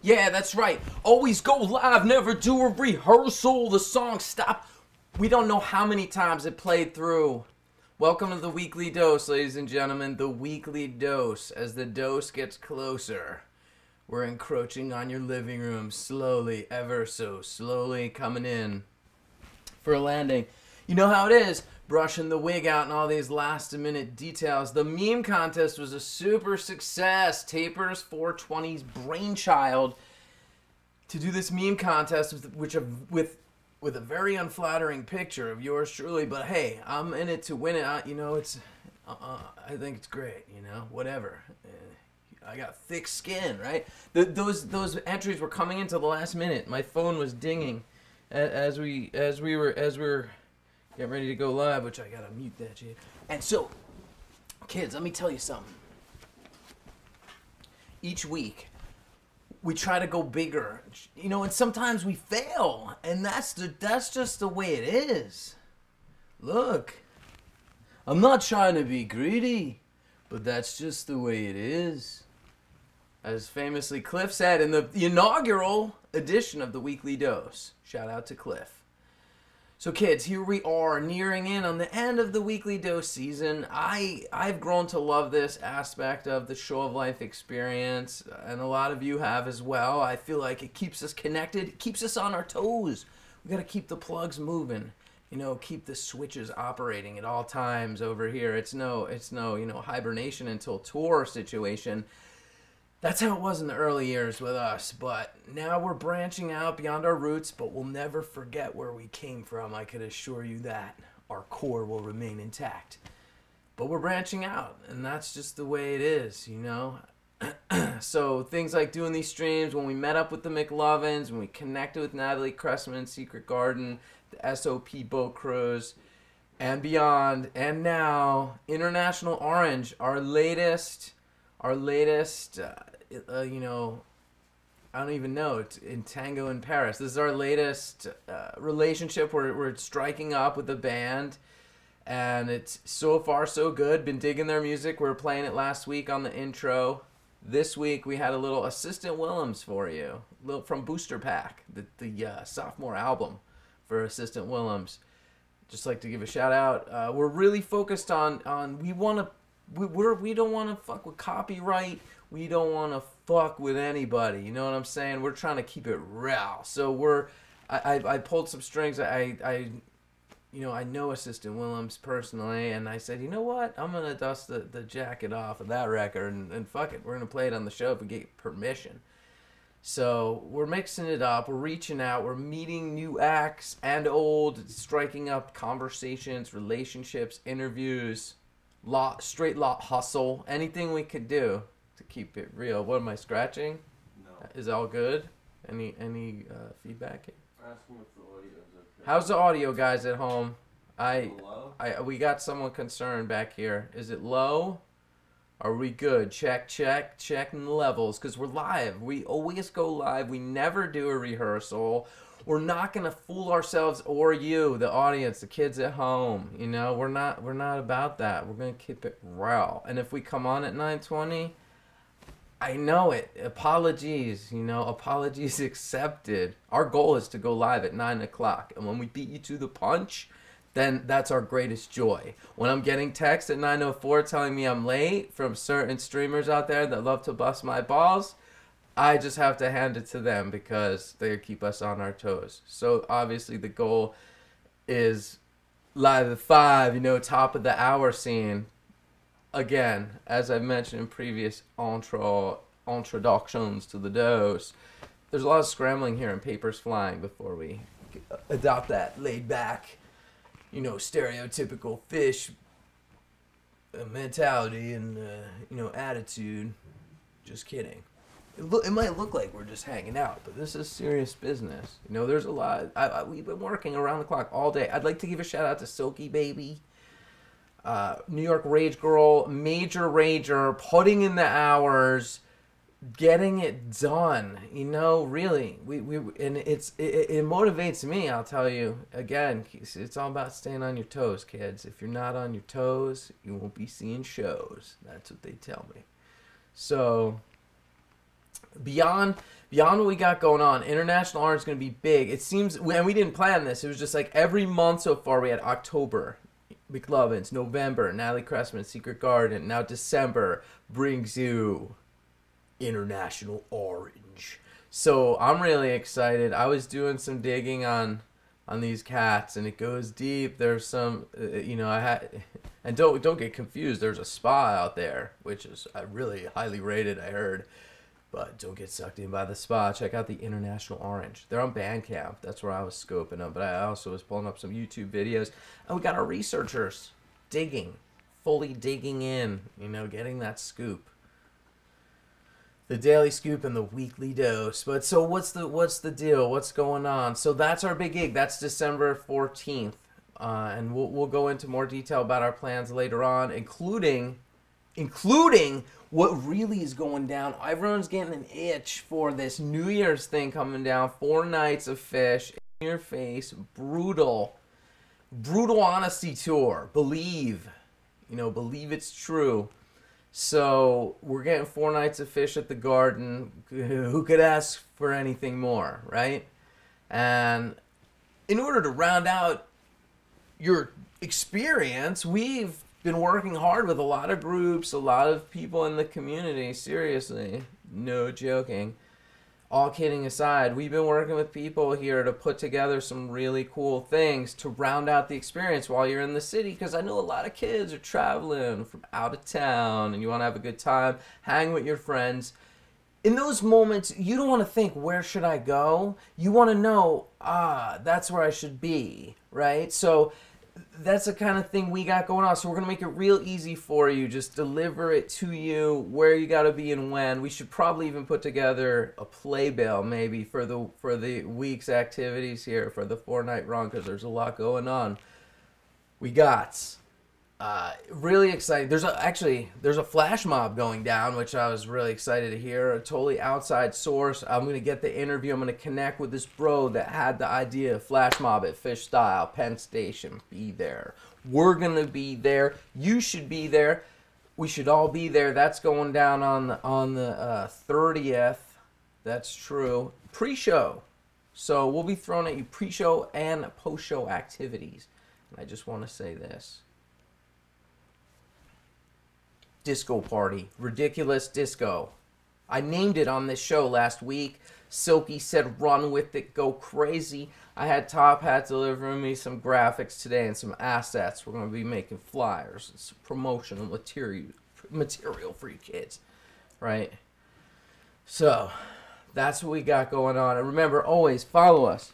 Yeah, that's right. Always go live, never do a rehearsal. The song stop We don't know how many times it played through. Welcome to the Weekly Dose, ladies and gentlemen. The Weekly Dose. As the dose gets closer, we're encroaching on your living room slowly, ever so slowly, coming in for a landing. You know how it is, brushing the wig out and all these last-minute details. The meme contest was a super success. Tapers 420's brainchild to do this meme contest with a very unflattering picture of yours truly, but hey, I'm in it to win it. I think it's great, whatever. I got thick skin, right? Those entries were coming into the last minute. My phone was dinging as we were getting ready to go live, which I gotta mute that shit. And so, kids, let me tell you something. Each week, we try to go bigger, and sometimes we fail, and that's just the way it is. Look, I'm not trying to be greedy, but that's just the way it is. As famously Cliff said in the inaugural edition of the Weekly Dose. Shout out to Cliff. So kids, here we are nearing in on the end of the Weekly Dose season. I've grown to love this aspect of the Show of Life experience, and a lot of you have as well. I feel like it keeps us connected, it keeps us on our toes. We got to keep the plugs moving, keep the switches operating at all times over here. It's no hibernation until tour situation. That's how it was in the early years with us, but now we're branching out beyond our roots, but we'll never forget where we came from. I could assure you that. Our core will remain intact. But we're branching out, and that's just the way it is, So things like doing these streams, when we met up with the McLovins, when we connected with Natalie Cressman, Secret Garden, the SOP Boat Cruise, and beyond, and now International Orange, our latest, I don't even know, it's in Tango in Paris. This is our latest relationship. We're striking up with the band, and it's so far so good. Been digging their music. We were playing it last week on the intro. This week we had a little Assistant Willems for you, from Booster Pack, the sophomore album for Assistant Willems. Just like to give a shout out. We're really focused on we don't want to fuck with copyright. We don't want to fuck with anybody. You know what I'm saying? We're trying to keep it real. So I pulled some strings. I know Assistant Willems personally, and I said, you know what? I'm gonna dust the jacket off of that record and fuck it. We're gonna play it on the show if we get permission. So we're mixing it up. We're reaching out. We're meeting new acts and old, striking up conversations, relationships, interviews. Straight lot hustle, anything we could do to keep it real. What am I scratching? No. Is all good? Any feedback? Ask him if the audio is okay. How's the audio, guys at home? Hello? We got someone concerned back here. Is it low? Are we good? Checking the levels, because we're live. We always go live. We never do a rehearsal. We're not gonna fool ourselves or you, the audience, the kids at home. We're not about that. We're gonna keep it raw. And if we come on at 9:20, I know it. Apologies, apologies accepted. Our goal is to go live at 9 o'clock, and when we beat you to the punch, then that's our greatest joy. When I'm getting texts at 9:04 telling me I'm late from certain streamers out there that love to bust my balls, I just have to hand it to them because they keep us on our toes. So obviously the goal is live at 5, top of the hour scene. Again, as I mentioned in previous introductions to the dose, there's a lot of scrambling here and papers flying before we adopt that laid back, stereotypical fish mentality and, attitude. Just kidding. It might look like we're just hanging out, but this is serious business. There's a lot. We've been working around the clock all day. I'd like to give a shout out to Silky Baby, New York Rage Girl, Major Rager, putting in the hours, getting it done. Really, and it motivates me. I'll tell you again. It's all about staying on your toes, kids. If you're not on your toes, you won't be seeing shows. That's what they tell me. So beyond what we got going on, International Orange is going to be big. It seems, and we didn't plan this. It was just like every month so far. We had October, McLovin's, November, Natalie Cressman, Secret Garden. Now December brings you International Orange. So I'm really excited. I was doing some digging on these cats, and it goes deep. There's some, I had, and don't get confused. There's a spa out there, which is really highly rated, I heard. But don't get sucked in by the spa. Check out the International Orange. They're on Bandcamp. That's where I was scoping them. But I also was pulling up some YouTube videos, and we got our researchers fully digging in. Getting that scoop. The daily scoop and the weekly dose. But so what's the deal? What's going on? So that's our big gig. That's December 14th. And we'll go into more detail about our plans later on, including what really is going down. Everyone's getting an itch for this New Year's thing coming down. 4 nights of Phish, in your face, brutal honesty tour. Believe it's true. So we're getting 4 nights of Phish at the Garden. Who could ask for anything more, right? And in order to round out your experience, we've been working hard with a lot of groups, a lot of people in the community. Seriously, no joking. All kidding aside, we've been working with people here to put together some really cool things to round out the experience while you're in the city, because I know a lot of kids are traveling from out of town and you want to have a good time, hang with your friends. In those moments, you don't want to think, where should I go? You want to know, that's where I should be, right? So that's the kind of thing we got going on. So we're going to make it real easy for you. Just deliver it to you where you got to be and when. We should probably even put together a playbill maybe for the week's activities here for the 4-night run, because there's a lot going on. We got really excited. There's a flash mob going down, which I was really excited to hear. A totally outside source. I'm going to get the interview. I'm going to connect with this bro that had the idea of flash mob at Phish Style, Penn Station. Be there. We're going to be there. You should be there. We should all be there. That's going down on the 30th. That's true. Pre-show. So we'll be throwing at you pre-show and post-show activities. And I just want to say this. Disco party. Ridiculous disco. I named it on this show last week. Silky said run with it, go crazy. I had Top Hat delivering me some graphics today and some assets. We're going to be making flyers and some promotional material for you kids. Right? So, that's what we got going on. And remember, always follow us.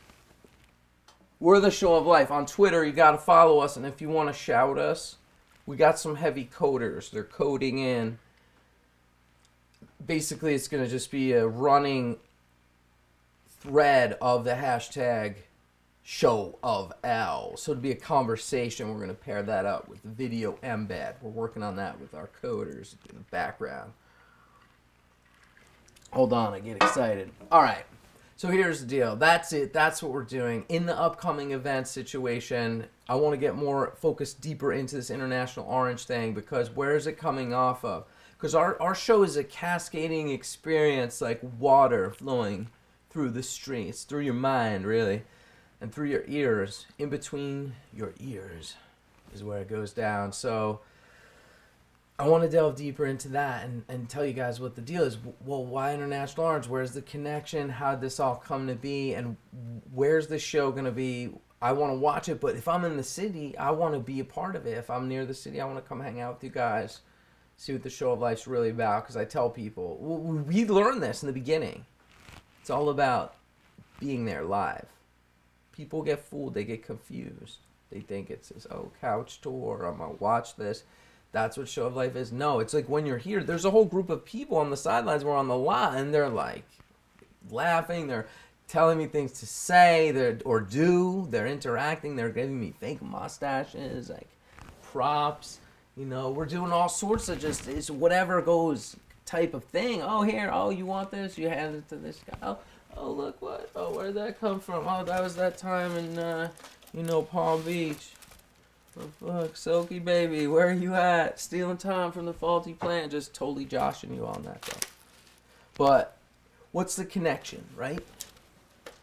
We're the Show of Life. On Twitter, you got to follow us. And if you want to shout us, we got some heavy coders. They're coding in. Basically, it's going to just be a running thread of the hashtag Show of L. So it'll be a conversation. We're going to pair that up with the video embed. We're working on that with our coders in the background. Hold on, I get excited. All right. So here's the deal. That's it. That's what we're doing. In the upcoming event situation, I want to get more focused deeper into this International Orange thing, because where is it coming off of? Because our show is a cascading experience, like water flowing through the streets, through your mind, really, and through your ears. In between your ears is where it goes down. So I want to delve deeper into that and tell you guys what the deal is. Well, why International Orange? Where's the connection? How'd this all come to be? And where's the show going to be? I want to watch it, but if I'm in the city, I want to be a part of it. If I'm near the city, I want to come hang out with you guys, see what the Show of Life's really about, because I tell people, we learned this in the beginning. It's all about being there live. People get fooled. They get confused. They think it's this, couch tour, I'm going to watch this. That's what Show of Life is. No, it's like when you're here, there's a whole group of people on the sidelines. We're on the lot, and they're like laughing. They're telling me things to say, or do. They're interacting. They're giving me fake mustaches, like props. You know, we're doing all sorts of just it's whatever goes type of thing. Oh, here. Oh, you want this? You hand it to this guy. Oh, look what. Oh, where'd that come from? Oh, that was that time in, Palm Beach. Oh, fuck, Silky baby, where are you at? Stealing time from the faulty plan. Just totally joshing you on that, though. But what's the connection, right?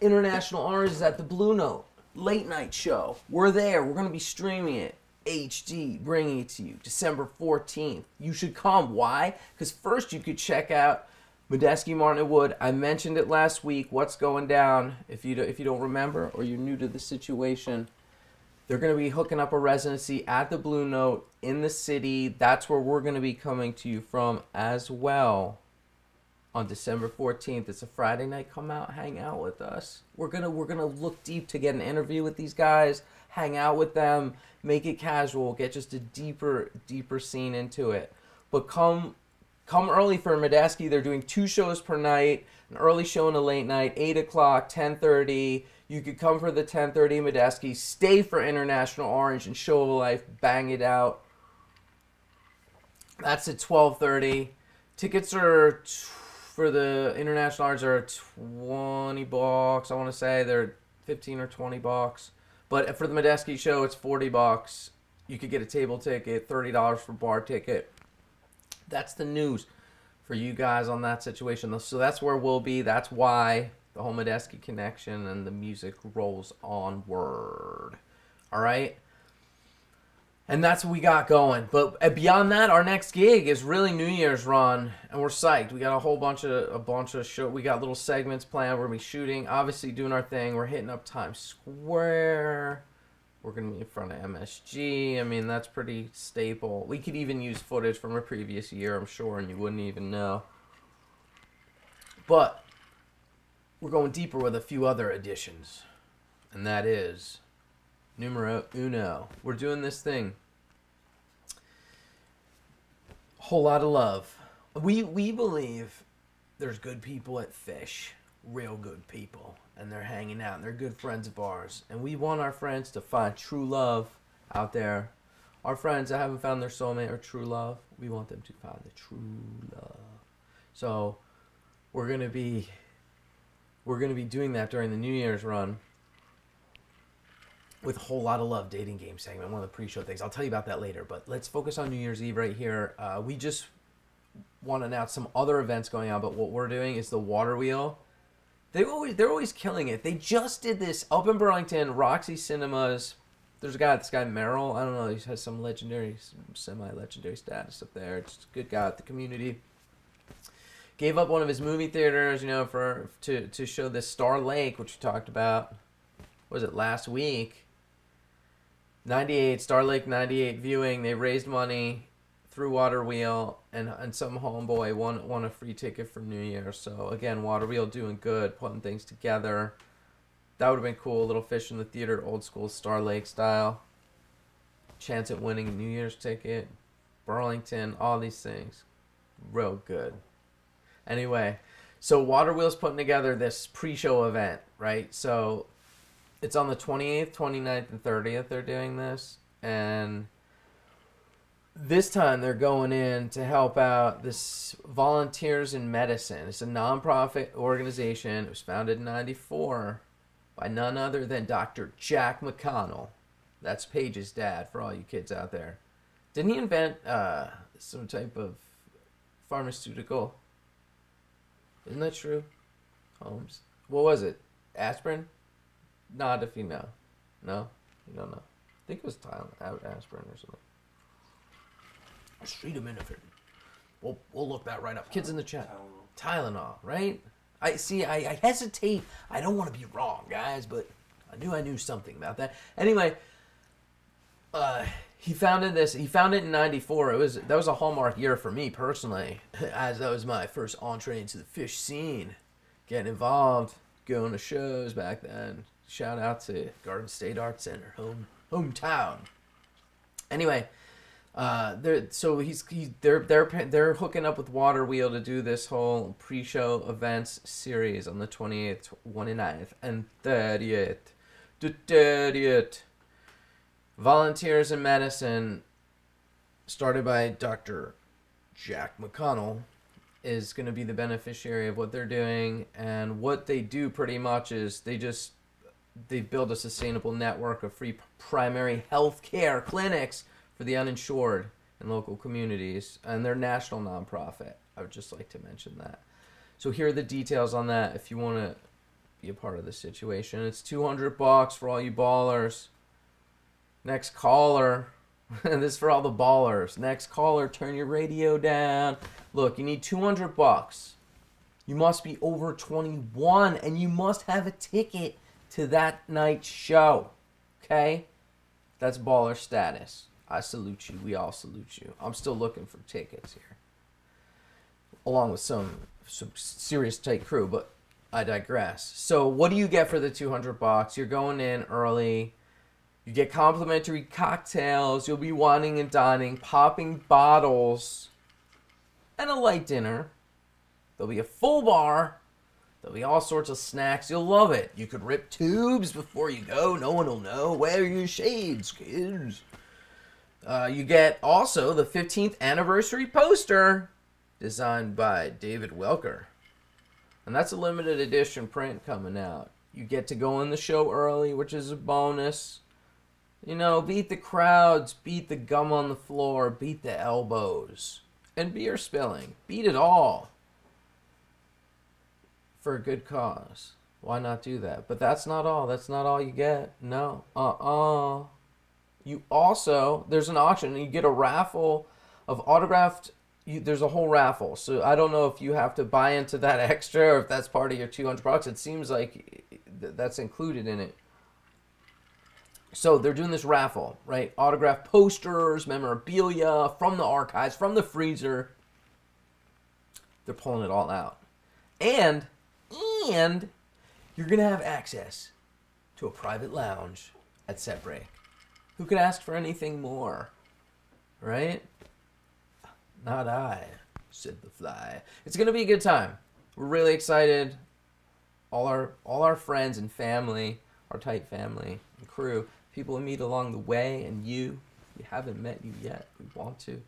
International Orange is at the Blue Note late night show. We're there. We're going to be streaming it. HD, bringing it to you December 14th. You should come. Why? Because first you could check out Medeski, Martin & Wood. I mentioned it last week. What's going down? If you don't remember or you're new to the situation, they're going to be hooking up a residency at the Blue Note in the city. That's where we're going to be coming to you from as well on December 14th. It's a Friday night. Come out, hang out with us. We're gonna look deep to get an interview with these guys, hang out with them, make it casual, get just a deeper scene into it. But come early for Medeski. They're doing 2 shows per night, an early show and a late night, 8 o'clock, 10:30. You could come for the 10:30 Medeski, stay for International Orange and Show of Life, bang it out. That's at 12:30. Tickets are for the International Orange are $20. I want to say they're $15 or $20. But for the Medeski show, it's $40. You could get a table ticket, $30 for bar ticket. That's the news for you guys on that situation. So that's where we'll be. That's why the whole Medeski connection and the music rolls onward. All right? And that's what we got going. But beyond that, our next gig is really New Year's run, and we're psyched. We got a bunch of show. We got little segments planned. We're gonna be shooting, obviously doing our thing. We're hitting up Times Square. We're gonna be in front of MSG. I mean, that's pretty staple. We could even use footage from a previous year, I'm sure, and you wouldn't even know. But we're going deeper with a few other additions, and that is numero uno. We're doing this thing. Whole lot of love. We believe there's good people at Fish, real good people, and they're hanging out, and they're good friends of ours. And we want our friends to find true love out there. Our friends that haven't found their soulmate or true love, we want them to find the true love. So we're gonna be doing that during the New Year's run with a whole lot of love dating game segment, one of the pre-show things. I'll tell you about that later, but let's focus on New Year's Eve right here. We just want to announce some other events going on, but what we're doing is the Water Wheel. They're always killing it. They just did this up in Burlington, Roxy Cinemas. There's this guy Merrill. I don't know. He has some semi-legendary status up there. Just a good guy at the community. Gave up one of his movie theaters, to show this Star Lake, which we talked about. Was it last week? 98 Star Lake 98 viewing. They raised money through Water Wheel, and some homeboy won a free ticket for New Year. So again, Water Wheel doing good, putting things together. That would have been cool. A little fish in the theater, old school Star Lake style. Chance at winning a New Year's ticket. Burlington, all these things. Real good. Anyway, so Water Wheel's putting together this pre-show event, right? So it's on the 28th, 29th, and 30th they're doing this. And this time they're going in to help out this Volunteers in Medicine. It's a nonprofit organization. It was founded in 94 by none other than Dr. Jack McConnell. That's Paige's dad for all you kids out there. Didn't he invent some type of pharmaceutical? Isn't that true, Holmes? What was it? Aspirin? Nod if you know. No? You don't know. I think it was aspirin or something. Acetaminophen. We'll look that right up. Kids in the chat. Tylenol, right? I hesitate. I don't want to be wrong, guys, but I knew something about that. Anyway, he founded this. He founded it in 94. That was a hallmark year for me personally, as that was my first entree into the fish scene. Getting involved, going to shows back then. Shout out to Garden State Arts Center, hometown. Anyway, they're hooking up with Water Wheel to do this whole pre-show events series on the 28th, 29th, and 30th. The 30th. Volunteers in Medicine, started by Dr. Jack McConnell, is going to be the beneficiary of what they're doing. And what they do pretty much is they build a sustainable network of free primary health care clinics for the uninsured in local communities. And they're a national nonprofit. I would just like to mention that. So here are the details on that if you want to be a part of the situation. It's $200 for all you ballers. Next caller, and this is for all the ballers. Next caller, turn your radio down. Look, you need $200. You must be over 21, and you must have a ticket to that night's show. Okay? That's baller status. I salute you. We all salute you. I'm still looking for tickets here, along with some serious tight crew, but I digress. So what do you get for the $200? You're going in early. You get complimentary cocktails. You'll be wining and dining, popping bottles, and a light dinner. There'll be a full bar. There'll be all sorts of snacks. You'll love it. You could rip tubes before you go. No one will know. Wear your shades, kids. You get also the 15th anniversary poster designed by David Welker. And that's a limited edition print coming out. You get to go in the show early, which is a bonus. You know, beat the crowds, beat the gum on the floor, beat the elbows, and beer spilling. Beat it all. For a good cause. Why not do that? But that's not all. That's not all you get. No. You also, there's an auction, and you get a raffle of autographed. There's a whole raffle. So I don't know if you have to buy into that extra or if that's part of your $200. It seems like that's included in it. So they're doing this raffle, right? Autographed posters, memorabilia from the archives, from the freezer. They're pulling it all out. And you're going to have access to a private lounge at Set Break. Who could ask for anything more? Right? Not I, said the fly. It's going to be a good time. We're really excited. All our friends and family, our tight family and crew, people we meet along the way, and you, we haven't met you yet. We want to.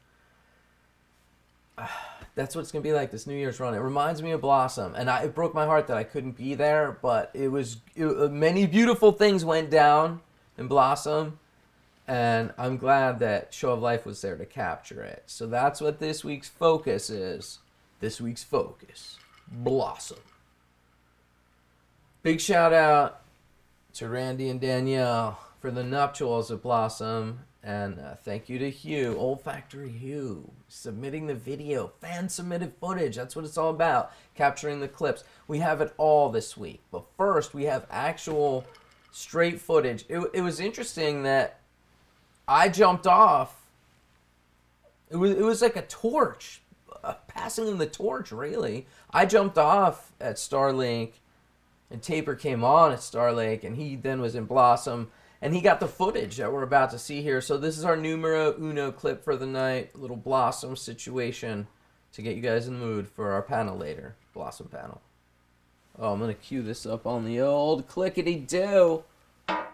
That's what it's going to be like this New Year's run. It reminds me of Blossom, and it broke my heart that I couldn't be there, but many beautiful things went down in Blossom, and I'm glad that Show of Life was there to capture it. So that's what this week's focus is. This week's focus, Blossom. Big shout out to Randy and Danielle for the nuptials of Blossom. And thank you to Hugh, Old Factory Hugh, submitting the video, fan-submitted footage. That's what it's all about, capturing the clips. We have it all this week. But first, we have actual straight footage. It was interesting that I jumped off. It was like a torch, passing in the torch, really. I jumped off at Starlink, and Taper came on at Starlink, and he then was in Blossom. And he got the footage that we're about to see here. So this is our numero uno clip for the night. A little Blossom situation to get you guys in the mood for our panel later. Blossom panel. Oh, I'm going to cue this up on the old clickety-do for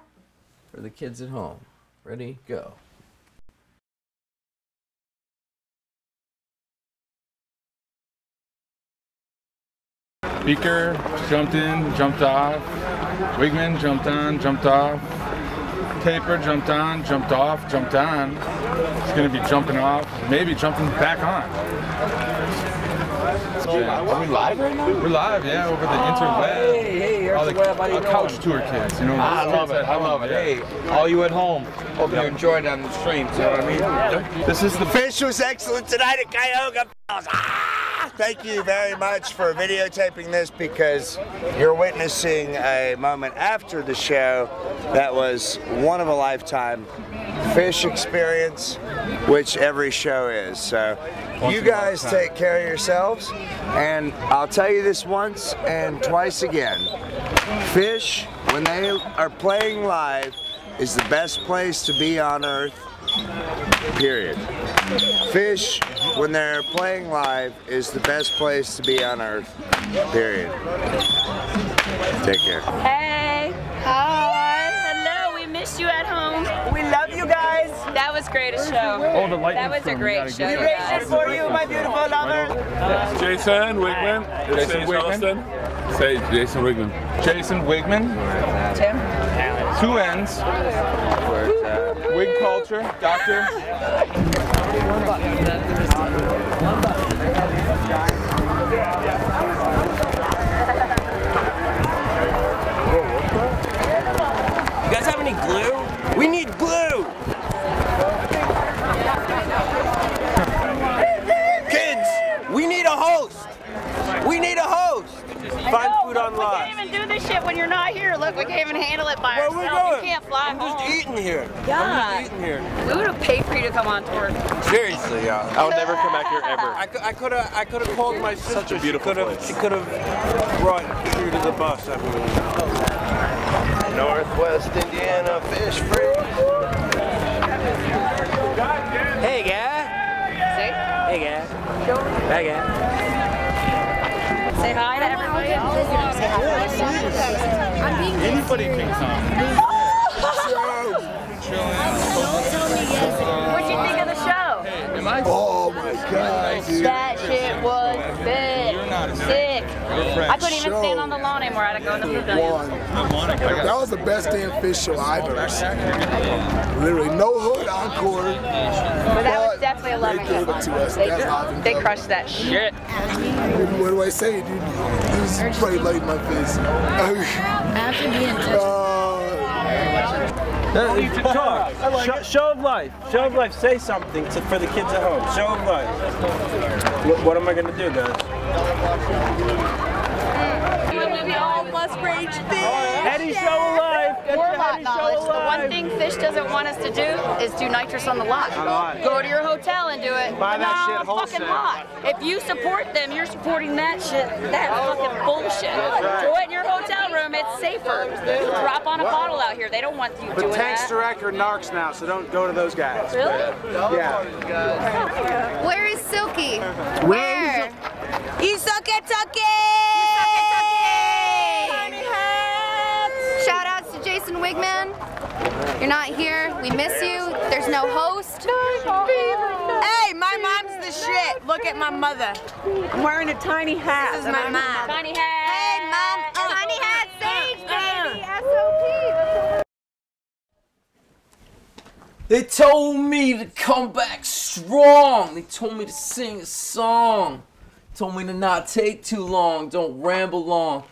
the kids at home. Ready? Go. Beaker jumped in, jumped off. Wigman jumped on, jumped off. Taper jumped on, jumped off, jumped on. He's going to be jumping off, maybe jumping back on. Are we live right now? We're live, yeah, over the interweb. Hey, here's all the web. How you doing? Couch tour kids, you know. I love it. I love it. Hey, all you at home, hope you enjoyed on the stream. You know what I mean? Yeah. This is the Fish was excellent tonight at Cuyahoga Falls. Thank you very much for videotaping this, because you're witnessing a moment after the show that was one of a lifetime Fish experience, which every show is. So you guys take care of yourselves, and I'll tell you this once and twice again. Fish, when they are playing live, is the best place to be on earth, period. Fish, when they're playing live, is the best place to be on earth, period. Take care. Hey. Hi. Hello, we missed you at home. We love you guys. That was great a show. Oh, the light. That was a great show. We you raised guys. it for you, my beautiful lover. Jason Wigman. Jason Wigman. Say Jason Wigman. Jason Wigman. Tim. 2 N's. Wig culture, doctor. One button. glue? We need glue! Kids, we need a host! We need a host! Find food We online. can't even do this shit when you're not here. Look, we can't even handle it by Where we ourselves. going? You can't fly I'm just home. eating here. God. I'm just eating here. We would have paid for you to come on tour. Seriously, yeah. I'll never come back here ever. I could have called my sister. Such a beautiful place. She could have brought you to the bus. Northwest Indiana Fish Free. Hey, guy. Hey, guy. Hey, guy. Say hi to everybody. Anybody can come. What'd you think of the show? Am I? Oh my God, dude. That shit was sick. I couldn't even stand on the lawn anymore. I had to go in the pavilion. That was the best damn fish show I've ever seen. Literally, no hood encore. But that was definitely a love They gave it to us. They crushed that shit. What do I say, dude? This is pretty late in my face. Talk. Show of life. Show of life. Say something for the kids at home. Show of life. What am I going to do, guys? Must rage Eddie, show of life. More lot knowledge. The one thing Fish doesn't want us to do is do nitrous on the lot. Go to your hotel and do it. Buy that No, shit wholesale. fucking lot. If you support them, you're supporting that shit. That's fucking bullshit. Do it in your hotel room. It's safer. Drop on a bottle out here. They don't want you But doing Tanks that. Direct are narcs now, so don't go to those guys. Really? Yeah. Where is Silky? Where? Isuke-tuke! Shout outs to Jason Wigman. You're not here. We miss you. There's no host. Hey, my mom's the shit. Look at my mother. I'm wearing a tiny hat. This is my mom. Tiny hat. Hey, Mom. Tiny hat sage, baby. SOP. They told me to come back strong. They told me to sing a song. Told me to not take too long. Don't ramble long.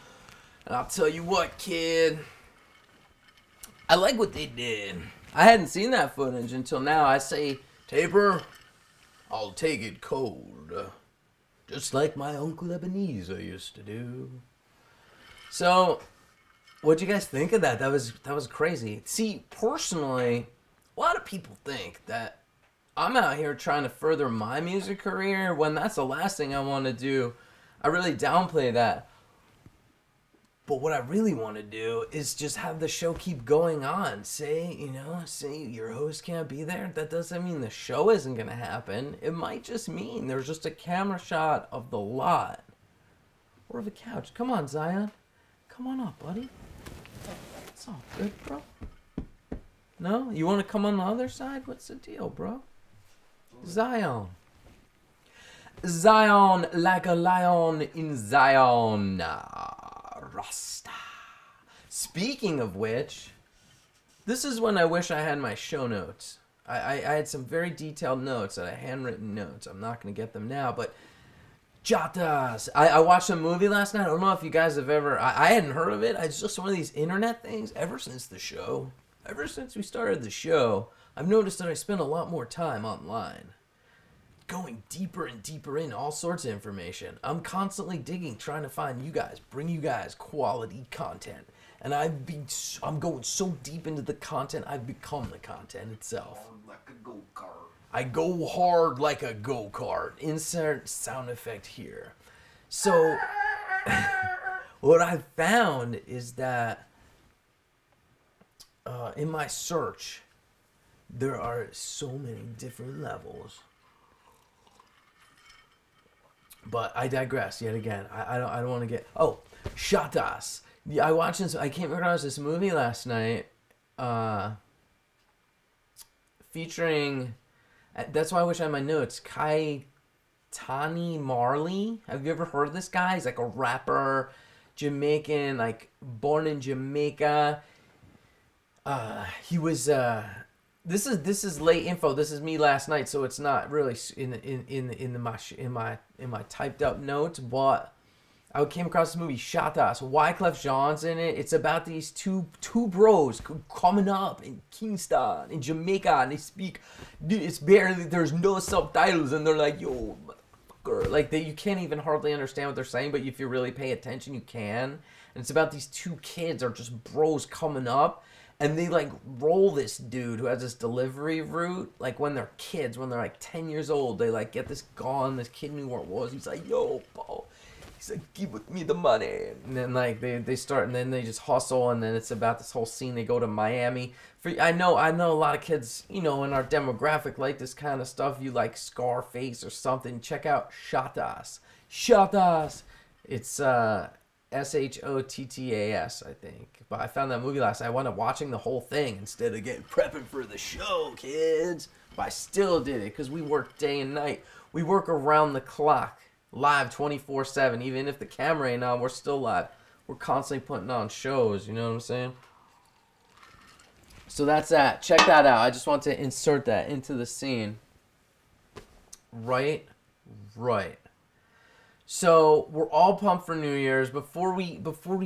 And I'll tell you what, kid. I like what they did. I hadn't seen that footage until now. I say, Taper, I'll take it cold. Just like my Uncle Ebenezer used to do. So, what'd you guys think of that? That was crazy. See, personally, a lot of people think that I'm out here trying to further my music career when that's the last thing I want to do. I really downplay that. But what I really want to do is just have the show keep going on. Say your host can't be there. That doesn't mean the show isn't going to happen. It might just mean there's just a camera shot of the lot. Or of a couch. Come on, Zion. Come on up, buddy. It's all good, bro. No? You want to come on the other side? What's the deal, bro? Zion. Zion like a lion in Zion. Rasta. Speaking of which, this is when I wish I had my show notes. I had some very detailed notes, handwritten notes. I'm not going to get them now, but Jatas. I watched a movie last night. I don't know if you guys have ever... I hadn't heard of it. It's just one of these internet things ever since the show. Ever since we started the show, I've noticed that I spend a lot more time online. Going deeper and deeper in all sorts of information. I'm constantly digging, trying to find you guys, bring you guys quality content. And I'm going so deep into the content, I've become the content itself. Like a go-kart. I go hard like a go-kart. Insert sound effect here. So, what I've found is that in my search, there are so many different levels. But I digress yet again. I don't want to get... Oh, Shatas. Yeah, I watched this... I came across this movie last night. Featuring... That's why I wish I had my notes. Tani Marley. Have you ever heard of this guy? He's like a rapper. Jamaican. Like, born in Jamaica. He was... This is late info. This is me last night, so it's not really in my typed up notes. But I came across this movie, Shatas. Wyclef Jean's in it. It's about these two bros coming up in Kingston, in Jamaica, and they speak. It's barely, there's no subtitles, and they're like, yo, motherfucker. Like, you can't even hardly understand what they're saying, but if you really pay attention, you can. And it's about these two kids are just bros coming up, and they like roll this dude who has this delivery route. Like when they're kids, when they're like 10 years old, they like get this gun. This kid knew where it was. He's like, yo, bro. He's like, give me the money. And then like they start, and then they just hustle, and then it's about this whole scene. They go to Miami. I know a lot of kids, you know, in our demographic like this kind of stuff. You like Scarface or something. Check out Shatas. Shatas. It's Shottas, I think. But I found that movie last night. I wound up watching the whole thing instead of getting prepping for the show, kids. But I still did it because we work day and night. We work around the clock. Live 24/7. Even if the camera ain't on, we're still live. We're constantly putting on shows, you know what I'm saying? So that's that. Check that out. I just want to insert that into the scene. Right. So we're all pumped for New Year's. Before we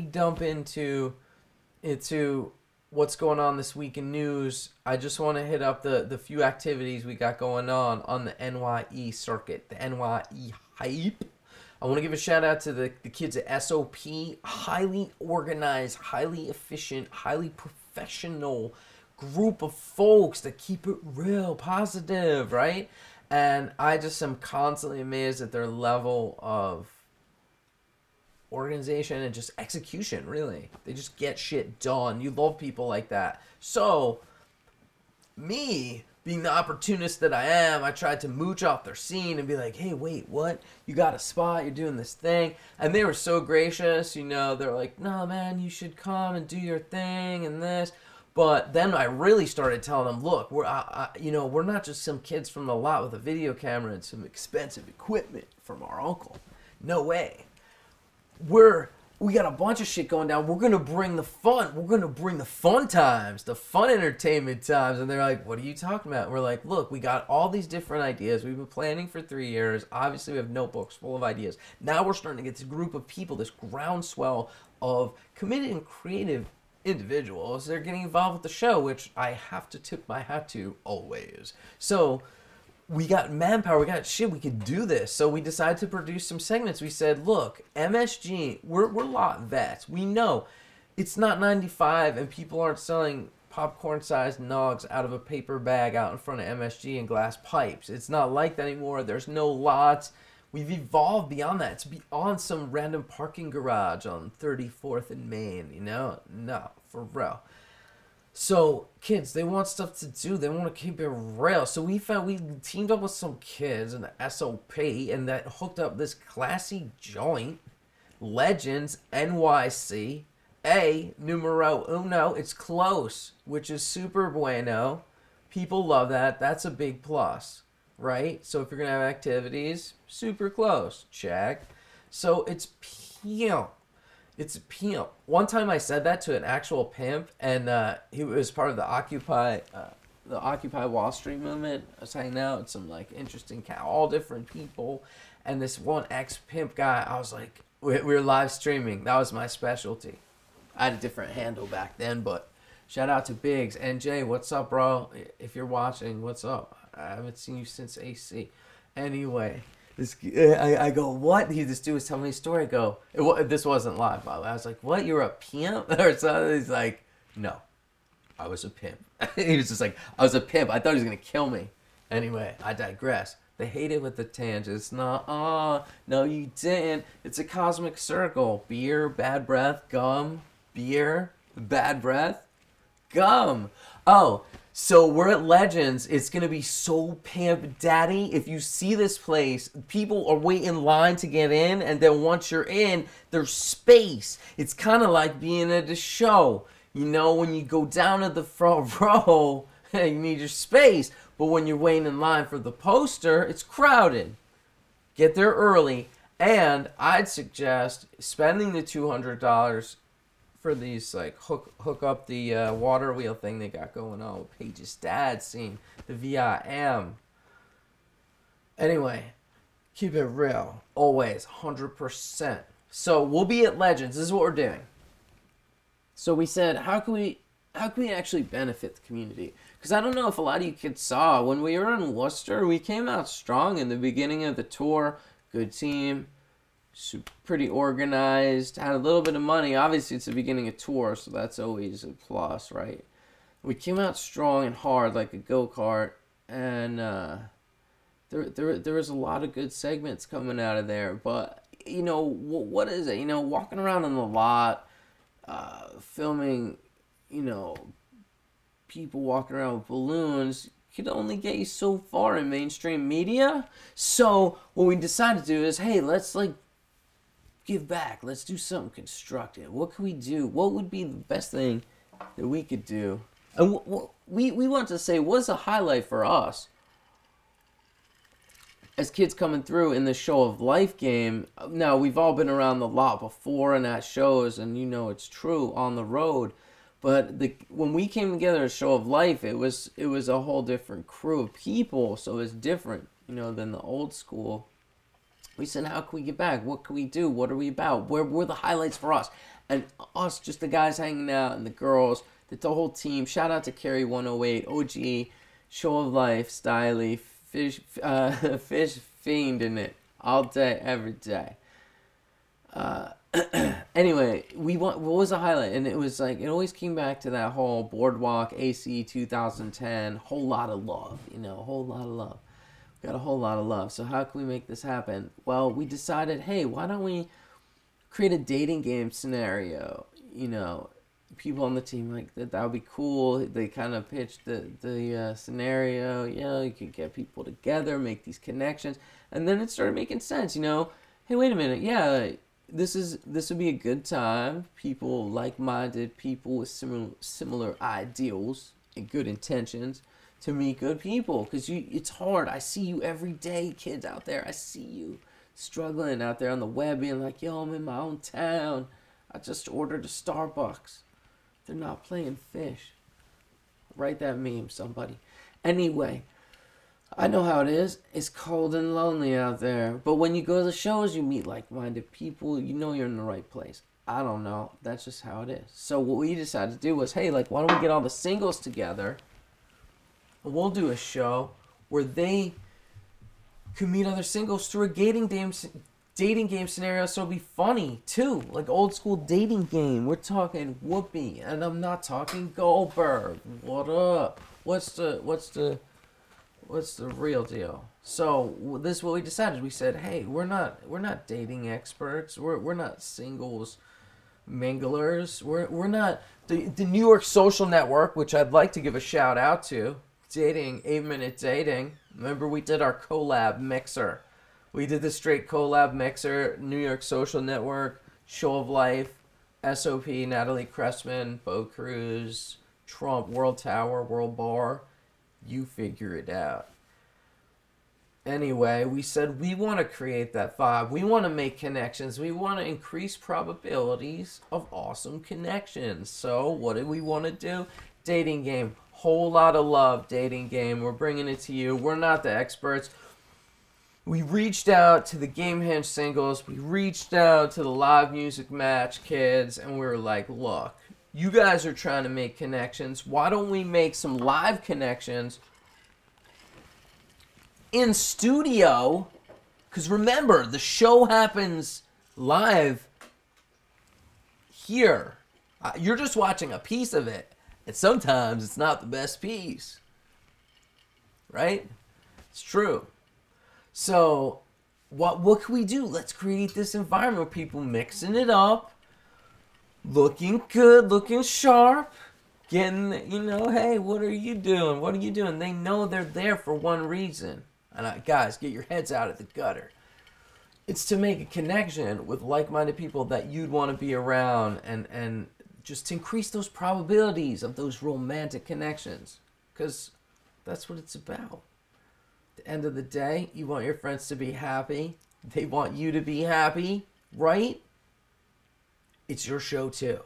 dump into what's going on this week in news, I just want to hit up the few activities we got going on the NYE circuit, the NYE hype. I want to give a shout out to the kids at SOP, highly organized, highly efficient, highly professional group of folks that keep it real positive, right? And I just am constantly amazed at their level of organization and just execution, really. They just get shit done. You love people like that. So, me, being the opportunist that I am, I tried to mooch off their scene and be like, hey, wait, what? You got a spot, you're doing this thing. And they were so gracious, you know. They're like, no, man, you should come and do your thing and this. But then I really started telling them, look, we're not just some kids from the lot with a video camera and some expensive equipment from our uncle. No way. We got a bunch of shit going down. We're going to bring the fun. We're going to bring the fun times, the fun entertainment times. And they're like, what are you talking about? And we're like, look, we got all these different ideas. We've been planning for 3 years. Obviously, we have notebooks full of ideas. Now we're starting to get this group of people, this groundswell of committed and creative individuals. They're getting involved with the show, which I have to tip my hat to always. So we got manpower, we got shit, we could do this. So we decided to produce some segments. We said, look, MSG, we're lot vets. We know it's not 95 and people aren't selling popcorn-sized nugs out of a paper bag out in front of MSG and glass pipes. It's not like that anymore. There's no lots. We've evolved beyond that. It's beyond some random parking garage on 34th and Main, you know? No, for real. So, kids, they want stuff to do. They want to keep it real. So we teamed up with some kids in the SOP and that hooked up this classy joint, Legends NYC, numero uno. It's close, which is super bueno. People love that. That's a big plus. Right? So if you're going to have activities, super close. Check. So it's pimp. It's a pimp. One time I said that to an actual pimp, and he was part of the Occupy Wall Street movement. I was hanging out with some like interesting all different people, and this one ex-pimp guy, I was like, we were live streaming. That was my specialty. I had a different handle back then, but shout out to Biggs. NJ, what's up, bro? If you're watching, what's up? I haven't seen you since AC. Anyway, I go, what? This dude was telling me a story. I go, this wasn't live, by the way. I was like, what? You're a pimp? Or something? He's like, no, I was a pimp. He was just like, I was a pimp. I thought he was going to kill me. Anyway, I digress. They hate it with the tangents. No, you didn't. It's a cosmic circle. Beer, bad breath, gum, beer, bad breath, gum. Oh, so we're at Legends. It's going to be so pimp daddy. If you see this place, people are waiting in line to get in, and then once you're in, there's space. It's kind of like being at a show. You know, when you go down to the front row, you need your space. But when you're waiting in line for the poster, it's crowded. Get there early. And I'd suggest spending the $200 for these, like, hook up the water wheel thing they got going on with Paige's dad scene, the VIM. Anyway, keep it real. Always, 100%. So we'll be at Legends. This is what we're doing. So we said, how can we actually benefit the community? Because I don't know if a lot of you kids saw, when we were in Worcester, we came out strong in the beginning of the tour. Good team, pretty organized, had a little bit of money. Obviously, it's the beginning of tour, so that's always a plus, right? We came out strong and hard like a go-kart, and there was a lot of good segments coming out of there. But, you know, what is it? You know, walking around in the lot, filming, you know, people walking around with balloons could only get you so far in mainstream media. So what we decided to do is, hey, let's like give back. Let's do something constructive. What can we do? What would be the best thing that we could do? And we want to say, what's a highlight for us as kids coming through in the Show of Life game? Now, we've all been around the lot before and at shows, and you know it's true on the road. But when we came together at Show of Life, it was a whole different crew of people, so it was different, you know, than the old school. We said, how can we get back? What can we do? What are we about? Where were the highlights for us? And us, just the guys hanging out and the girls, the whole team. Shout out to Carrie 108, OG, Show of Life, Styley, Fish Fiend in it all day, every day. Anyway, what was the highlight? And it was like, it always came back to that whole Boardwalk AC 2010, whole lot of love, you know, a whole lot of love. We got a whole lot of love. So how can we make this happen? Well, we decided, hey, why don't we create a dating game scenario? You know, people on the team like that would be cool. They kind of pitched the scenario. You know, you could get people together, make these connections, and then it started making sense. You know, hey, wait a minute, yeah, this would be a good time. People, like-minded people with similar ideals and good intentions to meet good people. Because it's hard. I see you every day, kids out there. I see you struggling out there on the web, being like, yo, I'm in my own town. I just ordered a Starbucks. They're not playing fish. Write that meme, somebody. Anyway, I know how it is. It's cold and lonely out there. But when you go to the shows, you meet like-minded people. You know you're in the right place. I don't know. That's just how it is. So what we decided to do was, hey, like, why don't we get all the singles together? And we'll do a show where they can meet other singles through a dating game scenario, so it'll be funny too, like old school dating game. We're talking Whoopi, and I'm not talking Goldberg. What up? What's the real deal? So this is what we decided. We said, hey, we're not dating experts. We're not singles minglers. We're not the New York Social Network, which I'd like to give a shout out to. Dating, 8-minute dating. Remember we did our collab mixer. We did the straight collab mixer, New York Social Network, Show of Life, SOP, Natalie Cressman, Bo Cruz, Trump, World Tower, World Bar. You figure it out. Anyway, we said we want to create that vibe. We want to make connections. We want to increase probabilities of awesome connections. So what do we want to do? Dating game. Whole lot of love, dating game. We're bringing it to you. We're not the experts. We reached out to the Game Hinge singles. We reached out to the live music match kids. And we were like, look, you guys are trying to make connections. Why don't we make some live connections in studio? Because remember, the show happens live here. You're just watching a piece of it. And sometimes it's not the best piece. Right? It's true. So, what can we do? Let's create this environment where people mixing it up, looking good, looking sharp, getting, you know, hey, what are you doing? What are you doing? They know they're there for one reason. And guys, get your heads out of the gutter. It's to make a connection with like-minded people that you'd want to be around, and just to increase those probabilities of those romantic connections. Because that's what it's about. At the end of the day, you want your friends to be happy. They want you to be happy, right? It's your show too.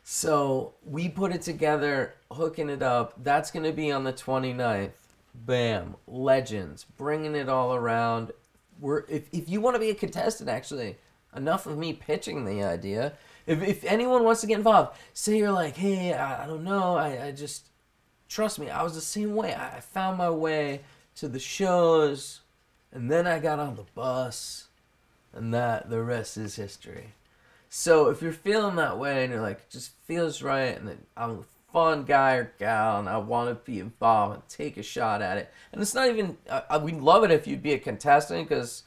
So we put it together, hooking it up. That's going to be on the 29th. Bam. Legends. Bringing it all around. if you want to be a contestant, actually, enough of me pitching the idea. If anyone wants to get involved, say you're like, hey, I don't know, I just, trust me, I was the same way. I found my way to the shows, and then I got on the bus, and the rest is history. So if you're feeling that way, and you're like, it just feels right, and I'm a fun guy or gal, and I want to be involved and take a shot at it, and it's not even, we'd love it if you'd be a contestant, because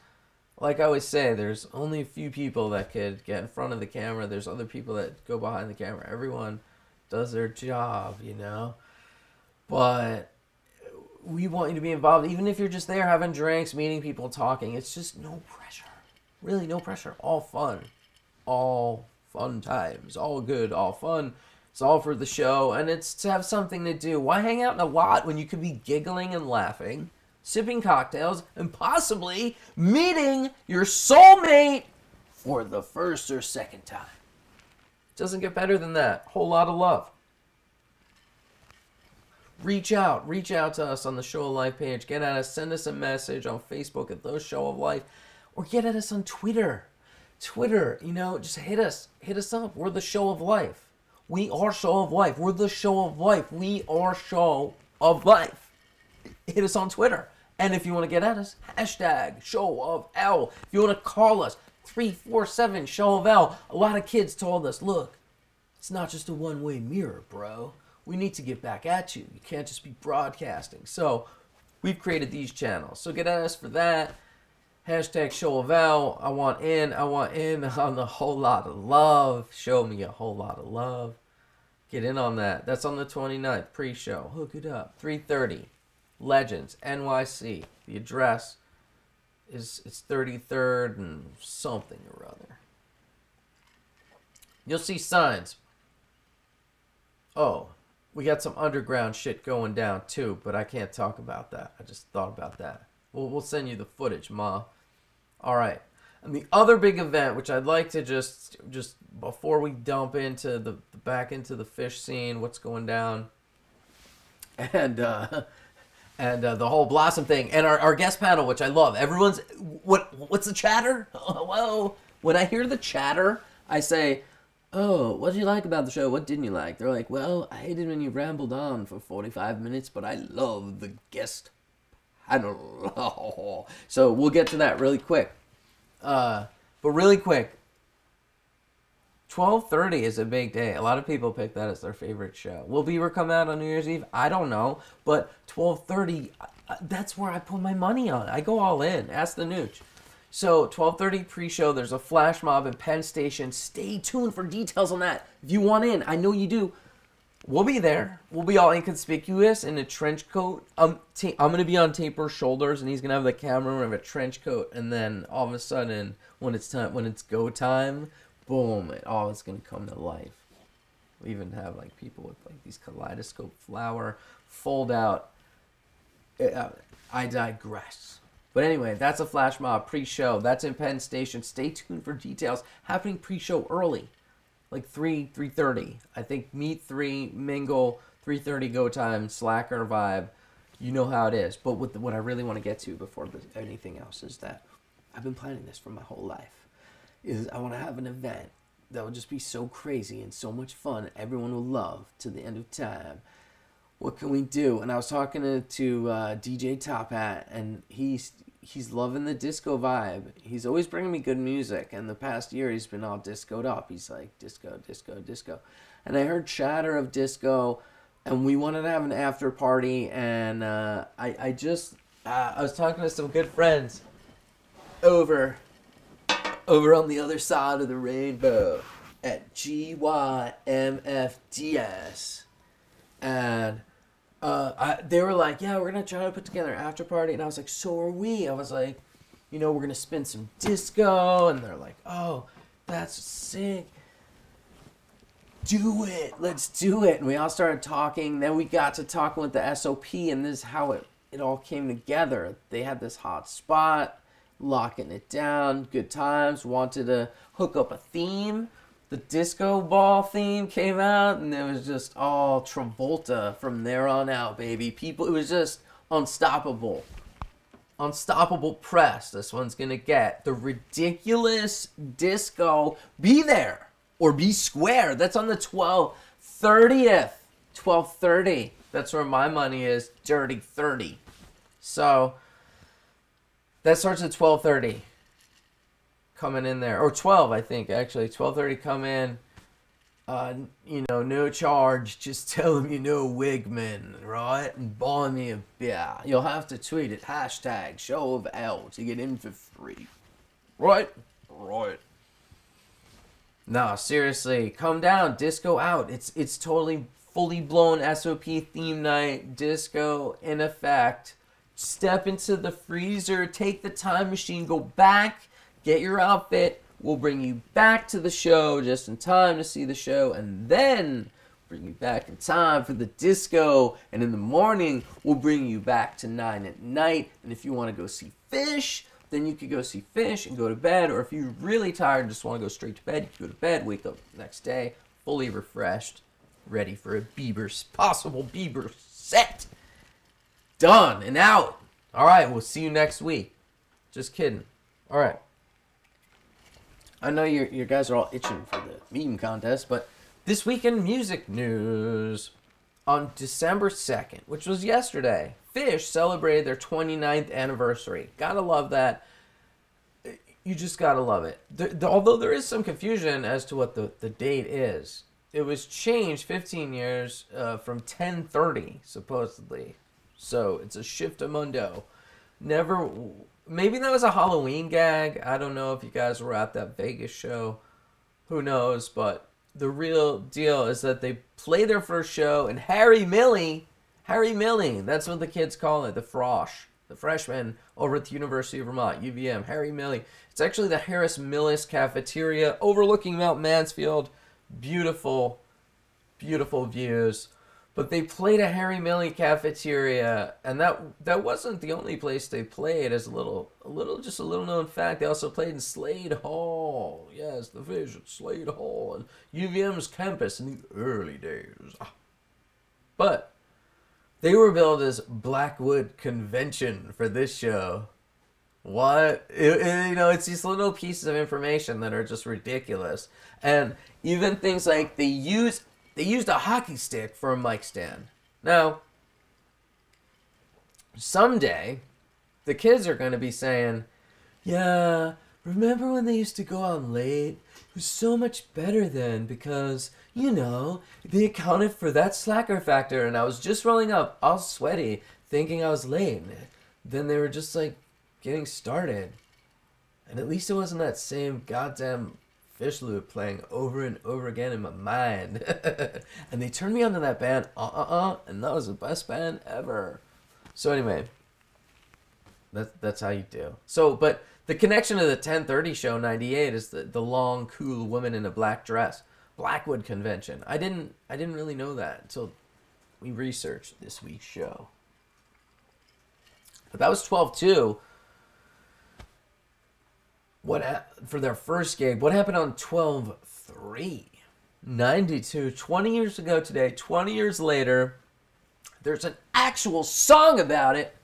like I always say, there's only a few people that could get in front of the camera. There's other people that go behind the camera. Everyone does their job, you know? But we want you to be involved. Even if you're just there having drinks, meeting people, talking. It's just no pressure. Really, no pressure. All fun. All fun times. All good, all fun. It's all for the show. And it's to have something to do. Why hang out in a lot when you could be giggling and laughing, sipping cocktails, and possibly meeting your soulmate for the first or second time? Doesn't get better than that. Whole lot of love. Reach out to us on the Show of Life page. Get at us. Send us a message on Facebook at The Show of Life, or get at us on Twitter. You know, just hit us up. We're The Show of Life. We are Show of Life. We're The Show of Life. We are Show of Life. Hit us on Twitter. And if you want to get at us, hashtag Show of L. If you want to call us, 347 Show of L. A lot of kids told us, look, it's not just a one-way mirror, bro. We need to get back at you. You can't just be broadcasting. So we've created these channels. So get at us for that. Hashtag Show of L. I want in on the whole lot of love. Show me a whole lot of love. Get in on that. That's on the 29th, pre-show. Hook it up. 3:30. Legends, NYC. The address is 33rd and something or other. You'll see signs. Oh, we got some underground shit going down too, but I can't talk about that. I just thought about that. We'll send you the footage, Ma. All right. And the other big event, which I'd like to just before we dump into back into the fish scene, what's going down, and the whole Blossom thing, and our guest panel, which I love. Everyone's what's the chatter? Whoa! When I hear the chatter, I say, "Oh, what did you like about the show? What didn't you like?" They're like, "Well, I hated when you rambled on for 45 minutes, but I love the guest panel." So we'll get to that really quick. But really quick, 12:30 is a big day. A lot of people pick that as their favorite show. Will Bieber come out on New Year's Eve? I don't know. But 12:30, that's where I put my money on. I go all in. Ask the Nooch. So 12:30 pre-show, there's a flash mob in Penn Station. Stay tuned for details on that. If you want in, I know you do. We'll be there. We'll be all inconspicuous in a trench coat. I'm going to be on Taper's shoulders, and he's going to have the camera and have a trench coat. And then all of a sudden, when it's go time, boom, all is going to come to life. We even have like people with like these kaleidoscope flower fold out. I digress. But anyway, that's a flash mob pre-show. That's in Penn Station. Stay tuned for details. Happening pre-show early. Like 3:30. I think meet 3, mingle, 3:30 go time, slacker vibe. You know how it is. But what I really want to get to before anything else is that I've been planning this for my whole life. Is I want to have an event that will just be so crazy and so much fun. Everyone will love to the end of time. What can we do? And I was talking to DJ Top Hat, and he's loving the disco vibe. He's always bringing me good music, and the past year he's been all discoed up. He's like, disco, disco, disco. And I heard chatter of disco, and we wanted to have an after party, and I was talking to some good friends over on the other side of the rainbow at GYMFDS, and they were like, yeah, we're going to try to put together an after party. And I was like, so are we. I was like, you know, we're going to spin some disco. And they're like, oh, that's sick. Do it. Let's do it. And we all started talking. Then we got to talking with the SOP. And this is how it all came together. They had this hot spot, locking it down, good times, wanted to hook up a theme. The disco ball theme came out, and it was just all Travolta from there on out, baby. It was just unstoppable. Unstoppable Press. This one's going to get the Ridiculous Disco Be There or Be Square. That's on the 12/30th. 12/30. That's where my money is. Dirty 30. So that starts at 12:30. Coming in there. Or 12, I think, actually. 12:30 come in. You know, no charge. Just tell them you know Wigman, right? And buy me a beer. You'll have to tweet it. Hashtag show of L to get in for free. Right? Right. No, seriously. Come down. Disco out. It's totally fully blown SOP theme night. Disco in effect. Step into the freezer. Take the time machine. Go back. Get your outfit. We'll bring you back to the show just in time to see the show, and then bring you back in time for the disco. And in the morning, we'll bring you back to 9 at night. And if you want to go see Fish, then you could go see Fish and go to bed. Or if you're really tired and just want to go straight to bed, you can go to bed, wake up the next day, fully refreshed, ready for a possible Bieber set. Done and out. All right, we'll see you next week. Just kidding. All right. I know you guys are all itching for the meme contest, but this week in music news, on December 2nd, which was yesterday, Fish celebrated their 29th anniversary. Gotta love that. You just gotta love it. Although there is some confusion as to what the date is. It was changed 15 years from 10/30, supposedly. So it's a shiftamundo. Maybe that was a Halloween gag. I don't know if you guys were at that Vegas show. Who knows? But the real deal is that they played their first show, and Harry Millie, that's what the kids call it, the freshman over at the University of Vermont, UVM, Harry Millie. It's actually the Harris Millis Cafeteria overlooking Mount Mansfield. Beautiful, beautiful views. But they played a Harry Millie Cafeteria, and that wasn't the only place they played. As a little known fact, they also played in Slade Hall. Yes, the Fish at Slade Hall and UVM's campus in the early days. But they were billed as Blackwood Convention for this show. What? It's these little pieces of information that are just ridiculous, and even things like they used a hockey stick for a mic stand. Now, someday, the kids are going to be saying, yeah, remember when they used to go on late? It was so much better then because, they accounted for that slacker factor. And I was just rolling up all sweaty thinking I was late. Then they were just like getting started. And at least it wasn't that same goddamn Fish loop playing over and over again in my mind. And they turned me onto that band, and that was the best band ever. So anyway, that's how you do. So, but the connection to the 10:30 show 98 is the long, cool woman in a black dress. Blackwood Convention. I didn't really know that until we researched this week's show. But that was 12/2. For their first gig, what happened on 12/3? 92, 20 years ago today, 20 years later, there's an actual song about it.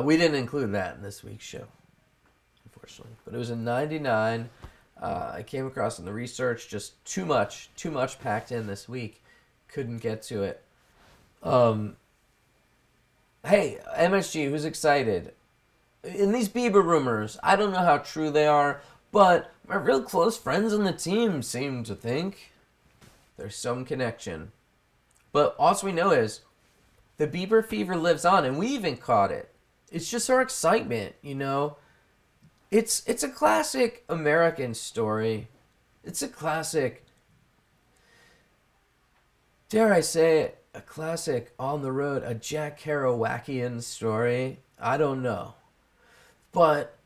We didn't include that in this week's show, unfortunately. But it was in 99. I came across in the research, just too much packed in this week. Couldn't get to it. Hey, MSG, who's excited? In these Bieber rumors, I don't know how true they are, but my real close friends on the team seem to think there's some connection. But all we know is the Bieber fever lives on, and we even caught it. It's just our excitement, It's a classic American story. It's a classic, dare I say it, a classic on the road, a Jack Kerouacian story. I don't know. But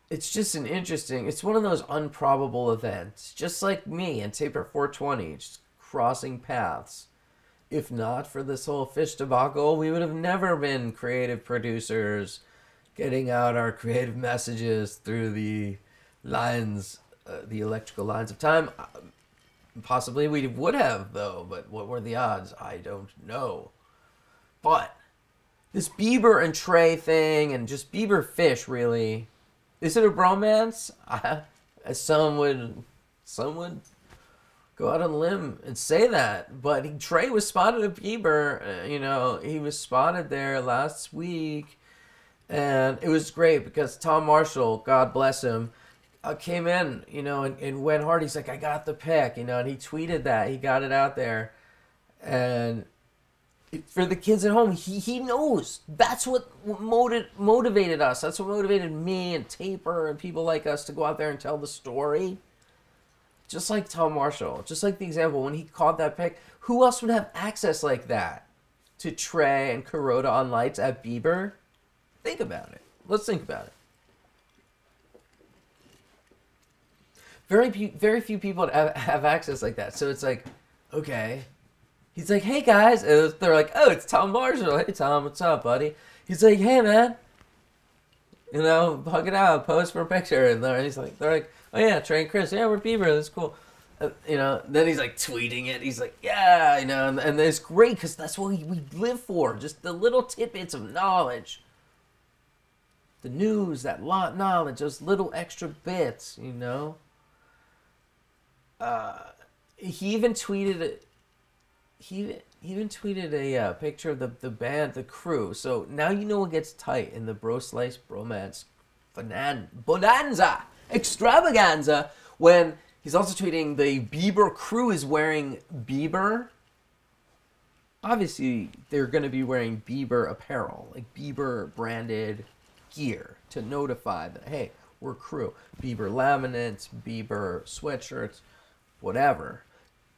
it's just it's one of those improbable events. Just like me and Taper 420, just crossing paths. If not for this whole Fish debacle, we would have never been creative producers, getting out our creative messages through the lines, the electrical lines of time. Possibly we would have, though, but what were the odds? I don't know. But this Bieber and Trey thing, and just Bieber fish, really. Is it a bromance? Some would go out on a limb and say that. But Trey was spotted at Bieber. You know, he was spotted there last week. And it was great because Tom Marshall, God bless him, came in, you know, and went hard. He's like, I got the pic, you know, and he tweeted that. He got it out there. And for the kids at home, he knows. That's what motivated us. That's what motivated me and Taper and people like us to go out there and tell the story. Just like Tom Marshall. Just like the example, when he caught that pic, who else would have access like that to Trey and Kuroda on lights at Bieber? Think about it. Let's think about it. Very few people have access like that. So it's like, okay. He's like, hey guys. And they're like, oh, it's Tom Marshall. Hey Tom, what's up, buddy? He's like, hey man. You know, hug it out, pose for a picture. And they're like, oh yeah, Trey and Chris. Yeah, we're Bieber. That's cool. You know, then he's like tweeting it. He's like, yeah, you know, and it's great because that's what we live for. Just the little tidbits of knowledge. The news, that lot knowledge, those little extra bits, you know. He even tweeted a picture of the band, the crew. So now you know what gets tight in the Bro Slice Bromance Bonanza Extravaganza when he's also tweeting the Bieber crew is wearing Bieber. Obviously, they're going to be wearing Bieber apparel, like Bieber branded gear to notify that, hey, we're crew. Bieber laminates, Bieber sweatshirts, whatever.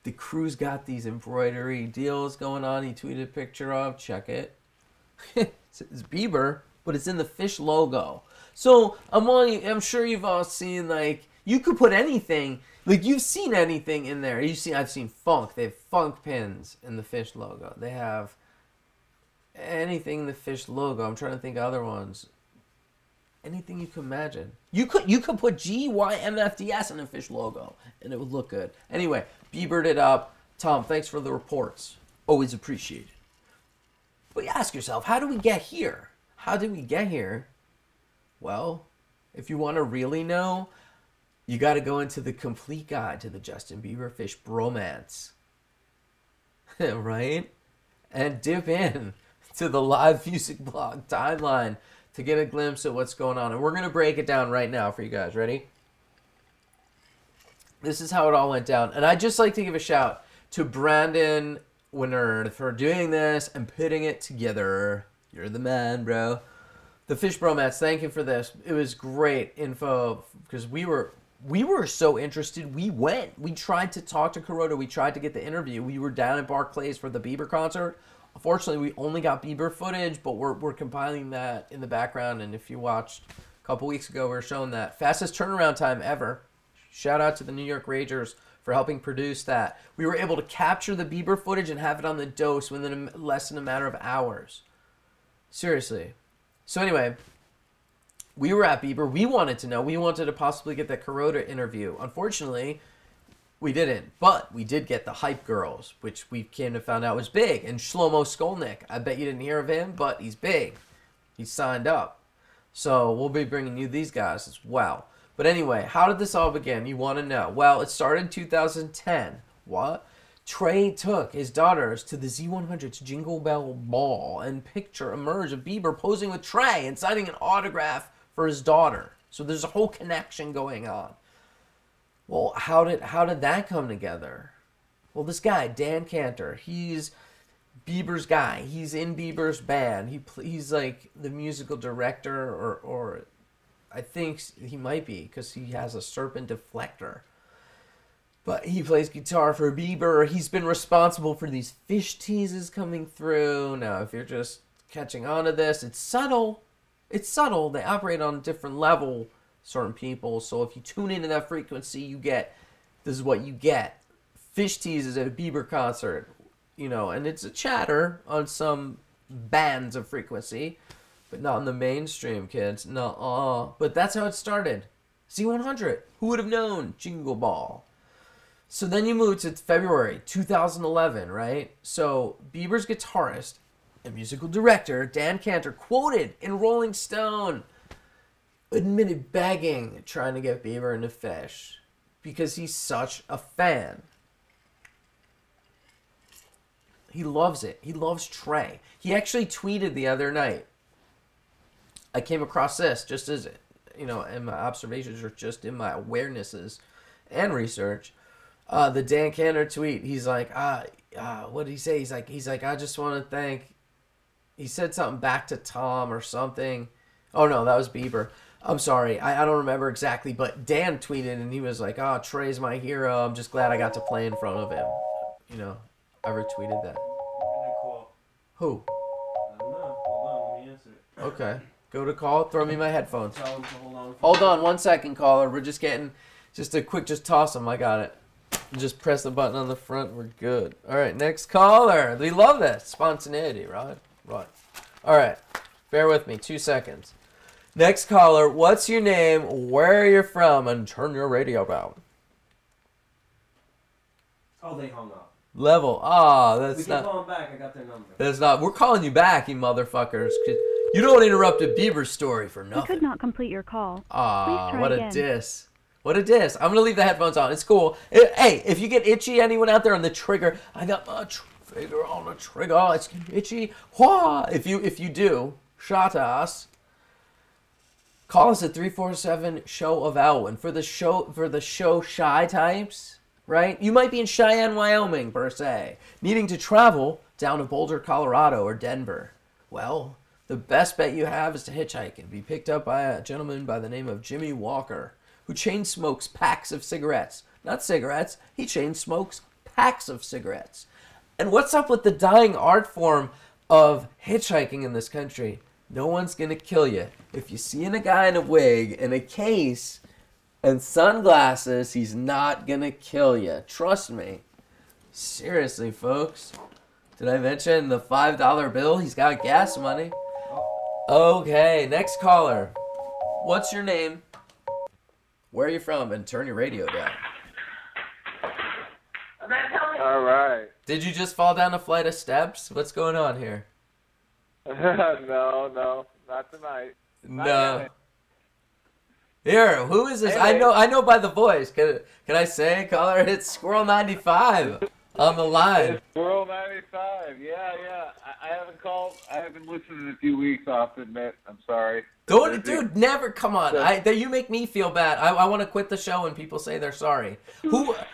The crew's got these embroidery deals going on. He tweeted a picture of, check it. It's Bieber, but it's in the fish logo. So I'm sure you've all seen, like, you could put anything, like you've seen anything in there. I've seen Funk. They have Funk pins in the fish logo. They have anything in the fish logo. I'm trying to think of other ones. Anything you can imagine. You could put GYMFDS in a fish logo, and it would look good. Anyway, Biebered it up. Tom, thanks for the reports. Always appreciated. But you ask yourself, how do we get here? How did we get here? Well, if you want to really know, you got to go into the complete guide to the Justin Bieber Fish Bromance. Right? And dip in to the live music blog timeline to get a glimpse of what's going on. And we're going to break it down right now for you guys. Ready? This is how it all went down. And I'd just like to give a shout to Brandon Winard for doing this and putting it together. You're the man, bro. The Fish Bromance, thank you for this. It was great info because we were so interested. We went. We tried to talk to Kuroda. We tried to get the interview. We were down at Barclays for the Bieber concert. Unfortunately, we only got Bieber footage, but we're compiling that in the background. And if you watched a couple weeks ago, we were showing that. Fastest turnaround time ever. Shout out to the New York Ragers for helping produce that. We were able to capture the Bieber footage and have it on the dose within less than a matter of hours. Seriously. So anyway, we were at Bieber. We wanted to know. We wanted to possibly get that Kuroda interview. Unfortunately, we didn't, but we did get the Hype Girls, which we came to find out was big. And Shlomo Skolnick, I bet you didn't hear of him, but he's big. He's signed up. So we'll be bringing you these guys as well. But anyway, how did this all begin? You want to know. Well, it started in 2010. What? Trey took his daughters to the Z100's Jingle Bell Ball, and picture emerged of Bieber posing with Trey and signing an autograph for his daughter. So there's a whole connection going on. Well, how did that come together? Well, this guy, Dan Cantor, he's Bieber's guy. He's in Bieber's band. He's like the musical director, or I think he might be because he has a Serpent Deflector. But he plays guitar for Bieber. He's been responsible for these fish teases coming through. Now, if you're just catching on to this, it's subtle. It's subtle. They operate on a different level, certain people. So if you tune into that frequency, you get, this is what you get. Fish teases at a Bieber concert. You know, and it's a chatter on some bands of frequency, but not in the mainstream, kids. No, but that's how it started. Z100. Who would have known? Jingle Ball. So then you move to February 2011, right? So Bieber's guitarist, and musical director Dan Cantor, quoted in Rolling Stone, admitted begging trying to get Bieber into Fish because he's such a fan. He loves it. He loves Trey. He actually tweeted the other night. I came across this just as, in my observations or just in my awarenesses and research. The Dan Cantor tweet. He's like, what did he say? He's like, I just want to thank. He said something back to Tom or something. Oh no, that was Bieber. I'm sorry, I don't remember exactly, but Dan tweeted and he was like, Trey's my hero. I'm just glad I got to play in front of him. I retweeted that. Who? I don't know. Hold on, let me answer it. Okay. Go to call. Throw me my headphones. Tell him to hold on. Hold on 1 second, caller. We're just getting, just toss them. I got it. Just press the button on the front. We're good. All right, next caller. We love that. Spontaneity, right? Right. All right. Bear with me. 2 seconds. Next caller. What's your name? Where are you from? And turn your radio down. Oh, they hung up. Level. That's we can call them back. I got their number. That's not. We're calling you back, you motherfuckers. You don't interrupt a Bieber story for nothing. We could not complete your call. Please try what again. a diss. What a diss. I'm going to leave the headphones on. It's cool. Hey, if you get itchy, anyone out there on the trigger, I got my finger on the trigger. Oh, it's itchy. Wah! If you do, shout us. Call us at 347-SHOW-OF-OW. And for the show shy types, right? You might be in Cheyenne, Wyoming, per se, needing to travel down to Boulder, Colorado, or Denver. Well, the best bet you have is to hitchhike and be picked up by a gentleman by the name of Jimmy Walker, who chain smokes packs of cigarettes. Not cigarettes, he chain smokes packs of cigarettes. And what's up with the dying art form of hitchhiking in this country? No one's gonna kill you. If you see a guy in a wig and a case and sunglasses, he's not gonna kill you. Trust me. Seriously, folks. Did I mention the $5 bill? He's got gas money. Okay, next caller. What's your name? Where are you from? And turn your radio down. All right. Did you just fall down a flight of steps? What's going on here? No, not tonight. No. Here, who is this? Hey, I know by the voice. Can I say, caller? It's Squirrel 95 on the line. It's Squirrel 95. Yeah. I haven't called. I haven't listened in a few weeks. I'll have to admit. I'm sorry. Dude, never. Come on. You make me feel bad. I want to quit the show when people say they're sorry.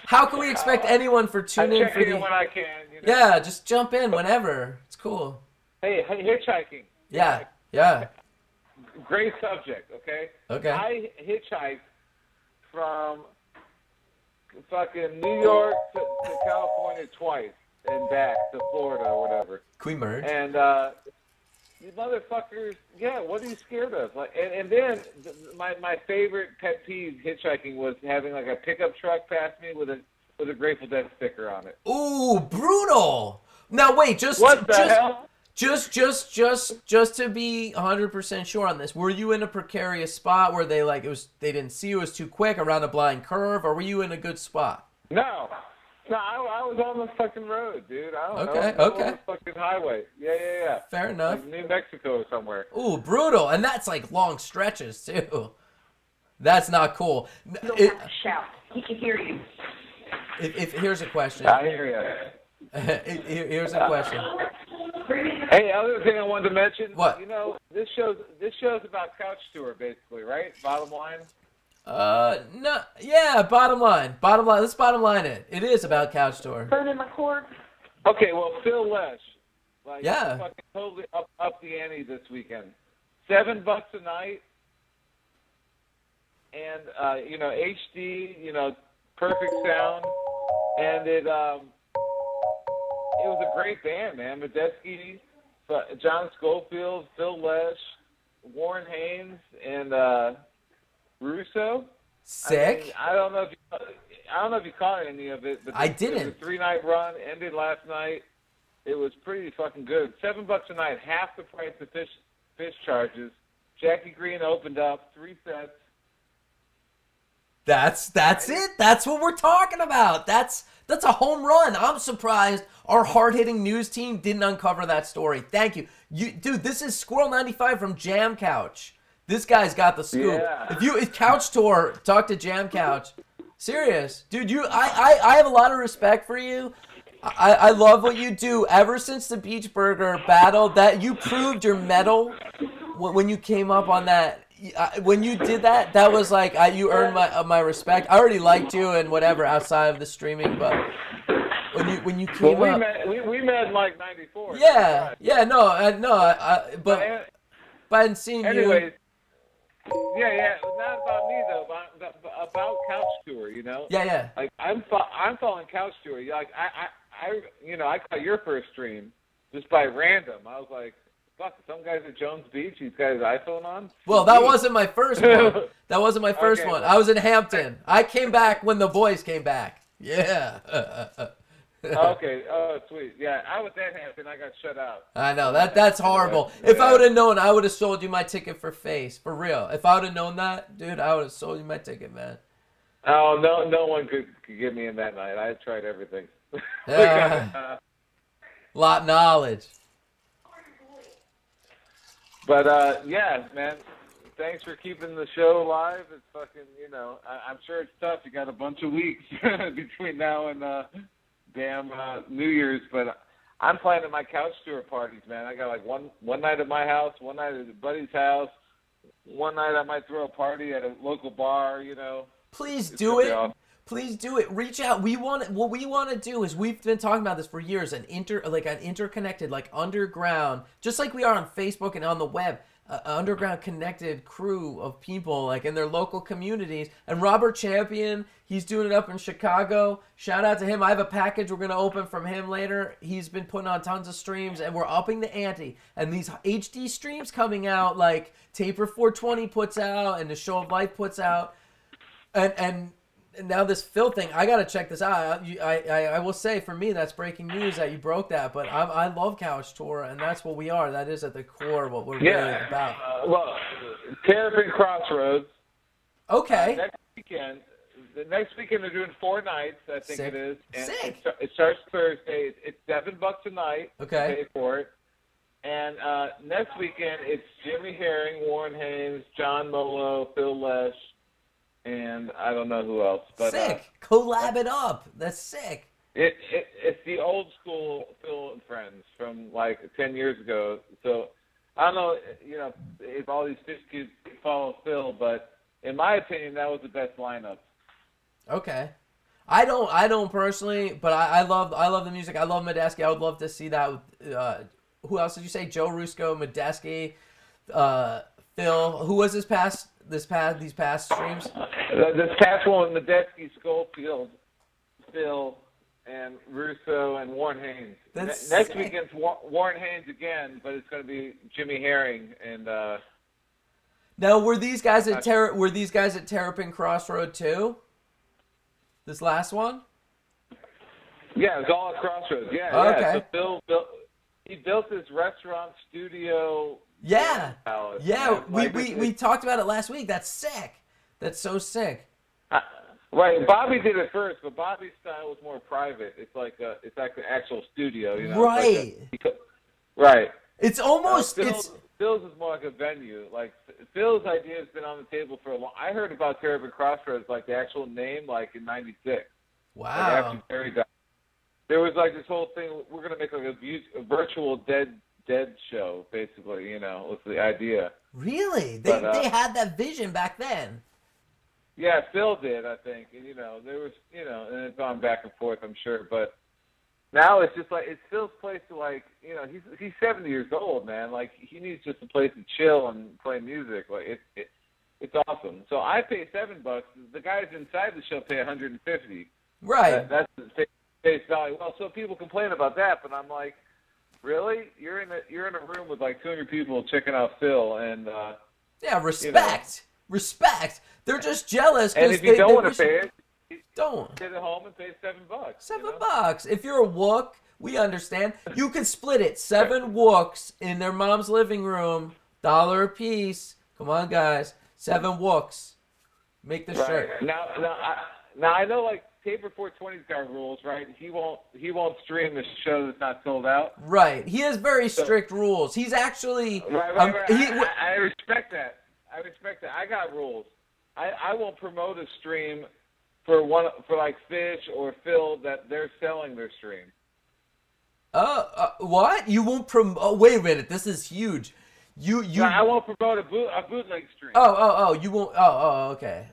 How can we expect anyone for tune in for the? when I can. Yeah, just jump in whenever. It's cool. Hey, hitchhiking. Yeah. Great subject. Okay. Okay. I hitchhiked from fucking New York to California twice and back to Florida or whatever. Can we merge? And you motherfuckers, what are you scared of? Like, and then my favorite pet peeve hitchhiking was having like a pickup truck pass me with a Grateful Dead sticker on it. Ooh, brutal! Now wait, what the hell? Just to be 100% sure on this, were you in a precarious spot where they didn't see you, it was too quick around a blind curve, or were you in a good spot? No, I was on the fucking road, dude. I don't know. Okay. On the fucking highway. Yeah. Fair enough. Like New Mexico or somewhere. Ooh, brutal. And that's like long stretches, too. That's not cool. You don't have to shout. He can hear you. If here's a question. I hear you. Here's a question. Hey, other thing I wanted to mention. What? This show's about couch tour, basically, right? Bottom line. No, yeah, bottom line. Let's bottom line it. It is about couch tour. Burning my cord. Okay, well, Phil Lesh. Yeah. Fucking totally up the ante this weekend. $7 a night. And, HD, perfect sound. And it was a great band, man. Medeski, John Schofield, Phil Lesh, Warren Haynes, and Russo. Sick. I don't know if you caught any of it, but I didn't. It was a 3-night run, ended last night. It was pretty fucking good. $7 a night, half the price of fish charges. Jackie Green opened up 3 sets. That's it. That's what we're talking about. That's That's a home run. I'm surprised our hard-hitting news team didn't uncover that story. Thank you. Dude, this is Squirrel95 from Jam Couch. This guy's got the scoop. Yeah. If Couch Tour, talk to Jam Couch. Serious. Dude, I have a lot of respect for you. I love what you do. Ever since the Beach Burger battle, that you proved your mettle when you came up on that. When you did that, that was like you earned my respect. I already liked you and whatever outside of the streaming, but when you came up, we met in like '94. Yeah, yeah, but I hadn't seen you. Anyways, yeah, not about me though, about Couch Tour, you know. Yeah. Like I'm following Couch Tour. Like I caught your first stream just by random. I was like, fuck, some guy's at Jones Beach. He's got his iPhone on. Well, that wasn't my first one. That wasn't my first one. I was in Hampton. I came back when the boys came back. Yeah. Okay. Oh, sweet. Yeah, I was at Hampton. I got shut out. I know that's horrible. If I would have known, I would have sold you my ticket for Face, for real. If I would have known that, dude, I would have sold you my ticket, man. Oh, no one could get me in that night. I tried everything. Lot knowledge. But yeah, man. Thanks for keeping the show alive. It's fucking, I'm sure it's tough. You got a bunch of weeks between now and damn New Year's, but I'm planning my Couch Tour parties, man. I got like one night at my house, one night at a buddy's house, one night I might throw a party at a local bar, Please do it. Please do it. Reach out. What we want to do is, we've been talking about this for years, an interconnected, like underground, just like we are on Facebook and on the web, underground connected crew of people like in their local communities. And Robert Champion, he's doing it up in Chicago. Shout out to him. I have a package we're going to open from him later. He's been putting on tons of streams, and we're upping the ante. And these HD streams coming out, like Taper 420 puts out and the Show of Life puts out, and now this Phil thing, I gotta check this out. I will say, for me, that's breaking news that you broke that. But I love Couch Tour, and that's what we are. That is at the core of what we're really about. Well, Terrapin Crossroads. Okay. Next weekend they're doing 4 nights, I think. Sick. It is. And Sick. It starts Thursday. It's $7 a night. Okay. To pay for it. And next weekend it's Jimmy Herring, Warren Haynes, John Molo, Phil Lesh, and I don't know who else. But, sick. Collab it up. That's sick. It's the old school Phil and Friends from like 10 years ago. So I don't know, if all these fish kids follow Phil, but in my opinion, that was the best lineup. Okay. I don't personally, but I love the music. I love Medeski. I would love to see that with, who else did you say? Joe Rusko, Medeski, Phil. Who was these past streams? This past one, Medeski, Schofield, Phil, and Russo, and Warren Haynes. Next weekend's Warren Haynes again, but it's going to be Jimmy Herring and. Now, were these guys at Terrapin Crossroad too? This last one? Yeah, it was all at Crossroads. Yeah, okay. So Phil built this restaurant studio. Yeah, palace, yeah. We talked about it last week. That's sick. That's so sick. Right, Bobby did it first, but Bobby's style was more private. It's like an actual studio, Right. Right. It's almost Phil's is more like a venue. Like Phil's idea has been on the table for a long. I heard about Terrapin Crossroads, like the actual name, like in '96. Wow. Like after Terry died, there was like this whole thing. We're gonna make like a virtual dead show, basically. Was the idea. Really? They had that vision back then. Yeah, Phil did, I think, and there was, and it's gone back and forth, I'm sure, but now it's just like it's Phil's place to he's 70 years old, man. Like he needs just a place to chill and play music. Like it's awesome. So I pay $7. The guys inside the show pay $150. Right. That's the face value. Well, so people complain about that, but I'm like, really? You're in a room with like 200 people checking out Phil, and yeah, respect. Respect. They're just jealous. And if you don't want to pay it, don't sit at home and pay $7. $7. If you're a wook, we understand. You can split it. 7 wooks in their mom's living room, $1 a piece. Come on, guys. 7 wooks. Make the shirt. Now I know, like Taper 420's got rules, right? He won't stream the show that's not sold out. Right. He has very strict rules. He's actually. Right. I respect that. I got rules. I won't promote a stream for like Fish or Phil that they're selling their stream. What? You won't promote? Oh, wait a minute. This is huge. You. No, I won't promote a bootleg stream. Oh. You won't. Oh. Okay.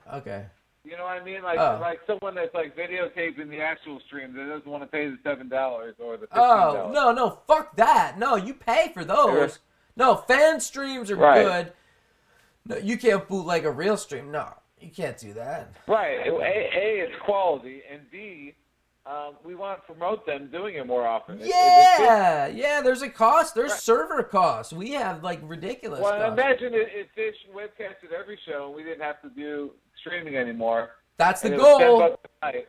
You know what I mean? Like someone that's like videotaping the actual stream that doesn't want to pay the $7 or the $15. Oh no! Fuck that! No, you pay for those. No, fan streams are good. No, you can't bootleg a real stream. No, you can't do that. Right. A, it's quality, and B, we want to promote them doing it more often. Yeah. There's a cost. There's server costs. We have like ridiculous. Well, costs. imagine if Fish webcasted every show and we didn't have to do streaming anymore. That's the and goal. It was $10 a night.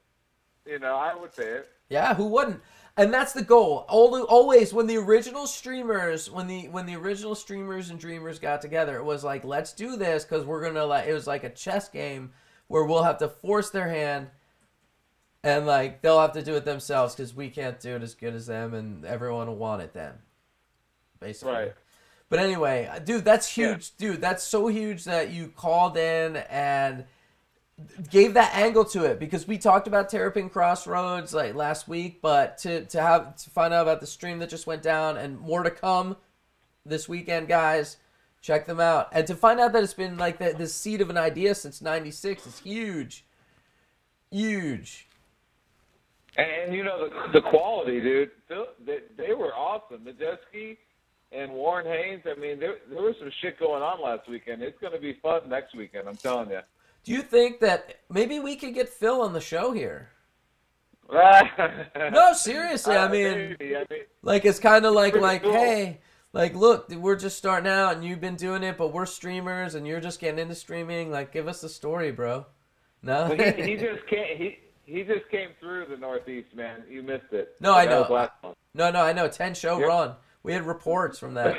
You know, I would say it. Yeah, who wouldn't? And that's the goal. Always when the original streamers, when the original streamers and dreamers got together, it was like, let's do this because we're gonna it was like a chess game where we'll have to force their hand, and like they'll have to do it themselves because we can't do it as good as them, and everyone will want it then. Basically. Right. But anyway, dude, that's huge. Yeah. Dude, that's so huge that you called in and gave that angle to it, because we talked about Terrapin Crossroads like last week, but to find out about the stream that just went down and more to come this weekend, guys, check them out. And to find out that it's been like the seed of an idea since '96 is huge. And you know the quality, dude. They were awesome. Medeski and Warren Haynes. I mean, there was some shit going on last weekend. It's going to be fun next weekend. I'm telling you. Do you think that maybe we could get Phil on the show here? No, seriously. I mean, like it's kind of like cool. Hey, like look, we're just starting out and you've been doing it, but we're streamers and you're just getting into streaming. Like, give us the story, bro. No, well, he just can't. He just came through the Northeast, man. You missed it. No, I know. No, I know. 10-show run. We had reports from that.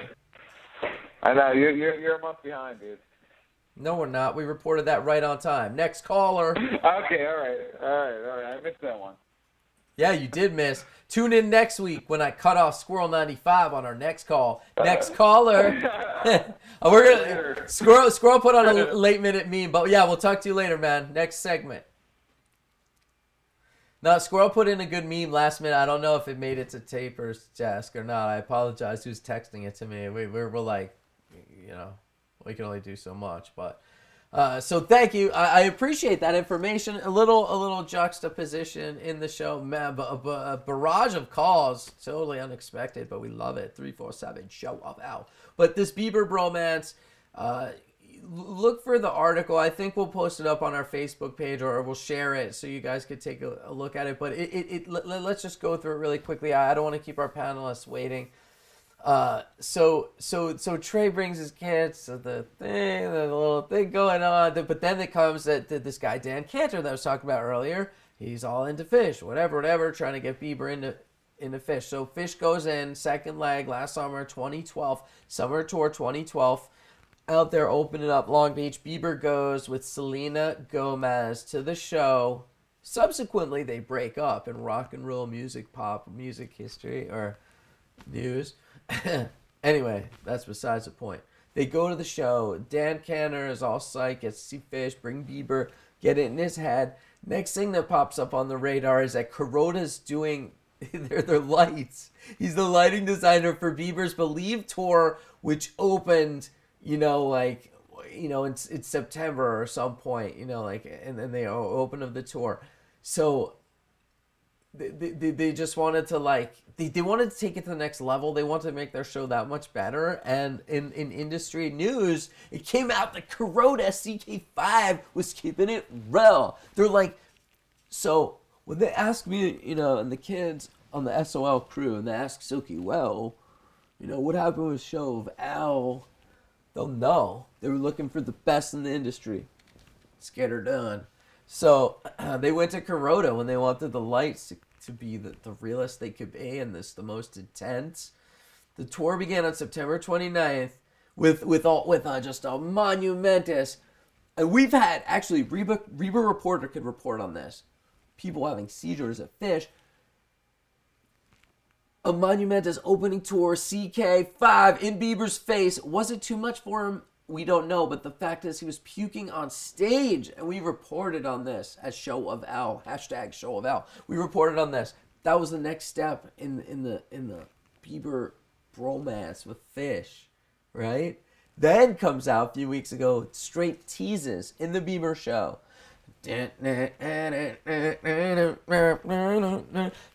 I know. You're a month behind, dude. No, we're not. We reported that right on time. Next caller. Okay, all right. I missed that one. Yeah, you did miss. Tune in next week when I cut off Squirrel 95 on our next call. Next caller. We're gonna Squirrel put on a late minute meme, but yeah, we'll talk to you later, man. Next segment. No, Squirrel put in a good meme last minute. I don't know if it made it to Taper's desk or not. I apologize. Who's texting it to me? We're like, you know. We can only do so much, but so thank you. I appreciate that information. A little juxtaposition in the show, man. But a barrage of calls, totally unexpected, but we love it. 347 show of Al. But this Bieber bromance, look for the article. I think we'll post it up on our Facebook page, or we'll share it so you guys could take a look at it. But let's just go through it really quickly. I don't want to keep our panelists waiting. So Trey brings his kids to the little thing going on, but then it comes that this guy Dan Cantor that I was talking about earlier, he's all into Fish, whatever, trying to get Bieber into Fish. So Fish goes in, second leg last summer, 2012, summer tour 2012, out there opening up Long Beach. Bieber goes with Selena Gomez to the show. Subsequently, they break up in rock and roll pop music history or news. Anyway, that's besides the point. They go to the show. Dan Cantor is all psyched, gets to see Fish, bring Bieber, get it in his head. Next thing that pops up on the radar is that Kuroda's doing their lights. He's the lighting designer for Bieber's Believe tour, which opened, in September or some point, and then they opened up the tour. So they just wanted to they wanted to take it to the next level. They wanted to make their show that much better. And in industry news, it came out that Kuroda CK5 was keeping it real. They're like, so when they asked me, and the kids on the SOL crew, and they asked Silky, well, what happened with the show of Al? They'll know. They were looking for the best in the industry. Let's get her done. So they went to Kuroda when they wanted the lights to be the realest they could be and the most intense. The tour began on September 29th with just a monumentous. And we've had, actually, Reba Reporter could report on this. people having seizures at Fish. A Monumentus opening tour, CK5 in Bieber's face. Was it too much for him? We don't know, but the fact is he was puking on stage, and we reported on this as Show of L, hashtag Show of L. We reported on this. That was the next step in the Bieber bromance with Fish, right? Then comes out a few weeks ago, straight teases in the Bieber show.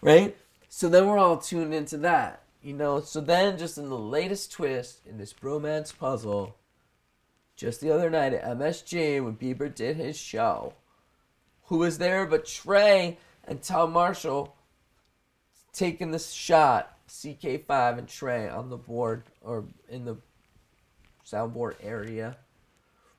Right? So then we're all tuned into that, you know. So then just in the latest twist in this bromance puzzle, just the other night at MSG when Bieber did his show, who was there but Trey and Tom Marshall taking this shot, CK5 and Trey on the board or in the soundboard area,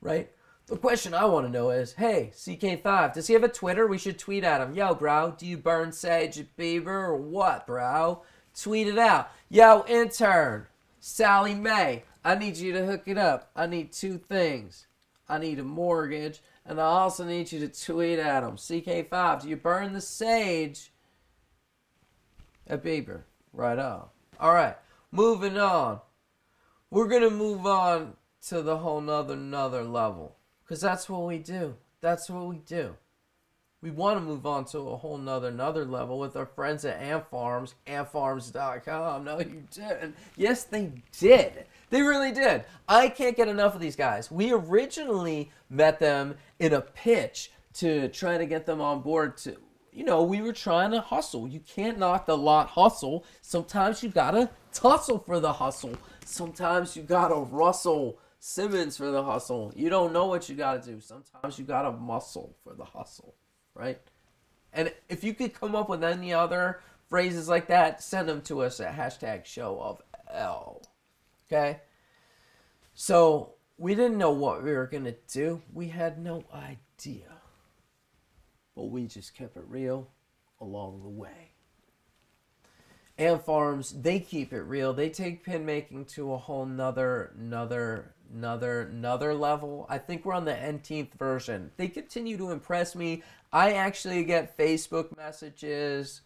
right? The question I want to know is, hey, CK5, does he have a Twitter? We should tweet at him. Yo, bro, do you burn sage at Bieber or what, bro? Tweet it out. Yo, intern, Sally Mae, I need you to hook it up. I need 2 things. I need a mortgage, and I also need you to tweet at him. CK5, do you burn the sage at Bieber? Right on. All right, moving on. We're going to move on to the whole nother level. Because that's what we do. That's what we do. We want to move on to a whole nother level with our friends at AntFarms, antfarms.com. No, you didn't. Yes, they did. They really did. I can't get enough of these guys. We originally met them in a pitch to try to get them on board to, you know, we were trying to hustle. You can't knock the lot hustle. Sometimes you got to tussle for the hustle. Sometimes you got to Russell Simmons for the hustle. You don't know what you got to do. Sometimes you got to muscle for the hustle, right? And if you could come up with any other phrases like that, send them to us at hashtag Show of L. Okay? So we didn't know what we were going to do. We had no idea. But we just kept it real along the way. AntFarms, they keep it real. They take pin making to a whole nother level. I think we're on the 18th version. They continue to impress me. I actually get Facebook messages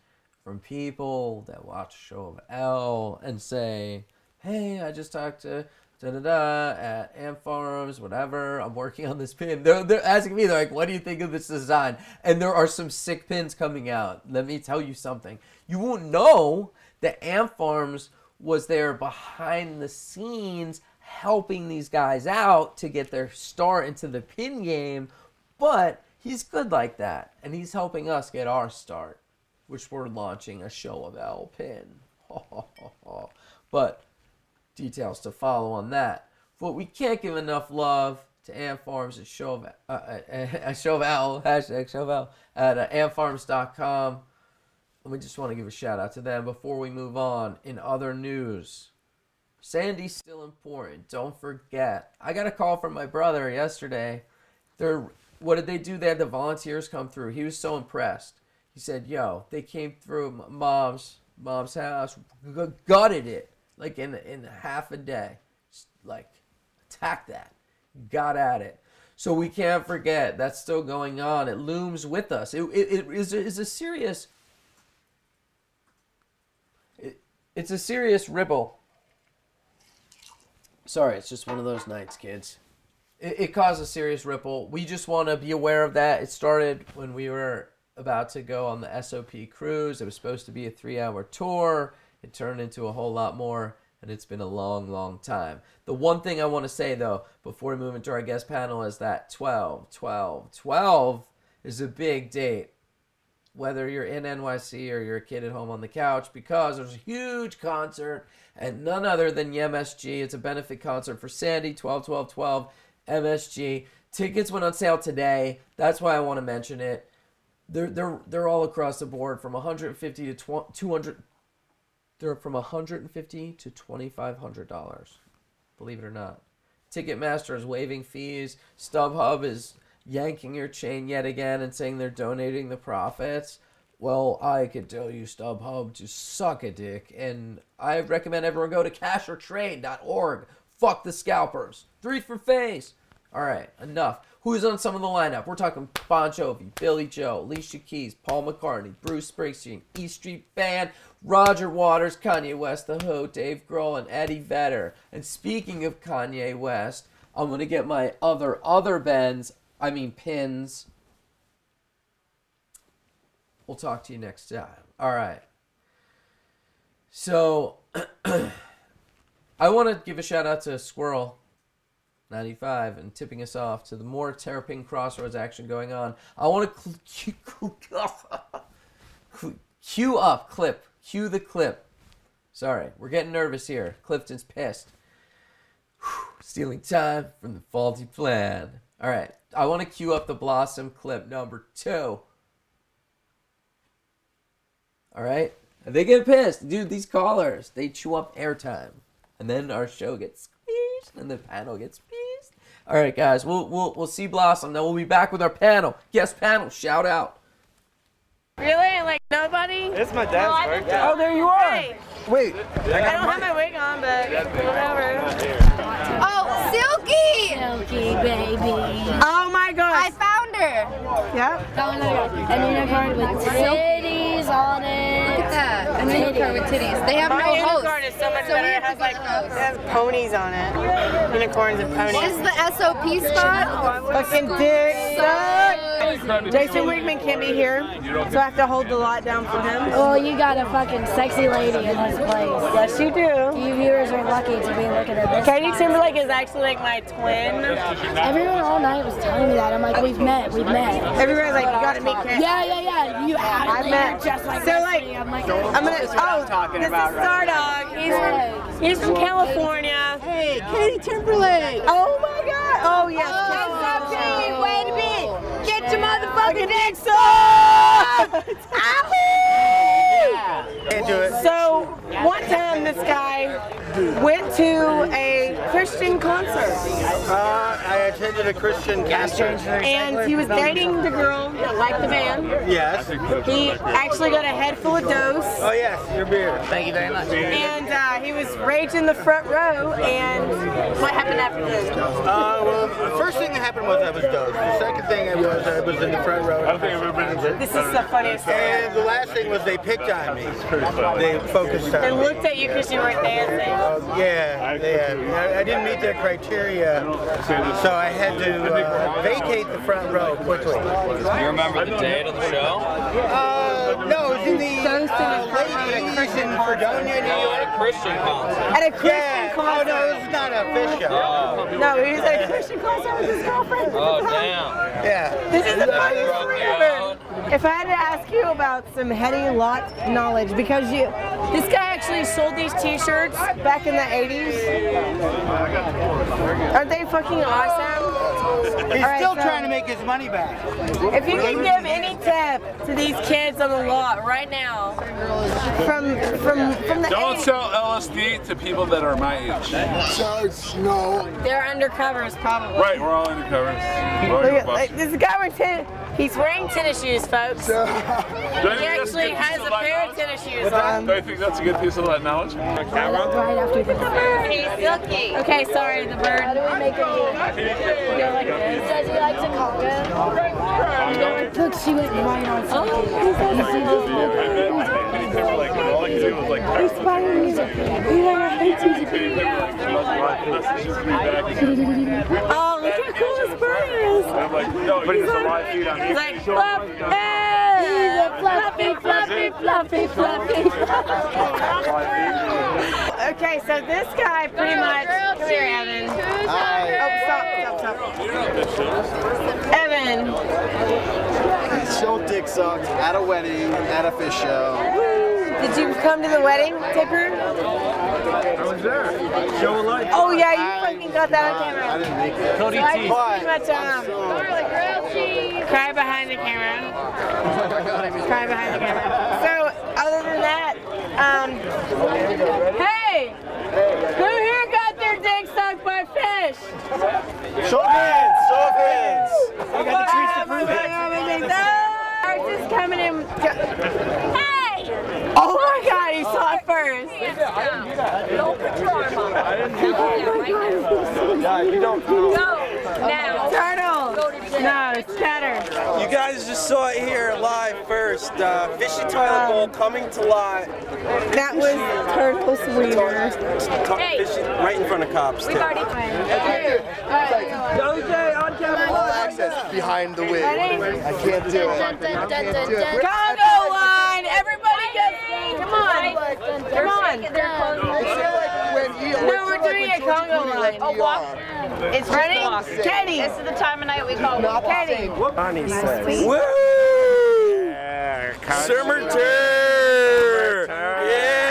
from people that watch Show of L and say, hey, I just talked to at AntFarms, whatever. I'm working on this pin. They're asking me, they're like, what do you think of this design? And there are some sick pins coming out. Let me tell you something. You won't know that AntFarms was there behind the scenes helping these guys out to get their start into the pin game, but he's good like that, and he's helping us get our start, which we're launching a Show of L pin. But details to follow on that. But we can't give enough love to AntFarms at Show of L, hashtag Show of L, at antfarms.com. And we just want to give a shout out to them before we move on. In other news, Sandy's still important. Don't forget. I got a call from my brother yesterday. What did they do? They had the volunteers come through. He was so impressed. He said, yo, they came through mom's house, gutted it, like in half a day. Just, like, attack that. Got at it. So we can't forget. That's still going on. It looms with us. It is a serious... It's a serious ripple. Sorry, it's just one of those nights, kids. It caused a serious ripple. We just want to be aware of that. It started when we were about to go on the SOP cruise. It was supposed to be a 3-hour tour. It turned into a whole lot more, and it's been a long, long time. The one thing I want to say, though, before we move into our guest panel is that 12/12/12 is a big date. Whether you're in NYC or you're a kid at home on the couch, because there's a huge concert, and none other than MSG. It's a benefit concert for Sandy, 12/12/12, MSG. Tickets went on sale today. That's why I want to mention it. They're all across the board from $150 to $200. They're from $150 to $2,500. Believe it or not. Ticketmaster is waiving fees. StubHub is yanking your chain yet again and saying they're donating the profits. Well, I could tell you StubHub to suck a dick, and I recommend everyone go to cashertrade.org. Fuck the scalpers. 3 for face. All right, enough. Who's on some of the lineup? We're talking Bon Jovi, Billy Joe, Alicia Keys, Paul McCartney, Bruce Springsteen, E Street Band, Roger Waters, Kanye West, The Who, Dave Grohl, and Eddie Vedder. And speaking of Kanye West, I'm going to get my other pins. We'll talk to you next time. All right. So, I want to give a shout out to Squirrel 95 and tipping us off to the more Terrapin Crossroads action going on. I want to cue the clip. Sorry, we're getting nervous here. Clifton's pissed. Stealing time from the faulty plan. All right, I want to cue up the Blossom clip number 2. All right, and they get pissed, dude. These callers, they chew up airtime, and then our show gets squeezed, and the panel gets squeezed. All right, guys, we'll see Blossom. Then we'll be back with our panel. Guest panel, shout out. Really? Like nobody? It's my dad's birthday. Oh, there you are. Hey. Wait. I don't have my wig on, but whatever. Oh, Silky! Silky, baby. Oh my gosh. I found her. Yep. An unicorn with titties on it. Look at that. An unicorn with titties. They have no host. Unicorn is so much better. It has like it has ponies on it. Unicorns and ponies. This is the SOP spot. Fucking dick suck. Jason Wigman can't be here, so I have to hold the lot down for him. Oh, you got a fucking sexy lady in this place. Yes, you do. You viewers are lucky to be looking at this. Katie Timberlake is actually like my twin. Everyone all night was telling me that. I'm like, we've met. Everyone's like, you gotta meet Katie. Yeah. You I've met. Just like so like, I'm like, I'm gonna. Oh, this is Stardog. He's from California. Hey, Katie Timberlake. Oh my God. Oh yes. What's up, Katie? Wait a minute. Get your motherfucking dick sucked! Can't do it. So, one time this guy went to a Christian concert. I attended a Christian concert. And he was dating the girl that liked the band. Yes. He actually got a head full of dose. Oh yes, your beer. Thank you very much. And he was raging the front row. And what happened after this? Well, the first thing that happened was I was dosed. The second thing I was in the front row. This is the funniest thing. And the last thing was they picked on me. They focused on me. And looked at you because you weren't dancing. Yeah. I didn't meet their criteria, so I had to vacate the front row quickly. You remember the date of the show? No, it was in the late 80s in Fredonia, New York. At a Christian concert. At a Christian concert. Oh no, it's not a fish show. No, he was at a Christian concert with his girlfriend. Oh damn. Yeah. This is the funniest story ever. If I had to ask you about some heady lot knowledge, because this guy actually sold these t-shirts back in the 80s. Aren't they fucking awesome? He's still trying to make his money back. If you can give any tip to these kids on the lot right now, from the Don't 80s. sell LSD to people that are my age. No. They're undercovers probably. Right, we're all undercovers. Look at, like, this guy with he's wearing tennis shoes, folks. He actually has a pair of tennis shoes on. Do I think that's a good piece of that knowledge? Camera? Right after this. He's silky. Okay, sorry, the bird. How do we make it go like this? He says he likes a conga. Look, she went right on something. He's inspiring music. Oh, look how cool this bird is. I'm like, no, but it's a live feed on He's like, flop, hey! He's a fluffy. Okay, so this guy pretty much. Come here, Evan. Oh, stop. Evan. Show dick sucked at a wedding, at a fish show. Did you come to the wedding, Tipper? I was there. Show of life. Oh yeah, you fucking got that on camera. I didn't make it. Cody T. Pretty much cry behind the camera. Cry behind the camera. So other than that, hey, who here got their dick sucked by fish? Show of hands. Show of hands. I got the treats to prove it. Art's just coming in. Hey! Oh my God, he saw it first. I didn't do that. Don't put your arm on. I didn't do that. Yeah, you don't. Go. Now. Turtle. No, it's Scatter. You guys just saw it here live first. Fishy toilet bowl coming to lot. That was Turtle's wiener. Fishy right in front of cops. We've already Okay, on camera. Access behind the wig. I can't do it. Congo line. Everybody get. Come on. Come on. No, we're doing a Congo line. Oh, walk. It's ready? Kenny. This is the time of night we call walk. Kenny. Bonnie says. Woo! Woo! Summer tour! Yeah!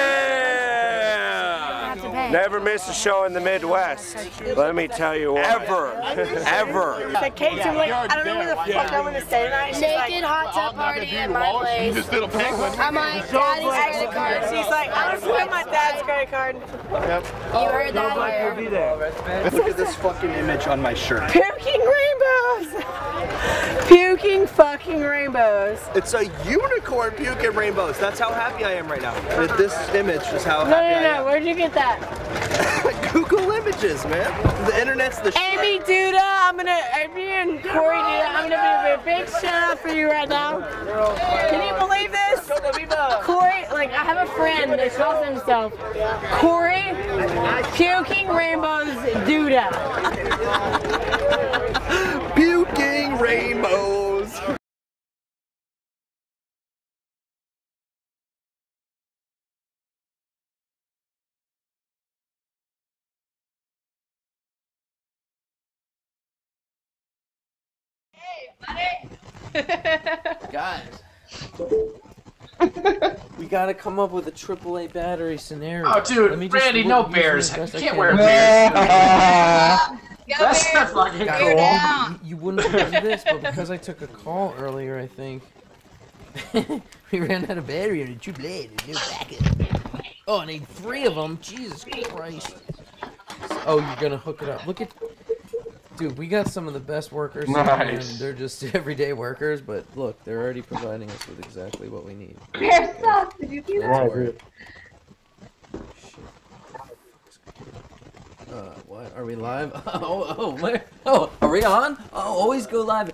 Never miss a show in the Midwest. Let me tell you what. Ever. The Kate's like, I don't know where the fuck I'm gonna stay tonight. She's Naked hot tub party at my place. I'm like, daddy's credit card. She's like, I don't spend my dad's credit card. Yep. You heard that here. Be there. Look at this fucking image on my shirt. Puking rainbows. Puking fucking rainbows. It's a unicorn puking rainbows. That's how happy I am right now. This image is how happy I am. Where'd you get that? Google images, man. The internet's the shit. Amy Duda, Amy and Corey Duda, I'm gonna be a big shout out for you right now. Can you believe this? Corey, like I have a friend that calls himself Corey Puking Rainbows Duda. Puking rainbows. Guys, we gotta come up with a AAA battery scenario. Oh, dude, Let me Randy, just no use bears. the best I You can't can. wear bears. That's not fucking Guys, cool. you wouldn't believe this, but because I took a call earlier, I think we ran out of battery in a AAA. There's no backup. Oh, I need 3 of them. Jesus Christ. Oh, you're gonna hook it up. Look at. Dude, we got some of the best workers. Nice. And they're just everyday workers, but look, they're already providing us with exactly what we need. Bear sucks. Did you see that? What? Are we live? Oh, are we on? Oh, always go live.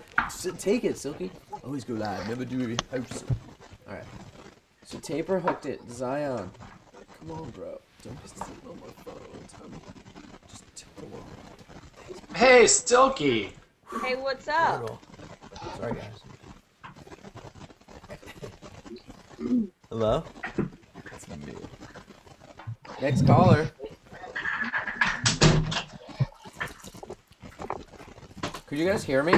Take it, Silky. Always go live. Never do it. Alright. So Taper hooked it. Zion. Come on, bro. Don't be sitting on my phone. Tell me. Just come on. Hey, Stilky. Hey, what's up? Sorry, guys. Hello? That's me. Next caller. Could you guys hear me?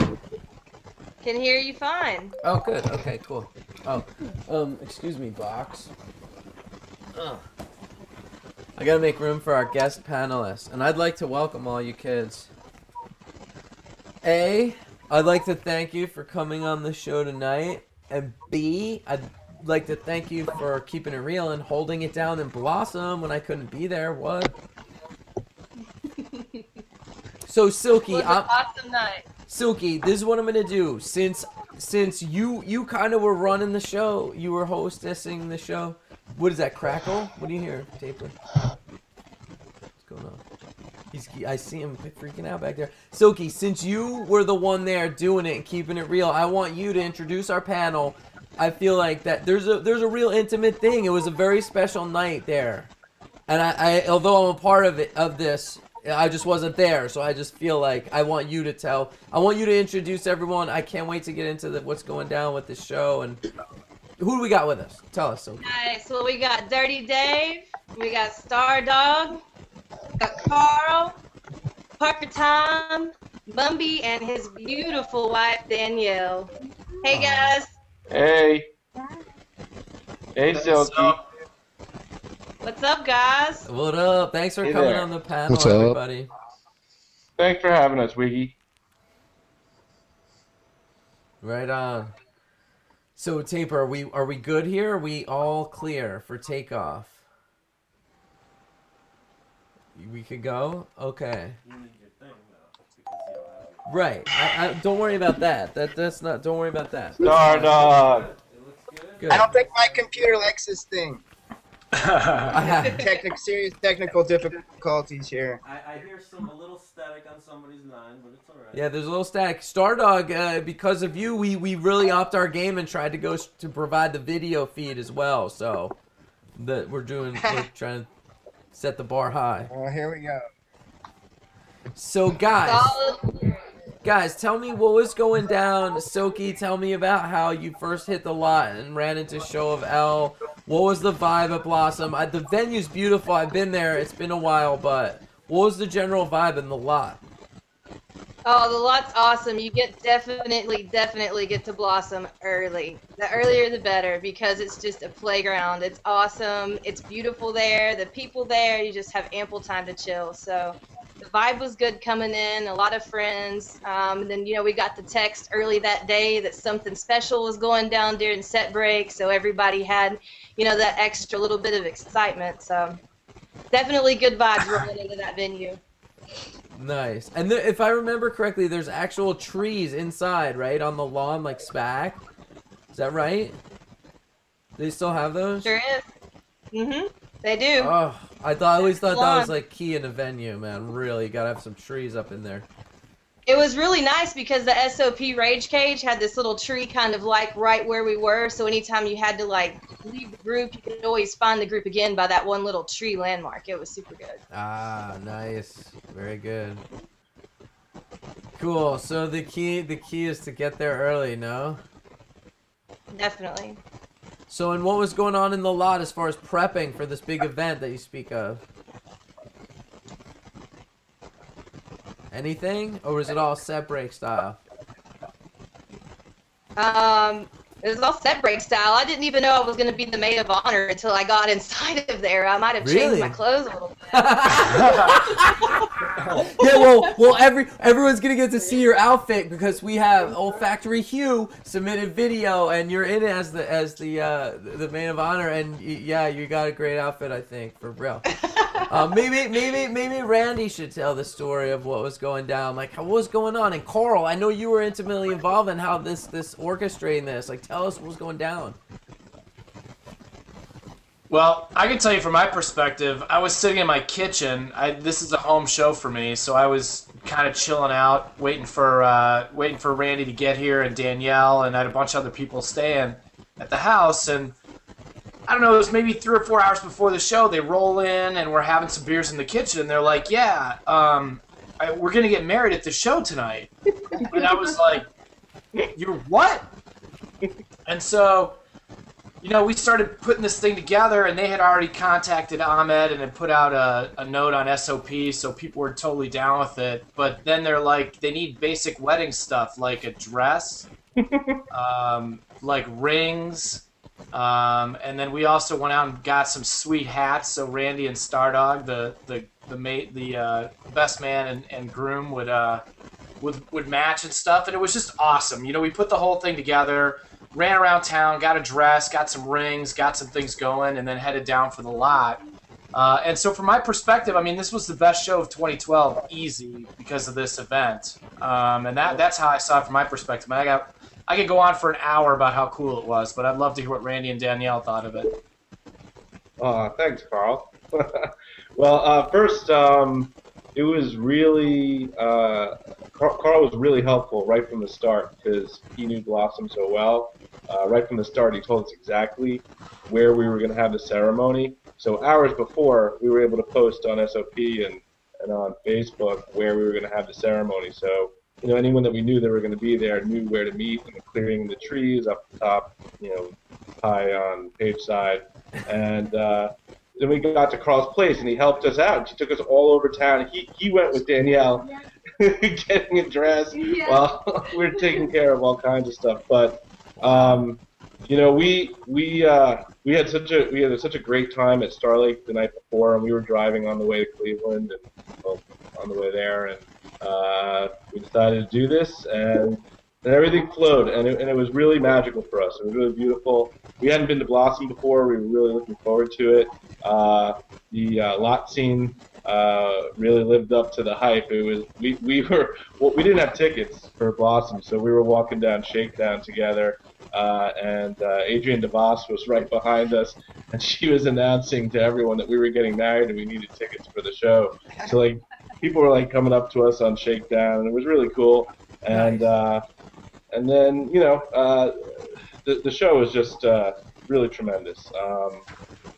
Can hear you fine. Oh, good. Okay, cool. Oh, excuse me, box. I gotta make room for our guest panelists, and I'd like to welcome all you kids. A, I'd like to thank you for coming on the show tonight, and B, I'd like to thank you for keeping it real and holding it down in Blossom when I couldn't be there. What? So Silky, It was an awesome night. Silky, this is what I'm gonna do. Since you kind of were running the show, you were hostessing the show. What is that? Crackle? What do you hear, Taper? What's going on? I see him freaking out back there. Silky, since you were the one there doing it and keeping it real, I want you to introduce our panel. I feel like that there's a real intimate thing. It was a very special night there, and I although I'm a part of this, I just wasn't there, so I just feel like I want you to introduce everyone. I can't wait to get into what's going down with this show. And who do we got with us? Tell us. Silky. Alright, so we got Dirty Dave, we got Star Dog, we got Carl, Parker Tom, Bumby, and his beautiful wife Danielle. Hey guys. Hey. Hey, Silky. What's up, guys? What up? Thanks for Hey coming there. on the panel, What's up? everybody. Thanks for having us, Wiggy. Right on. So Taper, are we good here? Are we all clear for takeoff? We could go? Okay. Right. I don't worry about that. That's not. Don't worry about that. Star Dog. Good. I don't think my computer likes this thing. Serious technical difficulties here. I hear a little static on somebody's line, but it's all right. Yeah, there's a little static. Stardog, because of you, we really upped our game and tried to go to provide the video feed as well. So we're trying to set the bar high. Well, here we go. So guys, tell me what was going down. Soki, tell me about how you first hit the lot and ran into Show of L. What was the vibe at Blossom? The venue's beautiful. I've been there. It's been a while, but what was the general vibe in the lot? Oh, the lot's awesome. You definitely get to Blossom early. The earlier the better, because it's just a playground. It's awesome. It's beautiful there. The people there, you just have ample time to chill. So the vibe was good coming in, a lot of friends. And then, we got the text early that day that something special was going down during set break. So everybody had, that extra little bit of excitement. So definitely good vibes rolling into that venue. Nice. And if I remember correctly, there's actual trees inside, right? On the lawn, like SPAC. Is that right? They still have those? Sure is. Mm-hmm. They do. Oh, I always thought that was like key in a venue, man. Really, gotta have some trees up in there. It was really nice because the SOP Rage Cage had this little tree kind of like right where we were. So anytime you had to like leave the group, you could always find the group again by that one little tree landmark. It was super good. Ah, nice. Very good. Cool. So the key is to get there early, no? Definitely. So, and what was going on in the lot as far as prepping for this big event that you speak of? Anything? Or was it all set break style? It was all set break style. I didn't even know I was going to be the maid of honor until I got inside of there. I might have changed my clothes a little bit. Yeah, well, everyone's gonna get to see your outfit because we have Olfactory Hugh submitted video, and you're in it as the maid of honor, and yeah, you got a great outfit, I think, for real. Maybe Randy should tell the story of what was going down, like what was going on. And Carl, I know you were intimately involved in how this orchestrating this. Like, tell us what was going down. Well, I can tell you from my perspective, I was sitting in my kitchen. This is a home show for me, so I was kind of chilling out, waiting for Randy to get here and Danielle, and I had a bunch of other people staying at the house. And I don't know, it was maybe 3 or 4 hours before the show. They roll in, and we're having some beers in the kitchen, and they're like, "Yeah, we're gonna get married at the show tonight." And I was like, "You're what?" And so, we started putting this thing together, and they had already contacted Ahmed and had put out a note on SOP, so people were totally down with it. But then they're like, they need basic wedding stuff, like a dress, like rings, and then we also went out and got some sweet hats, so Randy and Stardog, the best man and groom would match and stuff, and it was just awesome. We put the whole thing together, ran around town, got a dress, got some rings, got some things going, and then headed down for the lot. And so from my perspective, I mean, this was the best show of 2012, easy, because of this event. And that's how I saw it from my perspective. I could go on for an hour about how cool it was, but I'd love to hear what Randy and Danielle thought of it. Thanks, Carl. Well, first, it was really, Carl was really helpful right from the start because he knew Blossom so well. Right from the start, he told us exactly where we were going to have the ceremony. So hours before, we were able to post on SOP and on Facebook where we were going to have the ceremony. So, anyone that we knew that were going to be there knew where to meet in the clearing in the trees up the top, high on Page side. And then we got to Carl's place, and he helped us out. He took us all over town. He went with Danielle, getting a dress while we were taking care of all kinds of stuff. But we had such a great time at Star Lake the night before, and we were driving on the way to Cleveland and on the way there, and we decided to do this, and everything flowed, and it was really magical for us. It was really beautiful. We hadn't been to Blossom before. We were really looking forward to it. The lot scene really lived up to the hype. It was we didn't have tickets for Blossom, so we were walking down Shakedown together, and Adrienne DeVos was right behind us, and she was announcing to everyone that we were getting married and we needed tickets for the show. So like people were like coming up to us on Shakedown, and it was really cool. And then the show was just really tremendous.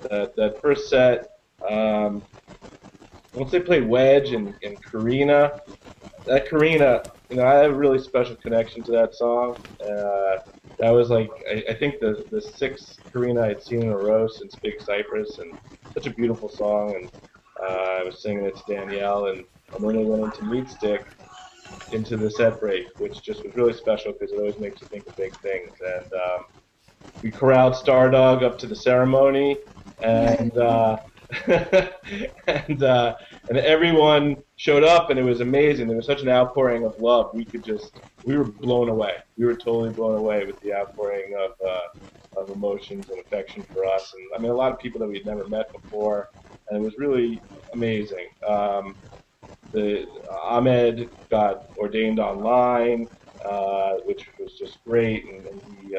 That first set, once they played Wedge and Karina, I have a really special connection to that song. That was like, I think the sixth Karina I'd seen in a row since Big Cypress, and such a beautiful song. And I was singing it to Danielle, and then they went into Meat Stick, into the set break, which just was really special because it always makes you think of big things. And we corralled Stardog up to the ceremony, and and everyone showed up, and it was amazing. There was such an outpouring of love. We were blown away. We were totally blown away with the outpouring of emotions and affection for us. And I mean, a lot of people that we'd never met before, and it was really amazing. Ahmed got ordained online, which was just great, and he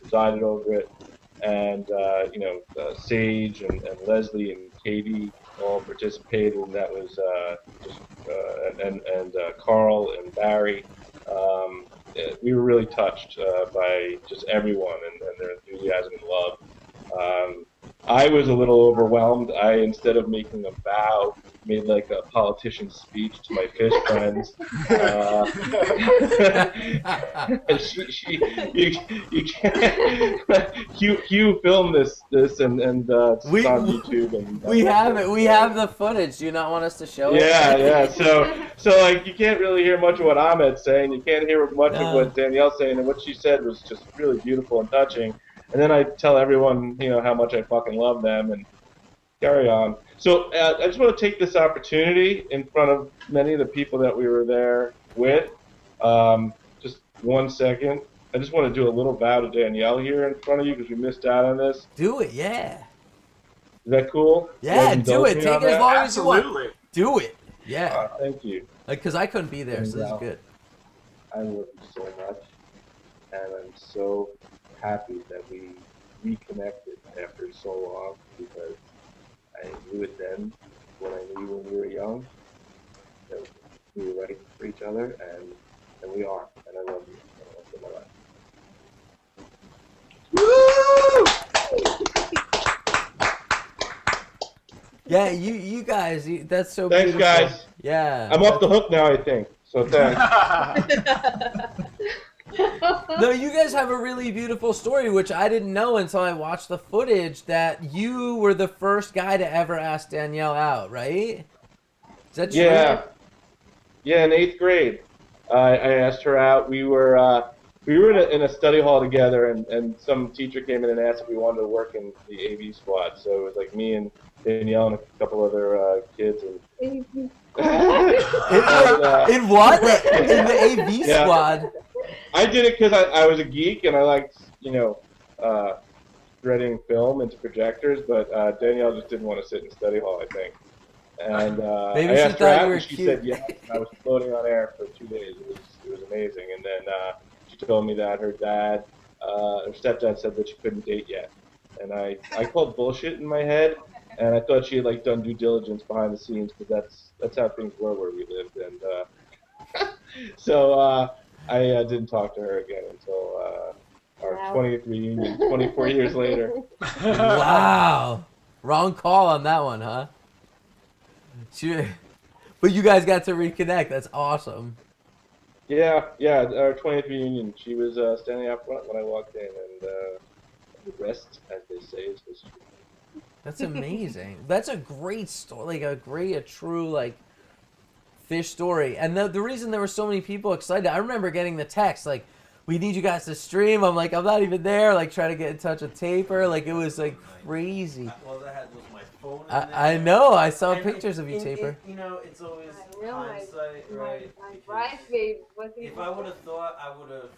presided over it. And Sage and Leslie and Katie all participated, and that was and Carl and Barry. We were really touched by just everyone and their enthusiasm and love. I was a little overwhelmed. Instead of making a vow, made like a politician's speech to my fish friends. Hugh filmed this and it's on YouTube. And we have it. We have the footage. Do you not want us to show it? Yeah. So like you can't really hear much of what Ahmed's saying. You can't hear much of what Danielle's saying, and what she said was just really beautiful and touching. And then I tell everyone, how much I fucking love them, and carry on. So I just want to take this opportunity in front of many of the people that we were there with. Just 1 second. I just want to do a little vow to Danielle here in front of you because we missed out on this. Do it, yeah. Is that cool? Yeah, do it. Take it as long as you want. Do it. Yeah. Thank you. Because I couldn't be there, so this is good. I love you so much, and I'm so happy that we reconnected after so long, because I knew it then, what I knew when we were young, that we were ready for each other, and we are, and I love you for my life. Yeah, you guys, that's so Thanks, beautiful. guys. Yeah. I'm off the hook now, I think, so thanks. No, you guys have a really beautiful story, which I didn't know until I watched the footage, that you were the first guy to ever ask Danielle out, right? Is that true? Yeah, in 8th grade, I asked her out. We were in a study hall together, and some teacher came in and asked if we wanted to work in the AV squad. So it was like me and Danielle and a couple other kids. And in what? In the AV squad? I did it because I was a geek and I liked, threading film into projectors, but Danielle just didn't want to sit in study hall, I think. And maybe I she asked her thought out, you were and she cute. said yes. I was floating on air for 2 days. It was amazing. And then she told me that her stepdad said that she couldn't date yet. And I called bullshit in my head, and I thought she had done due diligence behind the scenes, because that's how things were where we lived. And so I didn't talk to her again until our 20th reunion 24 years later. Wow. Wrong call on that one, huh? But you guys got to reconnect. That's awesome. Yeah, our 20th reunion. She was standing out front when I walked in, and the rest, as they say, is history. That's amazing. That's a great story, a true, fish story. And the reason there were so many people excited, I remember getting the text, we need you guys to stream. I'm like, I'm not even there, trying to get in touch with Taper. It was, crazy. All I had was my phone. I know. I saw pictures of you, Taper. It's always hindsight, right? If I would have thought, I would have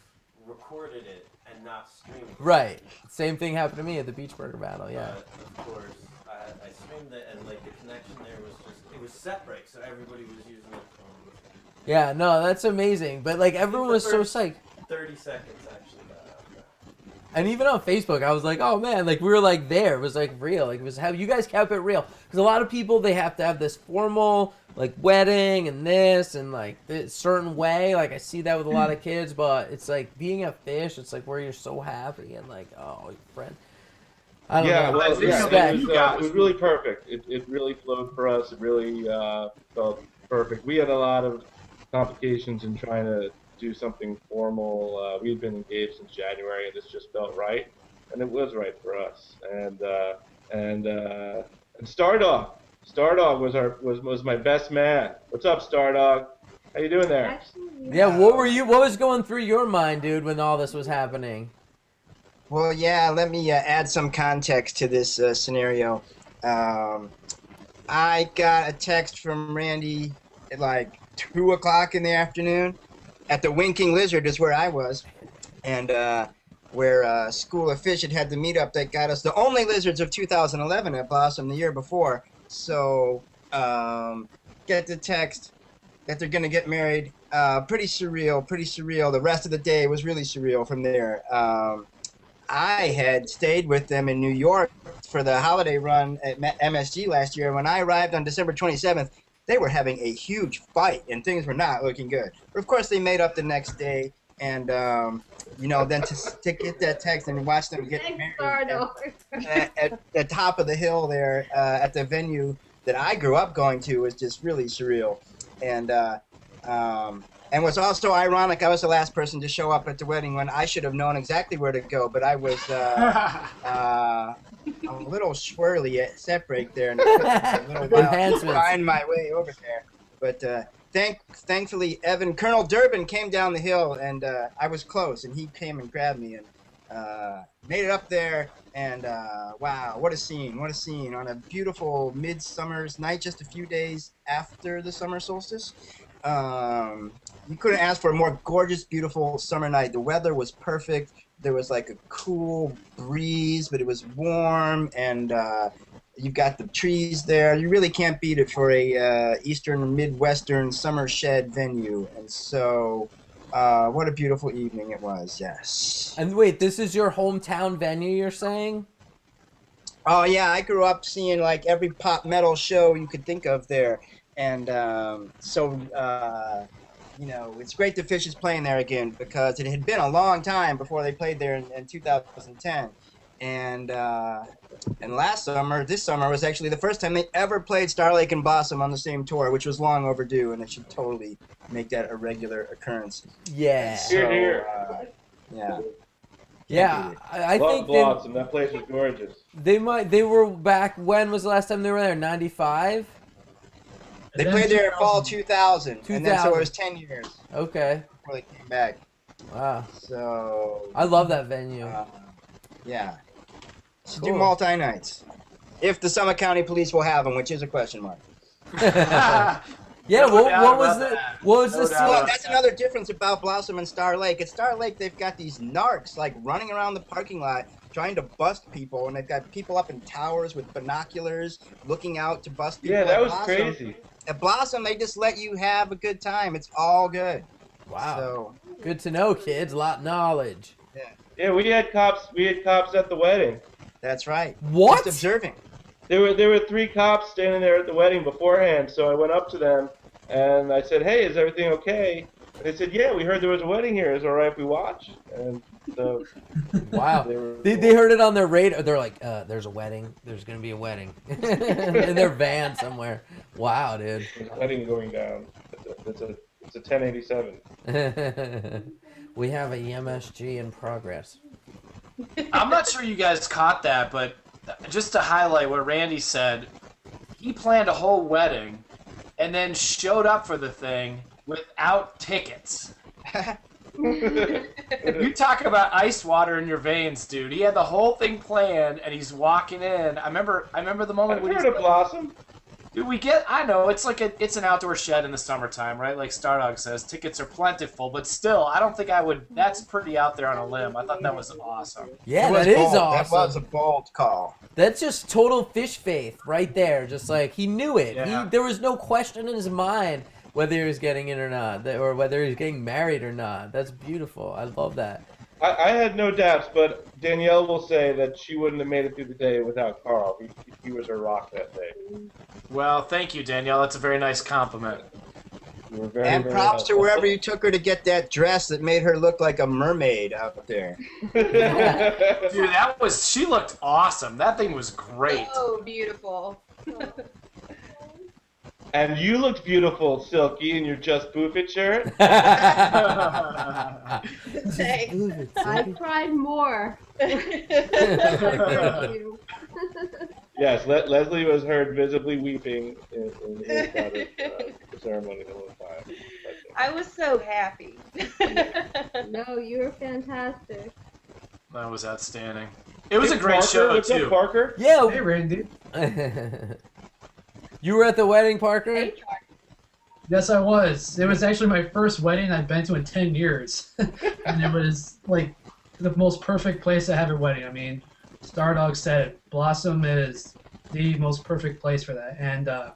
recorded it and not streamed it. Right. Same thing happened to me at the Beach Burger Battle, yeah. But, of course, I streamed it, and, the connection there was it was set break, so everybody was using their phone. Yeah, no, that's amazing. But, everyone was so psyched. 30 seconds, actually, got out. And even on Facebook, I was like, oh man, like we were like there. It was like real. Like it was how you guys kept it real. Because a lot of people, they have to have this formal like wedding and this and like this certain way. Like I see that with a lot of kids, but it's like being a fish. It's like where you're so happy and like, oh, your friend. I don't know. Well, it was really perfect. It really flowed for us. It really felt perfect. We had a lot of complications in trying to do something formal. We had been engaged since January, and this just felt right, and it was right for us. And Stardog was my best man. What's up, Stardog? How you doing there? Yeah, what was going through your mind, dude, when all this was happening? Well, yeah, let me add some context to this scenario. I got a text from Randy at like 2 o'clock in the afternoon at the Winking Lizard is where I was, and where School of Fish had the meetup that got us the only lizards of 2011 at Blossom the year before. So get the text that they're going to get married. Pretty surreal. The rest of the day was really surreal from there. I had stayed with them in New York for the holiday run at MSG last year. When I arrived on December 27th, they were having a huge fight, and things were not looking good. But of course, they made up the next day, and then to get that text and watch them get married at the top of the hill there at the venue that I grew up going to was just really surreal. And what's also ironic, I was the last person to show up at the wedding when I should have known exactly where to go, but I was a little swirly at set break there, and it took a little while to find my way over there. But thankfully, Colonel Durbin came down the hill, and I was close, and he came and grabbed me and made it up there. And wow, what a scene! What a scene on a beautiful midsummer's night, just a few days after the summer solstice. You couldn't ask for a more gorgeous, beautiful summer night. The weather was perfect. There was like a cool breeze, but it was warm, and you've got the trees there. You really can't beat it for a Eastern or Midwestern summer shed venue. And so, what a beautiful evening it was, yes. And wait, this is your hometown venue, you're saying? Oh, yeah, I grew up seeing like every pop metal show you could think of there. And it's great that Fish is playing there again, because it had been a long time before they played there in 2010. And this summer was actually the first time they ever played Star Lake and Blossom on the same tour, which was long overdue, and it should totally make that a regular occurrence. Yeah. Here. Yeah. Yeah, I think Blossom. That place was gorgeous. They were back. When was the last time they were there? 95. They played there in fall 2000, and then so it was 10 years. Okay. Before they came back. Wow. So. I love that venue. Yeah. Should Cool. do multi-nights. If the Summit County Police will have them, which is a question mark. Yeah, what was the Well, that's another difference about Blossom and Star Lake. At Star Lake, they've got these narcs like running around the parking lot trying to bust people, and they've got people up in towers with binoculars looking out to bust people. Yeah, that was Blossom, crazy. At Blossom, they just let you have a good time. It's all good. Wow. So, good to know, kids. A lot of knowledge. Yeah, we had cops at the wedding. That's right. What? Just observing. There were 3 cops standing there at the wedding beforehand, so I went up to them and I said, "Hey, is everything okay?" And they said, "Yeah, we heard there was a wedding here. Is it all right if we watch?" And so, wow, they heard it on their radio. They're like, "There's a wedding. There's gonna be a wedding in their van somewhere." Wow, dude. There's a wedding going down. It's a 1087. We have a MSG in progress. I'm not sure you guys caught that, but just to highlight what Randy said, he planned a whole wedding and then showed up for the thing without tickets. You talk about ice water in your veins, dude. He had the whole thing planned, and he's walking in. I remember the moment when heard of Blossom. Dude, I know, it's like it's an outdoor shed in the summertime, right? Like Stardog says, tickets are plentiful, but still, I don't think I would, that's pretty out there on a limb. I thought that was awesome. Yeah, that is awesome. That was a bold call. That's just total fish faith right there. Just like, he knew it. Yeah. There was no question in his mind whether he was getting in or not, or whether he was getting married or not. That's beautiful. I love that. I had no doubts, but Danielle will say that she wouldn't have made it through the day without Carl. He was her rock that day. Well, thank you, Danielle. That's a very nice compliment. You were very, And very props to helpful. wherever you took her to get that dress that made her look like a mermaid out there. Dude, she looked awesome. That thing was great. Oh, beautiful. And you looked beautiful, Silky, in your Just Boof It shirt. Thanks. I cried more. Yes, Leslie was heard visibly weeping in his daughter's ceremony the whole time. I was so happy. No, you were fantastic. That was outstanding. It was a great show, What's too. up, Parker? Yeah. Hey, Randy. You were at the wedding, Parker? Yes, I was. It was actually my first wedding I've been to in 10 years. And it was, like, the most perfect place to have a wedding. I mean, Stardog said it. Blossom is the most perfect place for that. And I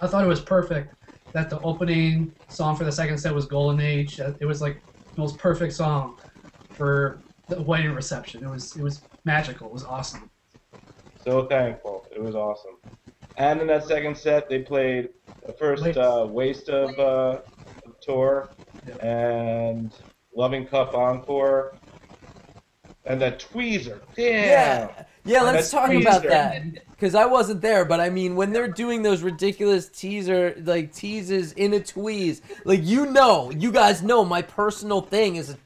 thought it was perfect that the opening song for the second set was Golden Age. It was, like, the most perfect song for the wedding reception. It was magical. It was awesome. So thankful. It was awesome. And in that second set, they played the first Waste of tour and Loving Cup Encore and that Tweezer. Damn. Yeah, And let's that talk about Tweezer. that. Because I wasn't there, but I mean, when they're doing those ridiculous teases in a tweeze, like, you guys know my personal thing is a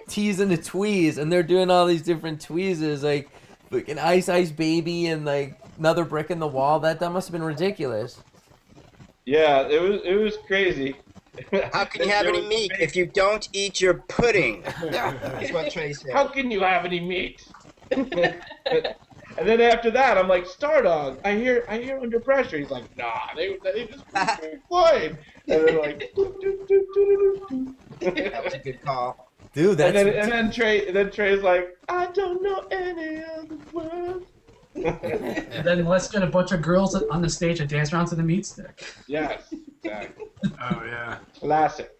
tease and a tweeze, and they're doing all these different tweezes, like an Ice Ice Baby and like Another Brick in the Wall. That must have been ridiculous. Yeah, it was crazy. How can you have any meat if you don't eat your pudding? That's what Trey said. How can you have any meat? And then after that, I'm like, Stardog, I hear Under Pressure. He's like, nah, they just Pink Floyd. And then like, That was a good call. Dude, that's and then Trey's like, I don't know any other words. And then let's get a bunch of girls on the stage and dance around to the meat stick. Yes, exactly. Oh, yeah. Classic.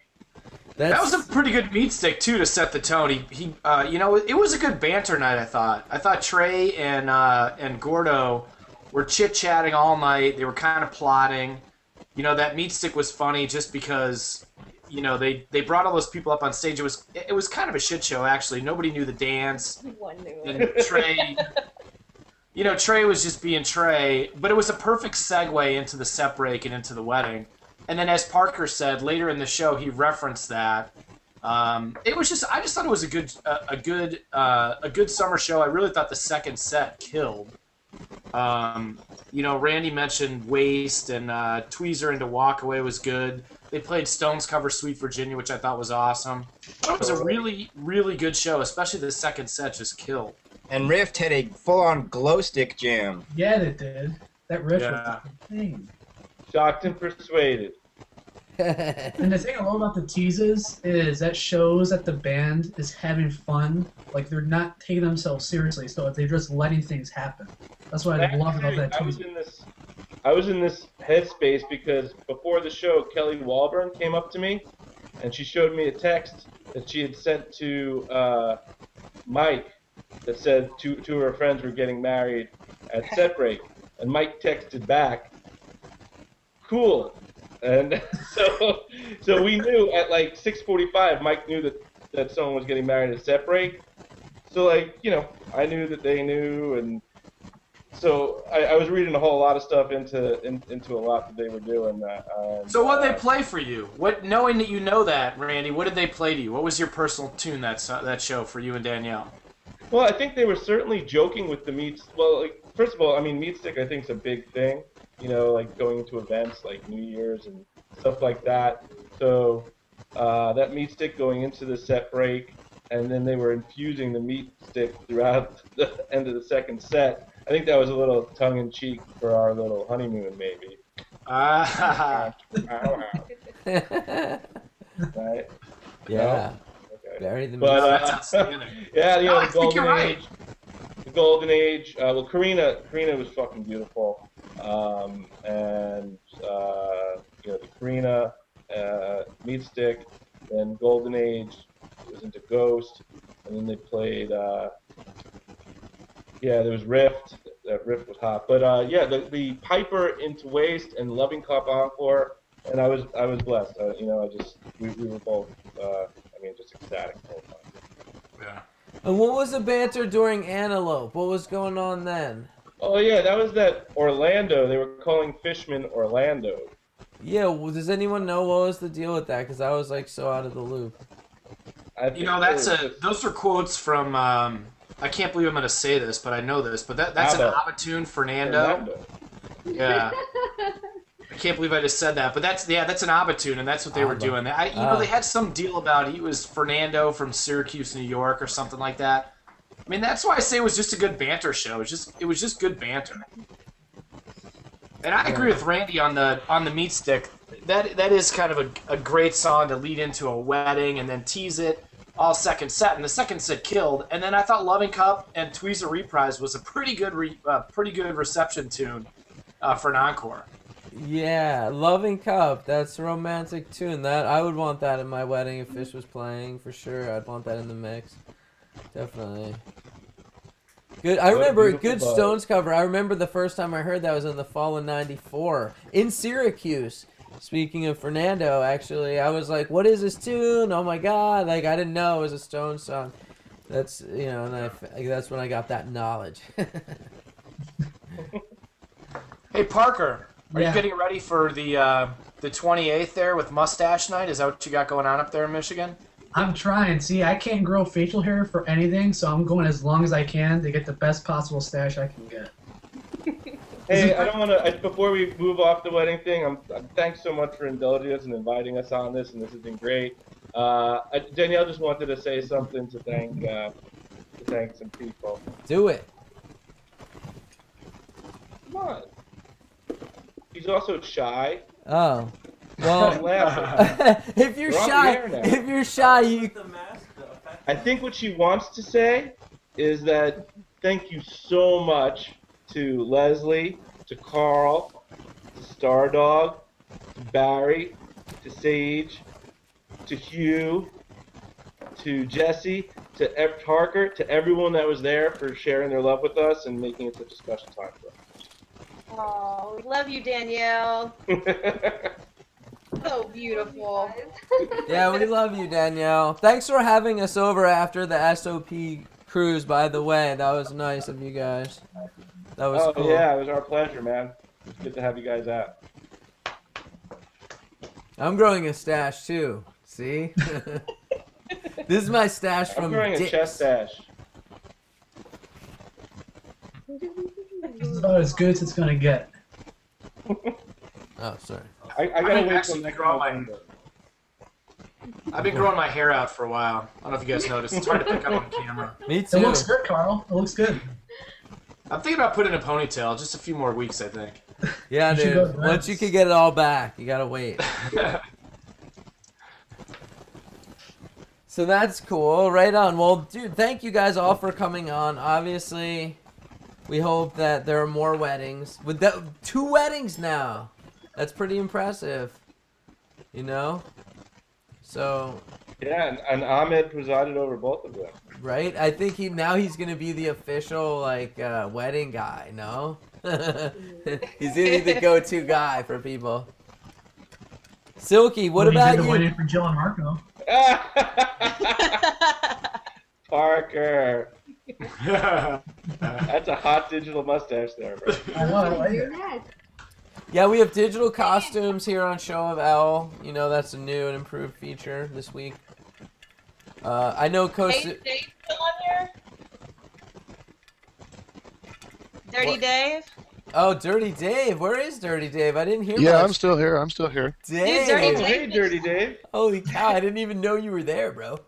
That was a pretty good meat stick, too, to set the tone. He you know, it was a good banter night, I thought. I thought Trey and Gordo were chit-chatting all night. They were kind of plotting. You know, that meat stick was funny just because, you know, they brought all those people up on stage. It was kind of a shit show, actually. Nobody knew the dance. One knew And Trey... You know, Trey was just being Trey, but it was a perfect segue into the set break and into the wedding. And then, as Parker said later in the show, he referenced that. It was just—I just thought it was a good summer show. I really thought the second set killed. You know, Randy mentioned Waste and Tweezer into Walk Away was good. They played Stones cover Sweet Virginia, which I thought was awesome. It was a really, really good show, especially the second set just killed. And Rift had a full-on glow stick jam. Yeah, they did. That riff was insane. Shocked and persuaded. And the thing I love about the teases is that shows that the band is having fun. Like, they're not taking themselves seriously, so they're just letting things happen. That's what I love about that tease. I was in this headspace because before the show, Kelly Walburn came up to me, and she showed me a text that she had sent to Mike that said two of her friends were getting married at set break, and Mike texted back, "Cool." And so we knew at like 6:45, Mike knew that someone was getting married at set break. So, like, you know, I knew that they knew, and so I was reading a whole lot of stuff into a lot that they were doing. So what did they play for you? What, knowing that you know that, Randy, what did they play to you? What was your personal tune that show for you and Danielle? Well, I think they were certainly joking with the meat. Well, like, first of all, I mean, meat stick I think is a big thing. You know, like going to events like New Year's and stuff like that. So that meat stick going into the set break, and then they were infusing the meat stick throughout the end of the second set. I think that was a little tongue-in-cheek for our little honeymoon, maybe. Right? Yeah. Okay. Bury the But, yeah, you know, I the think you're golden right. age. The golden age. Well, Karina was fucking beautiful. And you know, the Karina, Meat Stick, then Golden Age was into Ghost, and then Yeah, there was Rift. That Rift was hot. But yeah, the Piper into Waste and Loving Cup Encore, and I was blessed. You know, we were both. I mean, just ecstatic the whole time. Yeah. And what was the banter during Antelope? What was going on then? Oh yeah, that was that Orlando. They were calling Fishman Orlando. Yeah, well, does anyone know what was the deal with that? Because I was like so out of the loop. You know, those are quotes from. I can't believe I'm going to say this, but I know this. But that's an Abba-tune, Fernando. Yeah. I can't believe I just said that, but that's an Abba-tune, and that's what they were doing. You know, they had some deal about he was Fernando from Syracuse, New York, or something like that. I mean, that's why I say it was just a good banter show. It was just good banter. And I agree with Randy on the meat stick. That is kind of a great song to lead into a wedding and then tease it all second set. And the second set killed. And then I thought Loving Cup and Tweezer Reprise was a pretty good reception tune for an encore. Yeah, Loving Cup. That's a romantic tune. That I would want that at my wedding if Fish was playing for sure. I'd want that in the mix. Definitely. Good. I remember good Stones cover. I remember the first time I heard that was in the fall of '94 in Syracuse. Speaking of Fernando, actually, I was like, "What is this tune? Oh my God!" Like I didn't know it was a Stones song. That's and that's when I got that knowledge. Hey Parker, are you getting ready for the 28th there with Mustache Night? Is that what you got going on up there in Michigan? I'm trying. See, I can't grow facial hair for anything, so I'm going as long as I can to get the best possible stash I can get. Hey, I don't want to. Before we move off the wedding thing, thanks so much for indulging us and inviting us on this, and this has been great. Danielle just wanted to say something to thank some people. Do it. Come on. He's also shy. Oh. Well, if you're shy, you. I think what she wants to say is that thank you so much to Leslie, to Carl, to Stardog, to Barry, to Sage, to Hugh, to Jesse, to Parker, to everyone that was there for sharing their love with us and making it such a special time for us. Oh, we love you, Danielle. So beautiful. Yeah, we love you, Danielle. Thanks for having us over after the SOP cruise, by the way. That was nice of you guys. That was cool. Yeah, it was our pleasure, man. It's good to have you guys out. I'm growing a stash, too. See? This is my stash from I'm growing a chest stash. This is about as good as it's going to get. Oh, sorry. I gotta wait till next November. I've been growing my hair out for a while. I don't know if you guys noticed. It's hard to pick up on camera. Me too. It looks good, Carl. It looks good. I'm thinking about putting a ponytail. Just a few more weeks, I think. Yeah, dude. Once you can get it all back, you gotta wait. So that's cool. Right on. Well, dude, thank you guys all for coming on. Obviously, we hope that there are more weddings. With 2 weddings now. That's pretty impressive. You know? So... Yeah, and Ahmed presided over both of them. Right? I think he's gonna be the official wedding guy, no? He's gonna be the go-to guy for people. Silky, what about you? Waiting for Jill and Marco. Parker. That's a hot digital mustache there, bro. I know, I like it. Yeah, we have digital costumes here on Show of L. You know, that's a new and improved feature this week. I know Hey, Dave's still on here? Dirty Dave? Oh, Dirty Dave. Where is Dirty Dave? I didn't hear Yeah, much. I'm still here. I'm still here. Dave. Dirty Dave. Hey, Dirty Dave. Holy cow, I didn't even know you were there, bro.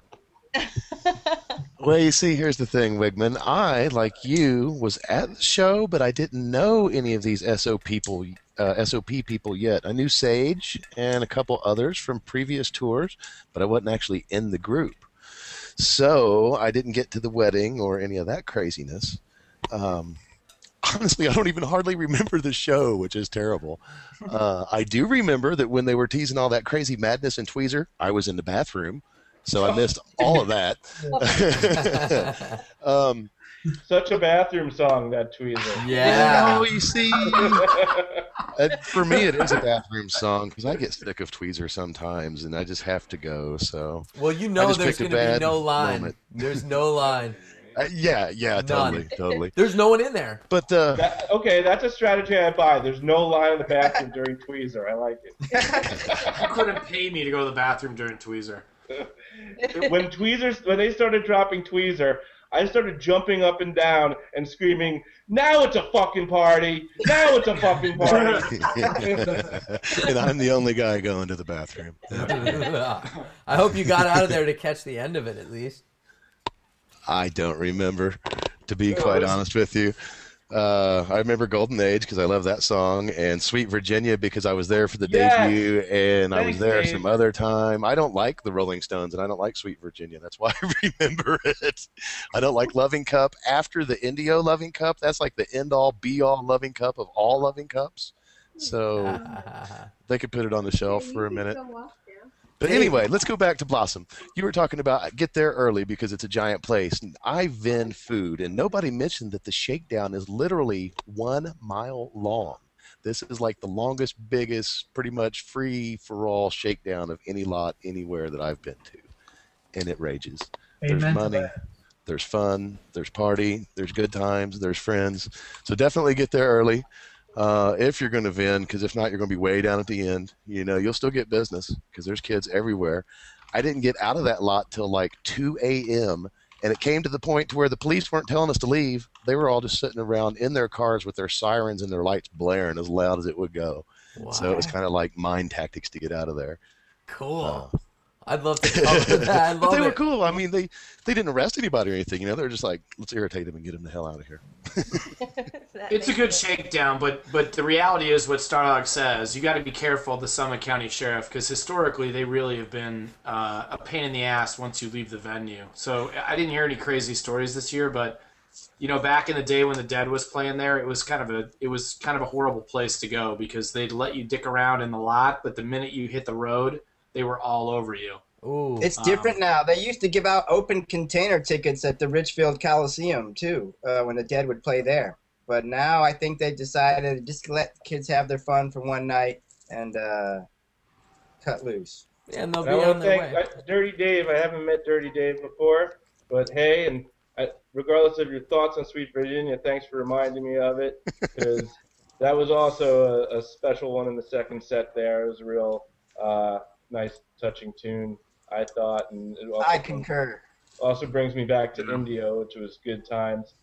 Well, you see, here's the thing, Wigman. I, like you, was at the show, but I didn't know any of these SOP people yet. I knew Sage and a couple others from previous tours, but I wasn't actually in the group. So I didn't get to the wedding or any of that craziness. Honestly, I don't even hardly remember the show, which is terrible. I do remember that when they were teasing all that crazy madness in Tweezer, I was in the bathroom, so I missed all of that. Such a bathroom song, that tweezer. Yeah. Oh, you see. For me, it is a bathroom song because I get sick of tweezer sometimes, and I just have to go. So. Well, you know there's going to be no line. Moment. There's no line. Yeah, None. totally. There's no one in there. But okay, that's a strategy I buy. There's no line in the bathroom during tweezer. I like it. You couldn't pay me to go to the bathroom during tweezer. When they started dropping tweezer, I started jumping up and down and screaming, "Now it's a fucking party! Now it's a fucking party!" And I'm the only guy going to the bathroom. I hope you got out of there to catch the end of it at least. I don't remember, to be quite honest with you. I remember Golden Age because I love that song, and Sweet Virginia because I was there for the debut, and I was there some other time. I don't like the Rolling Stones, and I don't like Sweet Virginia. That's why I remember it. I don't like Loving Cup. After the Indio Loving Cup, that's like the end-all, be-all Loving Cup of all Loving Cups. So they could put it on the shelf for a minute. But anyway, let's go back to Blossom. You were talking about get there early because it's a giant place. I vend food, and nobody mentioned that the shakedown is literally 1 mile long. This is like the longest, biggest, pretty much free-for-all shakedown of any lot anywhere that I've been to. And it rages. Amen. There's money, there's fun, there's party, there's good times, there's friends. So definitely get there early. If you're going to vend, because if not, you're going to be way down at the end. You know, you'll still get business because there's kids everywhere. I didn't get out of that lot till like 2 a.m., and it came to the point to where the police weren't telling us to leave. They were all just sitting around in their cars with their sirens and their lights blaring as loud as it would go. Wow. So it was kind of like mind tactics to get out of there. Cool. I'd love to cover that. But they were cool. I mean, they didn't arrest anybody or anything. You know, they're just like, let's irritate them and get them the hell out of here. It's a good shakedown, but the reality is what Stardog says. You got to be careful of the Summit County Sheriff because historically they really have been a pain in the ass once you leave the venue. So I didn't hear any crazy stories this year, but you know, back in the day when the Dead was playing there, it was kind of a horrible place to go because they'd let you dick around in the lot, but the minute you hit the road, they were all over you. Ooh. It's different now. They used to give out open container tickets at the Richfield Coliseum, too, when the Dead would play there. But now I think they decided to just let kids have their fun for one night and cut loose. Yeah, and they'll be on their way. Dirty Dave. I haven't met Dirty Dave before, but hey, and regardless of your thoughts on Sweet Virginia, thanks for reminding me of it, because that was also a special one in the second set there. It was a real nice, touching tune, I thought. And it also I concur. Also brings me back to Indio, which was good times.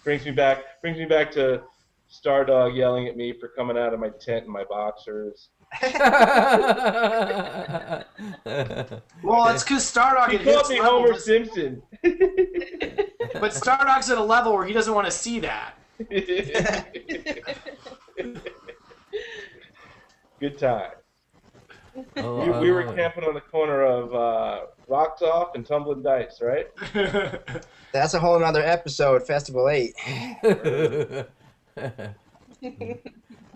Brings me back to Stardog yelling at me for coming out of my tent in my boxers. Well, it's because Stardog He called me Homer Simpson. But Stardog's at a level where he doesn't want to see that. Good time. We were camping on the corner of Rocks Off and Tumbling Dice, right? That's a whole another episode, Festival 8.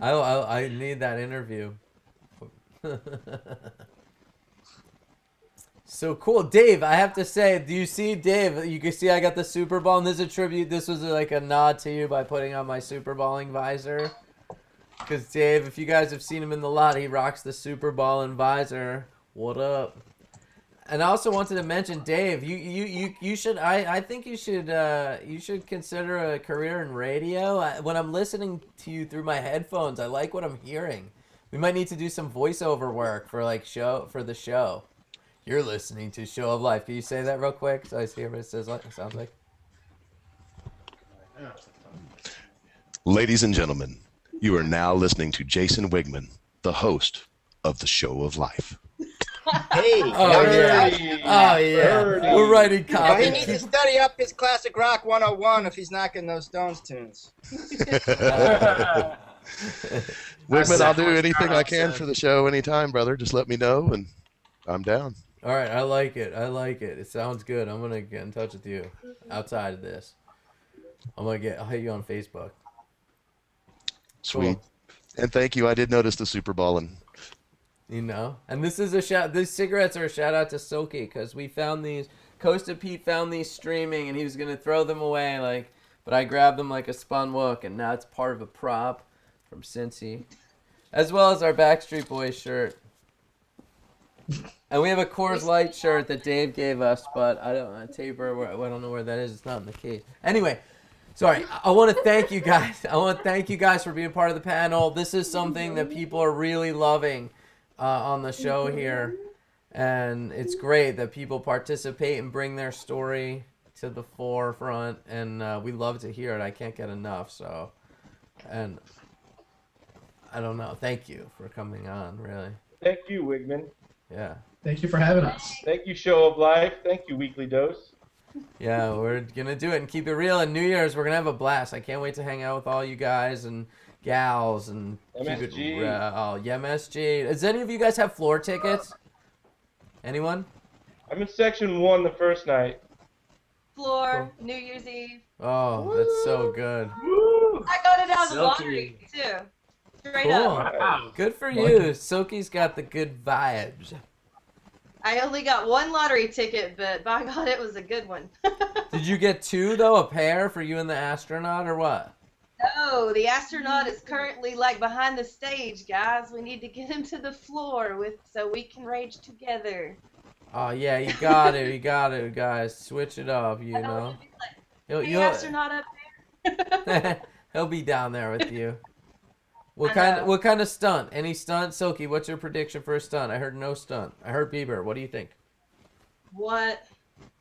I need that interview. So cool. Dave, I have to say, do you see, Dave, you can see I got the Super Ball, and this is a tribute. This was like a nod to you by putting on my Super Balling visor. Because Dave, if you guys have seen him in the lot, he rocks the Super Ballin' visor. What up? And I also wanted to mention, Dave, you should, I think you should consider a career in radio. When I'm listening to you through my headphones, I like what I'm hearing. We might need to do some voiceover work for the show. You're listening to Show of Life. Can you say that real quick so I see what it sounds like? Ladies and gentlemen, you are now listening to Jason Wigman, the host of the Show of Life. Hey! Oh yeah! We're writing copy. Well, he needs to study up his classic rock 101 if he's not getting those Stones tunes. Wigman, I'll do anything I can for the show anytime, brother. Just let me know, and I'm down. All right, I like it. It sounds good. I'm gonna get in touch with you outside of this. I'll hit you on Facebook. Sweet. Cool. And thank you. I did notice the Super Ballin'. You know, and this is these cigarettes are a shout out to Silky because we found these. Costa Pete found these streaming, and he was gonna throw them away, like, but I grabbed them like a spun wook, and now it's part of a prop from Cincy, as well as our Backstreet Boys shirt. And we have a Coors Light shirt that Dave gave us, but I don't know where that is. It's not in the case. Anyway, sorry. I want to thank you guys. I want to thank you guys for being part of the panel. This is something that people are really loving on the show here, and it's great that people participate and bring their story to the forefront, and we love to hear it. I can't get enough. So, and I don't know. Thank you for coming on. Really. Thank you, Wigman. Yeah. Thank you for having us. Thank you, Show of Life. Thank you, Weekly Dose. Yeah, we're gonna do it and keep it real. And New Year's, we're gonna have a blast. I can't wait to hang out with all you guys and gals and MSG. keep it yeah, MSG. Does any of you guys have floor tickets? Anyone? I'm in section 1 the first night. Floor, New Year's Eve. Oh, that's so good. I got it out of the Silky. lottery too. Straight Cool. up. Wow. Good for you. Silky's got the good vibes. I only got one lottery ticket, but by God, it was a good one. Did you get 2 though? A pair for you and the astronaut, or what? No, the astronaut is currently like behind the stage, guys. We need to get him to the floor so we can rage together. Oh yeah, you got it. You got it, guys. Switch it up, you know. The astronaut up there. He'll be down there with you. What kind of stunt? Any stunt? Silky, what's your prediction for a stunt? I heard no stunt. I heard Bieber. What do you think? What?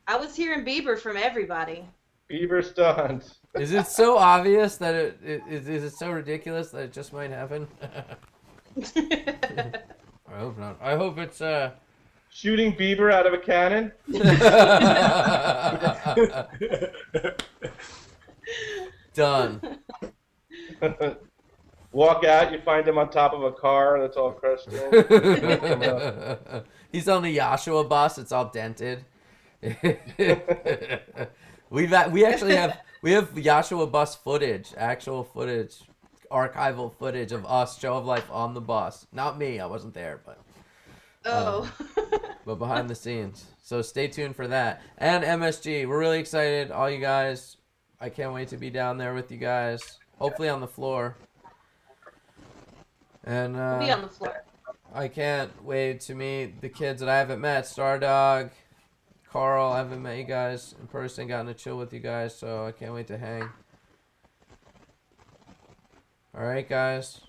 I was hearing Bieber from everybody. Bieber stunt. Is it so obvious that is it so ridiculous that it just might happen? I hope not. I hope it's shooting Bieber out of a cannon. Done. Walk out, you find him on top of a car that's all crushed in. He's on the Yashua bus. It's all dented. we actually have Yashua bus footage, actual footage, archival footage of us, Show of Life on the bus. Not me, I wasn't there, but but behind the scenes. So stay tuned for that. And MSG, we're really excited, all you guys. I can't wait to be down there with you guys. Hopefully on the floor. And We'll be on the floor. I can't wait to meet the kids that I haven't met. Stardog, Carl, I haven't met you guys in person, gotten to chill with you guys, so I can't wait to hang. Alright, guys.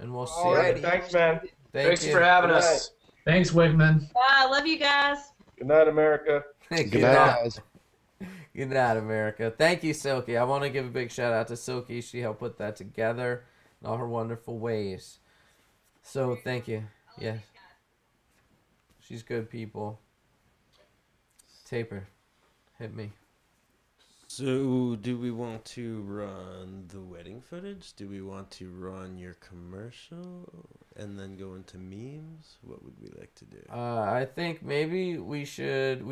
And we'll see you. Thanks, man. Thanks for having us. Thanks, Wigman. Bye. I love you guys. Good night, America. Good night, guys. Good night, America. Thank you, Silky. I want to give a big shout out to Silky. She helped put that together in all her wonderful ways. So, thank you. Yes. She's good people. Taper. Hit me. So, do we want to run the wedding footage? Do we want to run your commercial and then go into memes? What would we like to do? I think maybe we should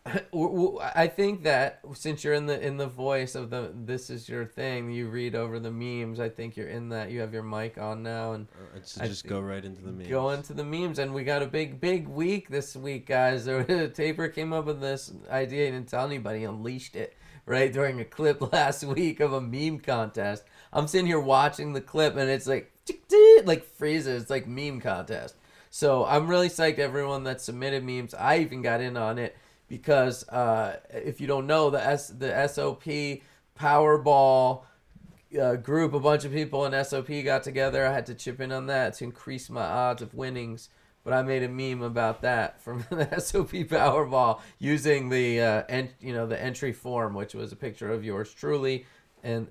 I think that since you're in the voice of this is your thing, you read over the memes. I think you're in that. You have your mic on now, and just go right into the memes. Go into the memes, and we got a big week this week, guys. Taper came up with this idea. He didn't tell anybody. He unleashed it right during a clip last week of a meme contest. I'm sitting here watching the clip, and it's like freezes. It's like meme contest. So I'm really psyched. Everyone that submitted memes, I even got in on it. Because if you don't know, the SOP Powerball group, a bunch of people in SOP got together. I had to chip in on that to increase my odds of winnings. But I made a meme about that from the SOP Powerball using the the entry form, which was a picture of yours truly, and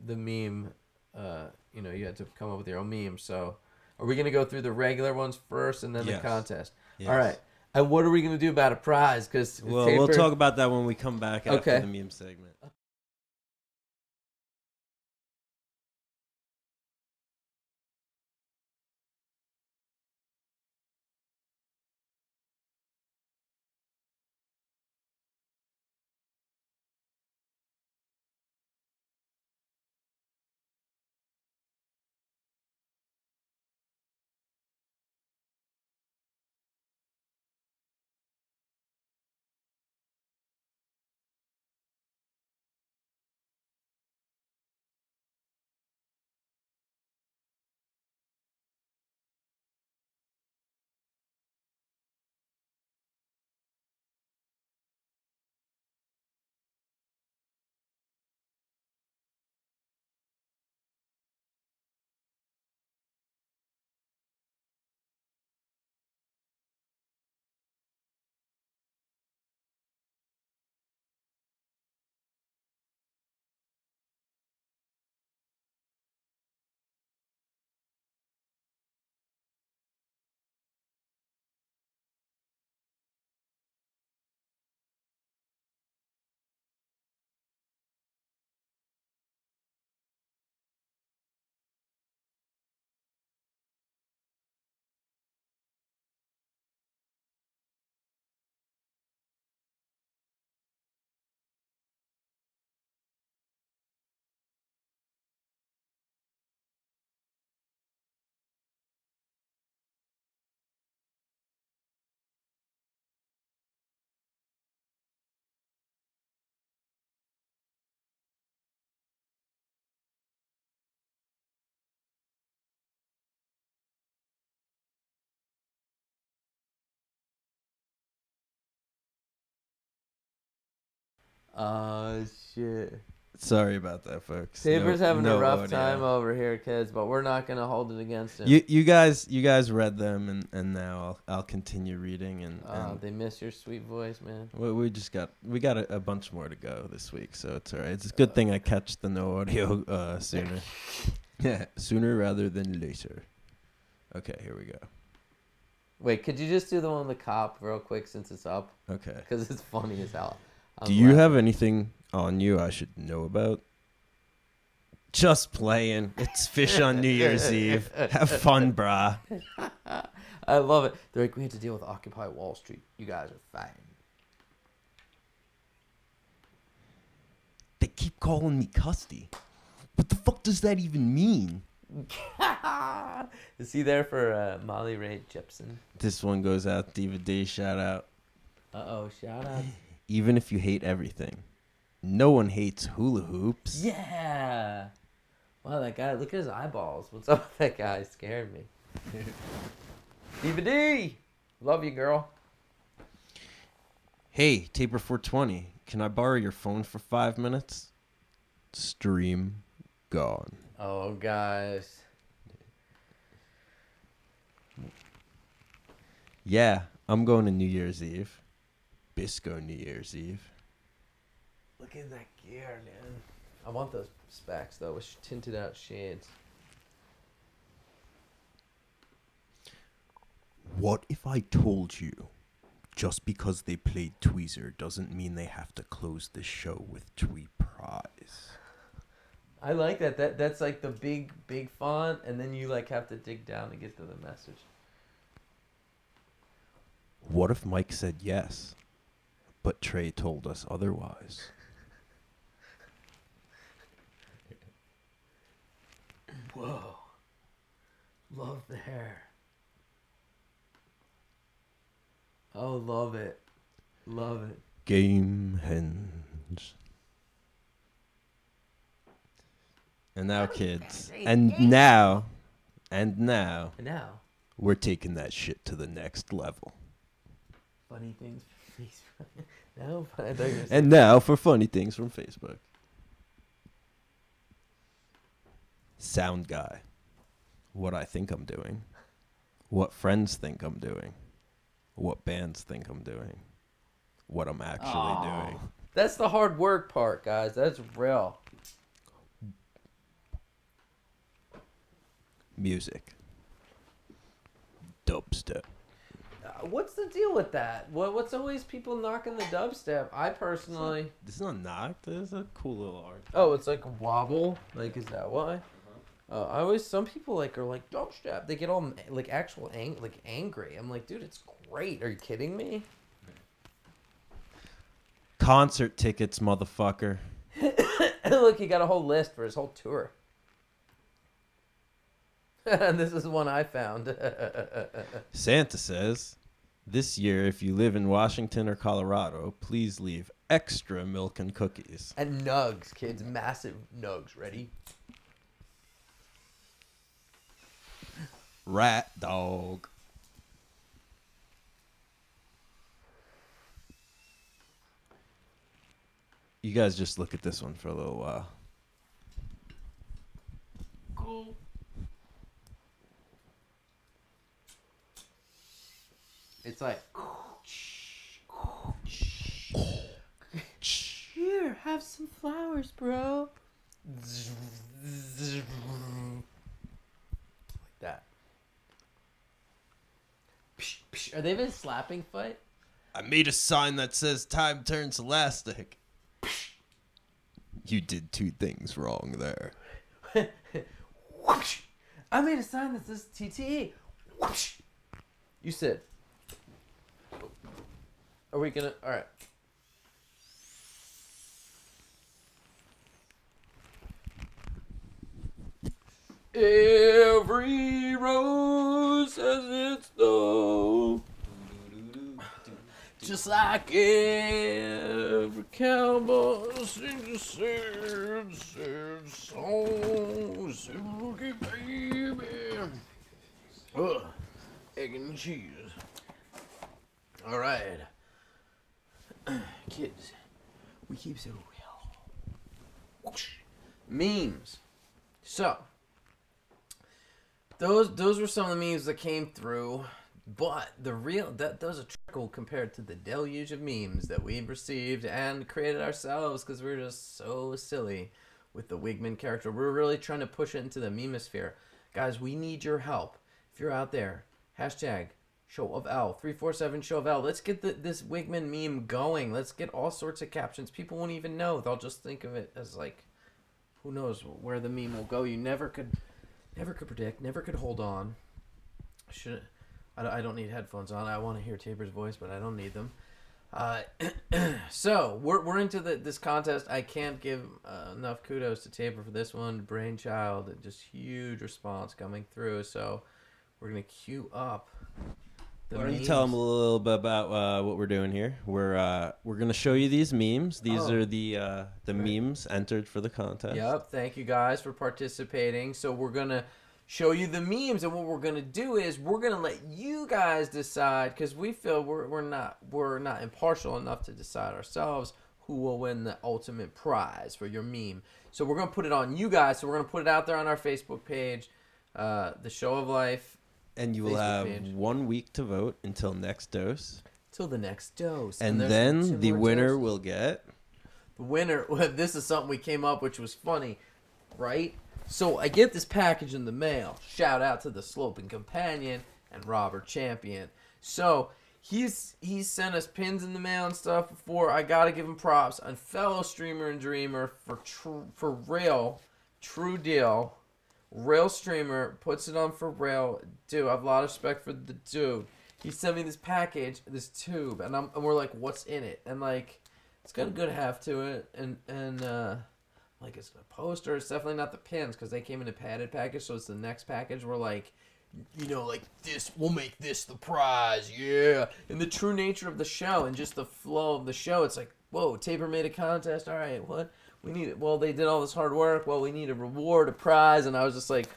the meme. You had to come up with your own meme. So, are we gonna go through the regular ones first and then the contest? Yes. All right. And what are we going to do about a prize? Because we'll talk about that when we come back after the meme segment. Oh shit. Sorry about that, folks. Tabor's having a rough audio. time over here, kids, but we're not gonna hold it against him. You guys read them, and now I'll continue reading, and They miss your sweet voice, man. we got a bunch more to go this week, so it's all right. It's a good thing I catch the no audio sooner. Yeah, sooner rather than later. Okay, here we go. Wait, could you just do the one with the cop real quick since it's up? Okay. Because it's funny as hell. Do you have anything on you I should know about? Just playing. It's Fish on New Year's Eve. Have fun, brah. I love it. They're like, we had to deal with Occupy Wall Street. You guys are fine. They keep calling me Custy. What the fuck does that even mean? Is he there for Molly Ray Jepsen? This one goes out, Diva D, shout out. Uh-oh, shout out. Even if you hate everything, no one hates hula hoops. Yeah. Wow, that guy, look at his eyeballs. What's up with that guy? He scared me. Diva D! Love you, girl. Hey, Taper 420, can I borrow your phone for 5 minutes? Stream gone. Oh, guys. Yeah, I'm going to New Year's Eve. Bisco New Year's Eve. Look at that gear, man. I want those specs, though, with tinted out shades. What if I told you just because they played Tweezer doesn't mean they have to close the show with Twee Prize? I like that. That's like the big font, and then you like have to dig down to get to the message. What if Mike said yes, but Trey told us otherwise? Whoa. Love the hair. Oh, love it. Love it. Game hens. And now, kids. And now, we're taking that shit to the next level. Funny things from Facebook. No, I thought you were saying- And now for funny things from Facebook. Sound guy. What I think I'm doing. What friends think I'm doing. What bands think I'm doing. What I'm actually doing. That's the hard work part, guys. That's real. Music. Dubstep. What's the deal with that? What's always people knocking the dubstep? I personally... This is not knocked. This is a cool little art. Oh, it's like a wobble? Like, is that why? Some people like are like, dubstep. They get all like actual angry. I'm like, dude, it's great. Are you kidding me? Concert tickets, motherfucker. Look, he got a whole list for his whole tour. This is one I found. Santa says, this year, if you live in Washington or Colorado, please leave extra milk and cookies. And nugs, kids. Massive nugs. Ready? Rat dog. You guys just look at this one for a little while. Cool. It's like... Here, have some flowers, bro. Like that. Are they in a slapping fight? I made a sign that says time turns elastic. You did two things wrong there. I made a sign that says TTE. You said. Are we gonna... Alright. Every rose has its thorn. Just like every cowboy sings a sad, sad song. Silky baby. Egg and cheese. All right. Kids, We keeps it real. Whoosh. Memes. So, those were some of the memes that came through. But those are trickle compared to the deluge of memes that we've received and created ourselves because we're just so silly with the Wigman character. We're really trying to push it into the memosphere. Guys, we need your help. If you're out there, hashtag Show of L, 347 Show of L. Let's get this Wigman meme going. Let's get all sorts of captions. People won't even know. They'll just think of it as like, who knows where the meme will go. You never could predict, never could hold on. I don't need headphones on. I want to hear Tabor's voice, but I don't need them. So we're into this contest. I can't give enough kudos to Tabor for this one. Brainchild, just huge response coming through. So we're gonna queue up. Why don't you tell them a little bit about what we're doing here? We're gonna show you these memes. These are the memes entered for the contest. Yep. Thank you guys for participating. So we're gonna show you the memes, and what we're gonna do is we're gonna let you guys decide because we feel we're not impartial enough to decide ourselves who will win the ultimate prize for your meme. So we're gonna put it on you guys. So we're gonna put it out there on our Facebook page, the Show of Life. And you will have 1 week to vote until next dose. Till the next dose. And then the winner will get... The winner... This is something we came up, which was funny, right? So I get this package in the mail. Shout out to the Sloping Companion and Robert Champion. So he's sent us pins in the mail and stuff before. I got to give him props. A fellow streamer and dreamer for real. True deal. Real streamer, puts it on for real. Dude, I have a lot of respect for the dude. He sent me this package, this tube, and we're like, what's in it? And like, it's got a good heft to it, and like it's a poster. It's definitely not the pins because they came in a padded package, so it's the next package. We're like, you know, like this, we'll make this the prize, yeah. And the true nature of the show and just the flow of the show, it's like, whoa, Tabor made a contest. All right, what? We need it. Well, they did all this hard work. Well, we need a reward, a prize. And I was just like,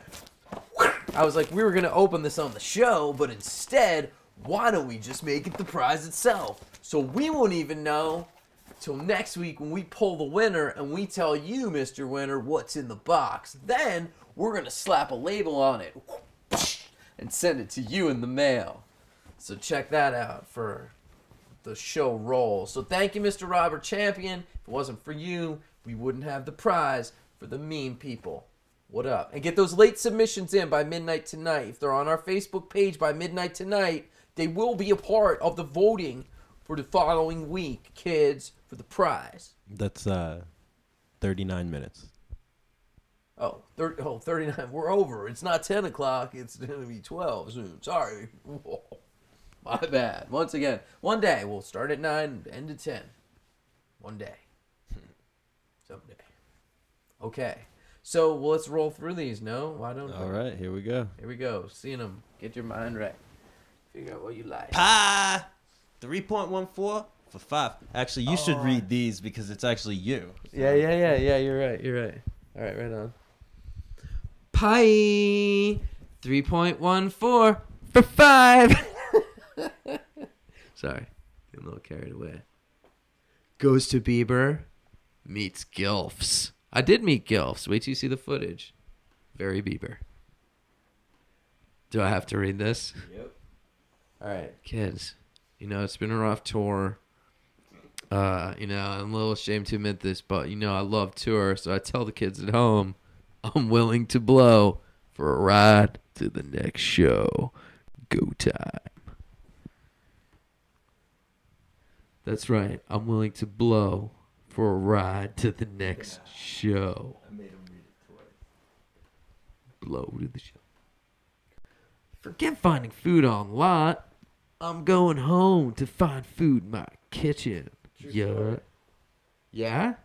we were going to open this on the show, but instead, why don't we just make it the prize itself? So we won't even know till next week when we pull the winner and we tell you, Mr. Winner, what's in the box. Then we're going to slap a label on it and send it to you in the mail. So check that out for the show roll. So thank you, Mr. Robert Champion. If it wasn't for you, we wouldn't have the prize for the meme people. What up? And get those late submissions in by midnight tonight. If they're on our Facebook page by midnight tonight, they will be a part of the voting for the following week, kids, for the prize. That's 39 minutes. Oh, 39. We're over. It's not 10 o'clock. It's going to be 12 soon. Sorry. Whoa. My bad. Once again, one day. We'll start at 9, end at 10. One day. Someday. Okay. So let's roll through these, no? Why don't we? All right, here we go. Here we go. Seeing them. Get your mind right. Figure out what you like. 3.14 for 5. Actually, you should read these because it's actually you. So. Yeah. You're right. All right, right on. Pi 3.14 for 5. Sorry. Getting a little carried away. Goes to Bieber. Meets Gilfs. I did meet Gilfs. Wait till you see the footage. Very Bieber. Do I have to read this? Yep. All right, kids. You know, it's been a rough tour. You know, I'm a little ashamed to admit this, but, you know, I love tour, so I tell the kids at home, I'm willing to blow for a ride to the next show. Go time. That's right. I'm willing to blow for a ride to the next show. I made him read it twice. Blow to the show. Forget finding food on lot. I'm going home to find food in my kitchen. Yeah. Yeah?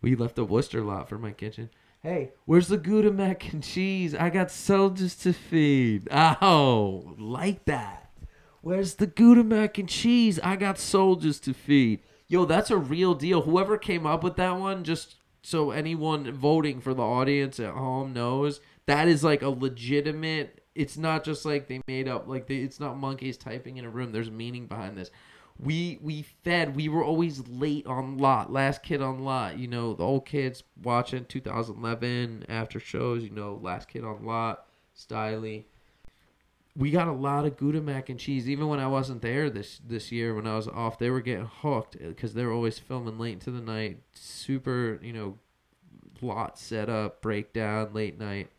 We left a Worcester lot for my kitchen. Hey, where's the Gouda mac and cheese? I got soldiers to feed. Oh, like that. Where's the Gouda mac and cheese? I got soldiers to feed. Yo, that's a real deal. Whoever came up with that one, just so anyone voting for the audience at home knows, that is like a legitimate, it's not just like they made up, like it's not monkeys typing in a room. There's meaning behind this. we fed. We were always late on lot, last kid on lot. You know, the old kids watching 2011 after shows. You know, last kid on lot, Stiley. We got a lot of Gouda mac and cheese. Even when I wasn't there this year, when I was off, they were getting hooked because they were always filming late into the night. Super, you know, lot set up, breakdown, late night.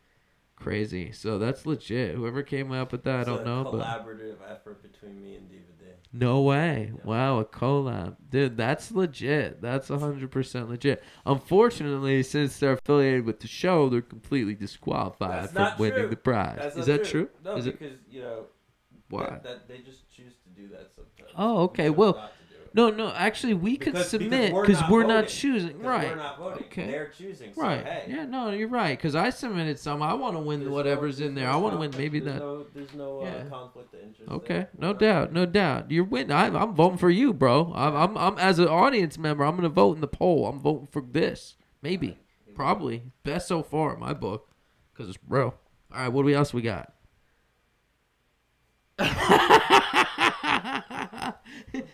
Crazy. So that's legit. Whoever came up with that, I don't know. Collaborative effort between me and Diva Day. No way. Yeah. Wow, a collab. Dude, that's legit. That's 100% legit. Unfortunately, since they're affiliated with the show, they're completely disqualified from winning the prize. Is that true? No, Is because, you know, why? That they just choose to do that sometimes. Oh, okay. Well, no, actually, we could submit because we're not choosing. Right. We're not voting. Okay. They're choosing. So, right. hey. Yeah, no, you're right. Because I submitted some. I want to win whatever's in there. I want to win maybe that. There's no conflict of interest. Okay. No doubt. You're winning. I'm voting for you, bro. I'm as an audience member, I'm going to vote in the poll. I'm voting for this. Maybe. Probably. Best so far in my book. Because it's bro. All right, what else we got?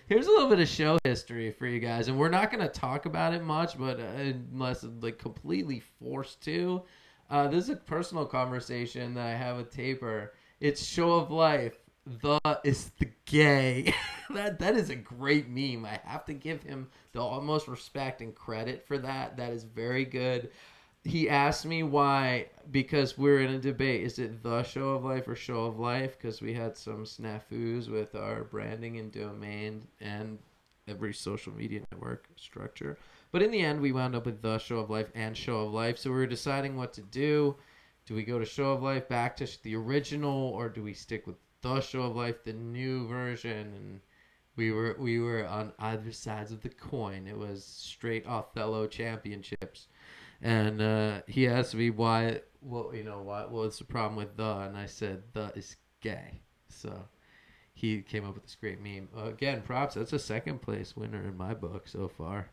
Here's a little bit of show history for you guys, and we're not going to talk about it much, but unless like completely forced to. This is a personal conversation that I have with Taper. It's Show of Life. The is the gay. that is a great meme. I have to give him the utmost respect and credit for that. That is very good. He asked me why, because we're in a debate. Is it the Show of Life or Show of Life? Because we had some snafus with our branding and domain and every social media network structure. But in the end, we wound up with the Show of Life and Show of Life. So we were deciding what to do. Do we go to Show of Life, back to the original, or do we stick with the Show of Life, the new version? And we were on either sides of the coin. It was straight Othello championships. And he asked me why what's the problem with the, and I said the is gay. So he came up with this great meme. Again, props. That's a second place winner in my book so far.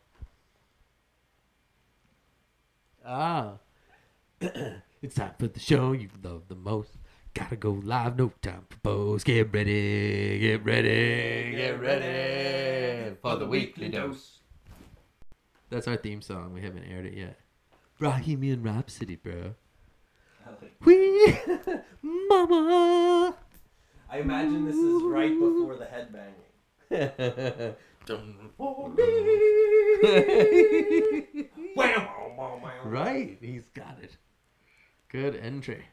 It's time for the show you love the most. Gotta go live, no time for pose. Get ready for the weekly dose. That's our theme song. We haven't aired it yet. Bohemian Rhapsody, bro. We, mama. I imagine this is right before the headbanging. Right, he's got it. Good entry.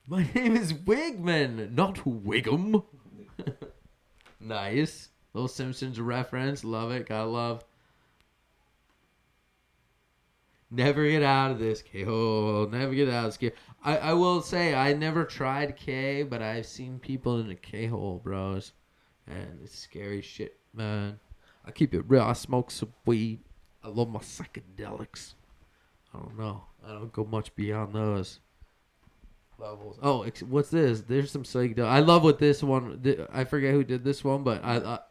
My name is Wigman, not Wiggum. Nice. Little Simpsons reference. Love it. Gotta love. Never get out of this, K. Oh, never get out of this, K. I will say, I never tried K, but I've seen people in a K-hole, bros. And it's scary shit, man. I keep it real. I smoke some weed. I love my psychedelics. I don't know. I don't go much beyond those levels. Oh, what's this? There's some psychedelic. I love what this one. I forget who did this one, but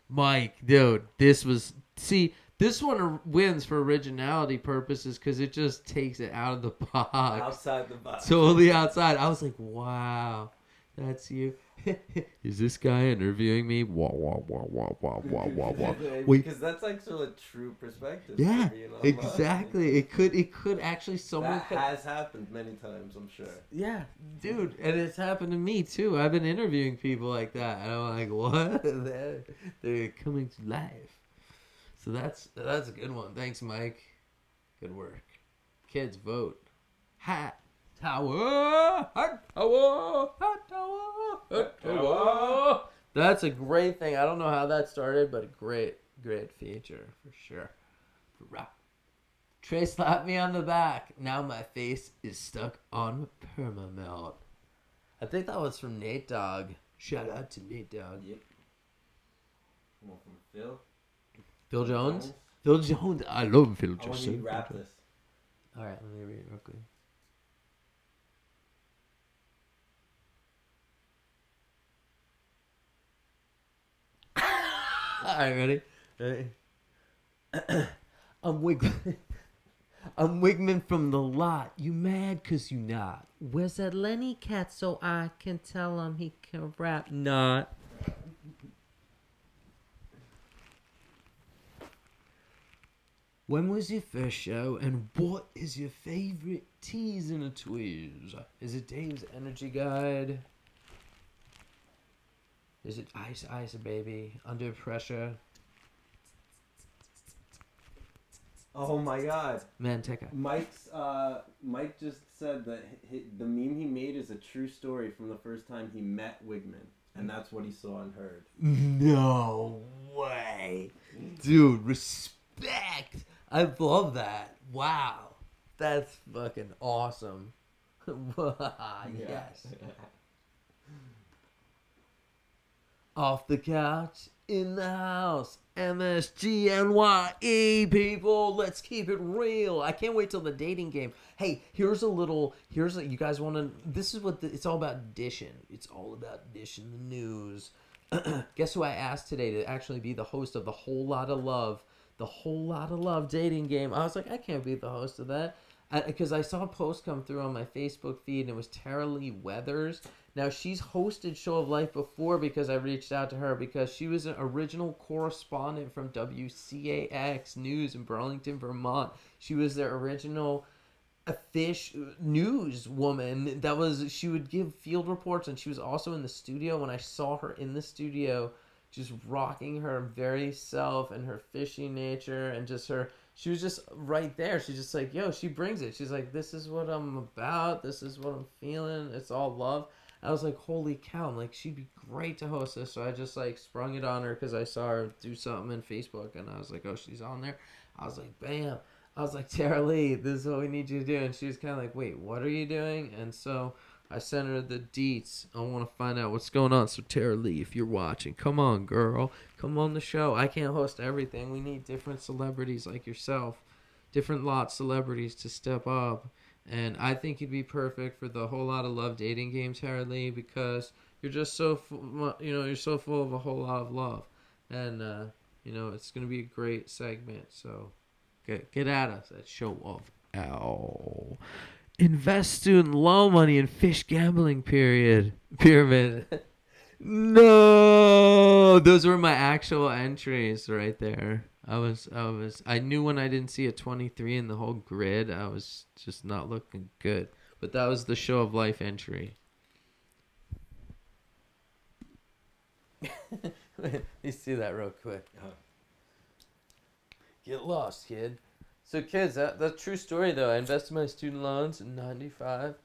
Mike, dude, this was. See, this one wins for originality purposes because it just takes it out of the box. Outside the box. Totally outside. I was like, wow, that's you. Is this guy interviewing me? Wah, wah, wah, wah, wah, wah, wah, wah. Because that's actually a true perspective. Yeah, exactly. It could actually that has happened many times, I'm sure. Yeah, dude, and it's happened to me too. I've been interviewing people like that, and I'm like, what? They're coming to life. So that's a good one. Thanks, Mike. Good work. Kids, vote. Hat Tower. Hat Tower. Hat Tower. Hat Tower. That's a great thing. I don't know how that started, but a great feature for sure. Trey slapped me on the back. Now my face is stuck on Permamelt. I think that was from Nate Dogg. Shout out to Nate Dogg. Yep. One from Phil. Phil Jones? Phil Jones. I love Phil Jones. I want you to rap this. Alright, let me read it real quick. Alright, ready? I'm Wigman from the lot. You mad cause you not. Where's that Lenny cat so I can tell him he can rap? Not. When was your first show, and what is your favorite tease in a tweeze? Is it Dave's Energy Guide? Is it Ice Ice Baby? Under Pressure? Oh my God, Manteca. Mike just said that the meme he made is a true story from the first time he met Wigman, and that's what he saw and heard. No way. Dude, respect. I love that. Wow. That's fucking awesome. Yes. Off the couch, in the house. MSGNYE, people. Let's keep it real. I can't wait till the dating game. Hey, you guys want to, this is what it's all about dishing. It's all about dishing the news. Guess who I asked today to actually be the host of the Whole Lot of Love dating game. I was like, I can't be the host of that. Because I saw a post come through on my Facebook feed, and it was Tara Lee Weathers. Now, she's hosted Show of Life before because I reached out to her because she was an original correspondent from WCAX News in Burlington, Vermont. She was their original news woman. She would give field reports, and she was also in the studio. When I saw her in the studio, just rocking her very self and her fishy nature and just her... She was just right there. She's just like, yo, she brings it. She's like, this is what I'm about. This is what I'm feeling. It's all love. I was like, holy cow. I'm like, she'd be great to host this. So I just like sprung it on her because I saw her do something in Facebook. And I was like, oh, she's on there. I was like, bam. I was like, Tara Lee, this is what we need you to do. And she was kind of like, wait, what are you doing? And so I sent her the deets. I want to find out what's going on. So Tara Lee, if you're watching, come on, girl. Come on the show. I can't host everything. We need different celebrities like yourself. Different celebrities to step up. And I think you'd be perfect for the Whole Lot of Love dating game, Tara Lee, because you're just so you're so full of a whole lot of love. And, it's going to be a great segment. So get at us at Show of L. Invest student loan money in fish gambling pyramid. No, those were my actual entries right there. I knew when I didn't see a 23 in the whole grid, I was just not looking good. But that was the Show of Life entry. You see that real quick. Get lost, kid. So kids, that's a true story though. I invested my student loans in 95.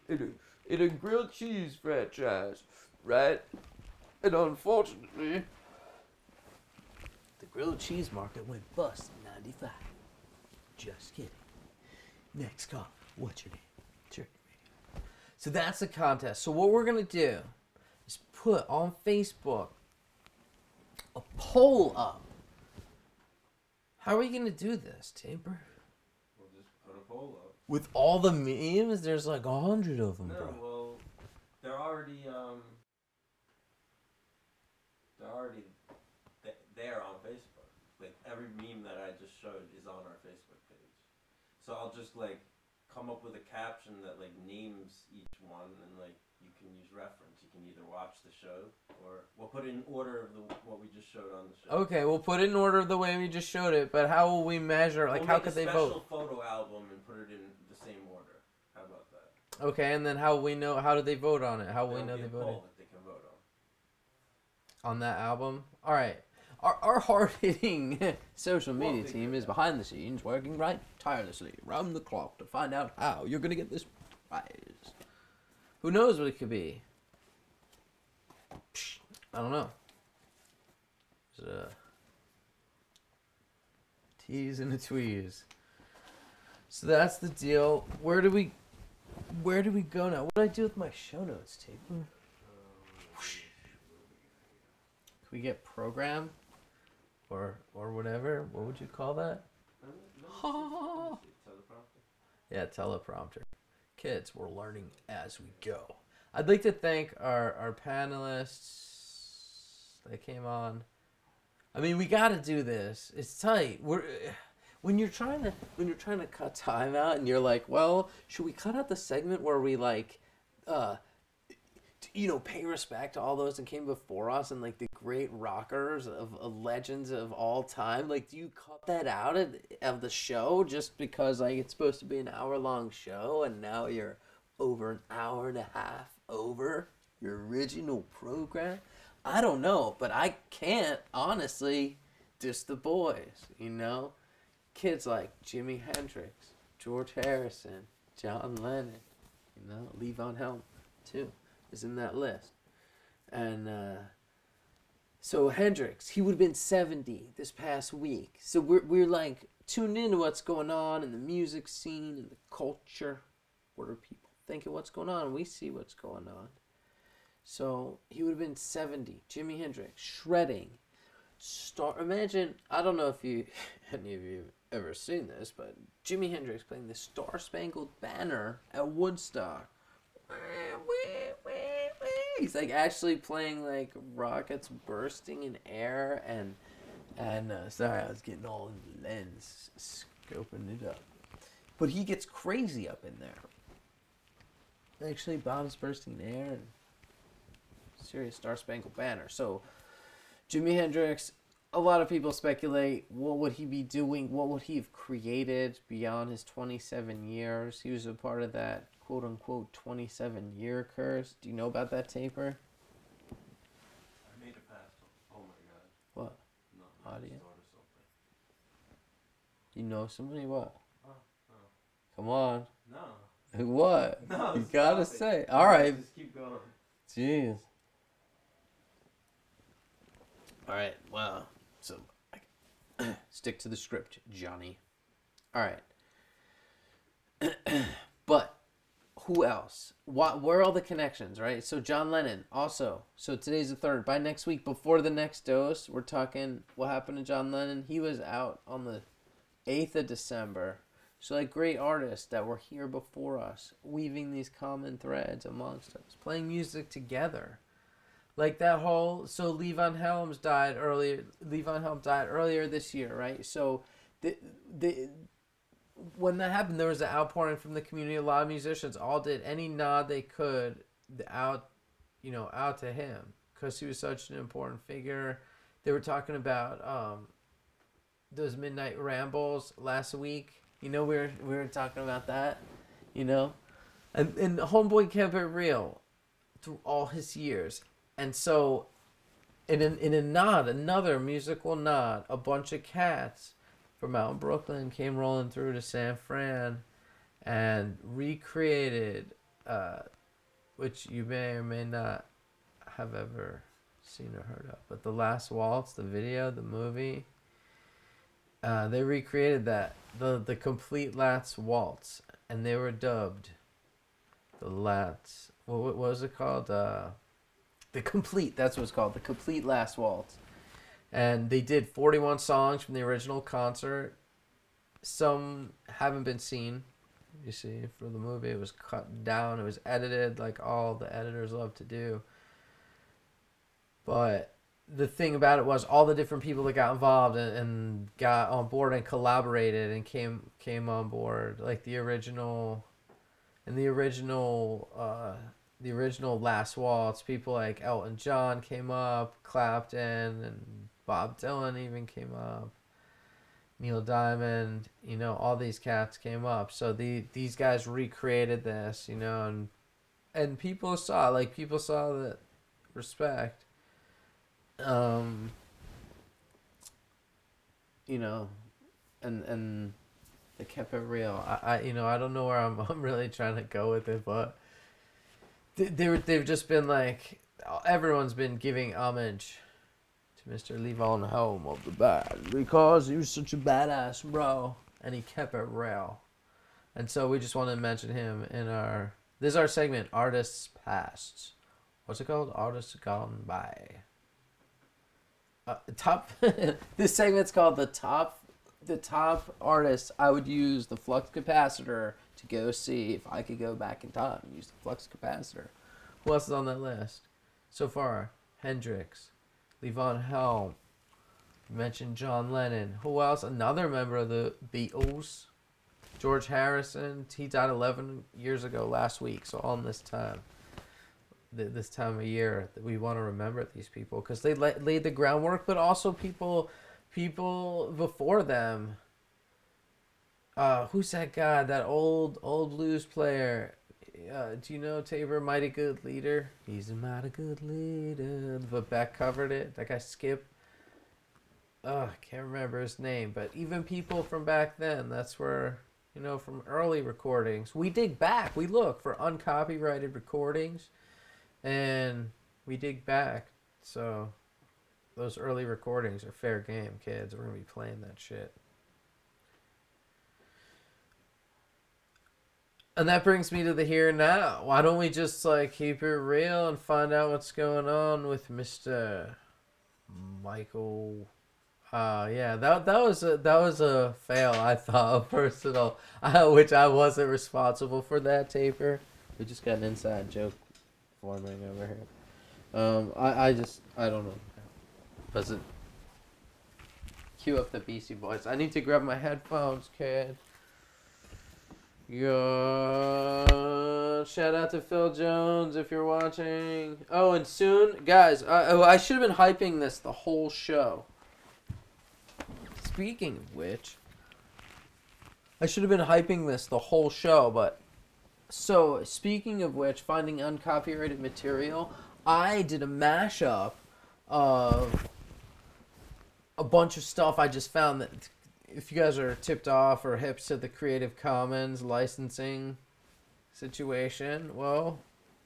In a grilled cheese franchise, right? And unfortunately, the grilled cheese market went bust in 95. Just kidding. Next call. What's your name? Sure. So that's the contest. So what we're gonna do is put on Facebook a poll up. How are we gonna do this, Taper? We'll just put a poll up. With all the memes, there's like 100 of them, No, bro. well, they're already there on Facebook. Like every meme that I just showed is on our Facebook page. So I'll just like come up with a caption that like names each one, and like you can use reference. You can either watch the show or we'll put it in order of what we just showed on the show. Okay, we'll put it in order of the way we just showed it, but how will we measure? Like, how could they vote? We'll make a special photo album and put it in the same order. How about that? Okay, and then how will we know? How do they vote on it? How will we know they voted? Poll that they can vote on that album? All right. Our hard-hitting social media team is behind the scenes, working right tirelessly around the clock to find out how you're gonna get this prize. Who knows what it could be? I don't know. Is it a tease and a tweeze? So that's the deal. Where do we go now? What do I do with my show notes, Taper? Can we get program? Or whatever. What would you call that? Yeah, teleprompter. Kids, we're learning as we go. I'd like to thank our panelists that came on. I mean, we got to do this. It's tight. When you're trying to cut time out, and you're like, well, should we cut out the segment where we like, you know, pay respect to all those that came before us and like the great rockers of legends of all time. Like, do you cut that out of the show just because like it's supposed to be an hour-long show and now you're over an hour and a half over your original program? I don't know, but I can't honestly diss the boys, you know? Kids like Jimi Hendrix, George Harrison, John Lennon, you know, Lee Von Helm too is in that list. And so Hendrix, he would have been 70 this past week. So we're like tuned into what's going on in the music scene and the culture. What are people thinking what's going on? We see what's going on. So he would have been 70. Jimi Hendrix shredding. Imagine, I don't know if any of you have ever seen this, but Jimi Hendrix playing the Star Spangled Banner at Woodstock. He's like actually playing like rockets bursting in air and sorry, I was getting all in the lens, scoping it up. But he gets crazy up in there. Actually, bombs bursting in air and serious Star Spangled Banner. So Jimi Hendrix, a lot of people speculate, what would he be doing? What would he have created beyond his 27 years? He was a part of that quote-unquote 27-year curse. Do you know about that, Taper? I made a pass. Oh my god. What? No, How do you? started something. You know somebody? What? Oh, no. Come on. No. What? No, you gotta stop it. say. All right. Just keep going. Jeez. All right. Wow. So, stick to the script, Johnny. All right. But who else? Where are all the connections, right? So John Lennon also. So today's the 3rd. By next week, before the next dose, we're talking what happened to John Lennon. He was out on the 8th of December. So like great artists that were here before us, weaving these common threads amongst us, playing music together. Like that whole, so Lee Von Helm died earlier this year, right? So when that happened, there was an outpouring from the community. A lot of musicians all did any nod they could out to him because he was such an important figure. They were talking about those midnight rambles last week. You know, we were talking about that, you know, and Homeboy kept it real through all his years. And so, in a nod, another musical nod, a bunch of cats from out in Brooklyn came rolling through to San Fran and recreated, which you may or may not have ever seen or heard of, but The Last Waltz, the video, the movie, they recreated that, the complete Last Waltz, and they were dubbed the Last, what was it called? The Complete, that's what it's called, the Complete Last Waltz. And they did 41 songs from the original concert. Some haven't been seen, you see, for the movie. It was cut down, it was edited like all the editors love to do. But the thing about it was all the different people that got involved and got on board and collaborated and came on board, like the original Last Waltz, people like Elton John came up, Clapton, and Bob Dylan even came up, Neil Diamond, you know, all these cats came up. So these guys recreated this, you know, and people saw that respect. You know, and they kept it real. I don't know where I'm really trying to go with it, but they've just been like, everyone's been giving homage to Mr. Lee Von Helm of the band because he was such a badass bro and he kept it real. And so we just wanted to mention him in this is our segment, Artists Past. What's it called? Artists Gone By. This segment's called the top artists I would use the flux capacitor to go see if I could go back in time and use the flux capacitor. Who else is on that list? So far, Hendrix, Lee Von Helm, you mentioned John Lennon. Who else? Another member of the Beatles, George Harrison. He died 11 years ago last week, so all in this time. this time of year. We want to remember these people because they laid the groundwork, but also people before them. Who's that guy? That old blues player. Do you know Tabor? Mighty Good Leader. He's a mighty good leader. But Beck covered it. That guy Skip. I can't remember his name. But even people from back then, that's where, you know, from early recordings. We dig back. We look for uncopyrighted recordings. And we dig back. So those early recordings are fair game, kids. We're going to be playing that shit. And that brings me to the here and now. Why don't we just like keep it real and find out what's going on with Mr. Michael? Yeah, that was a fail. I thought personal, which I wasn't responsible for that, Taper. We just got an inside joke forming over here. I don't know. Does it cue up the Beastie Boys? I need to grab my headphones, kid. Yeah. Shout out to Phil Jones if you're watching. Oh, and soon, guys, I should have been hyping this the whole show. Speaking of which, I should have been hyping this the whole show, but so speaking of which, finding uncopyrighted material, I did a mashup of a bunch of stuff I just found that. If you guys are tipped off or hip to the Creative Commons licensing situation, well,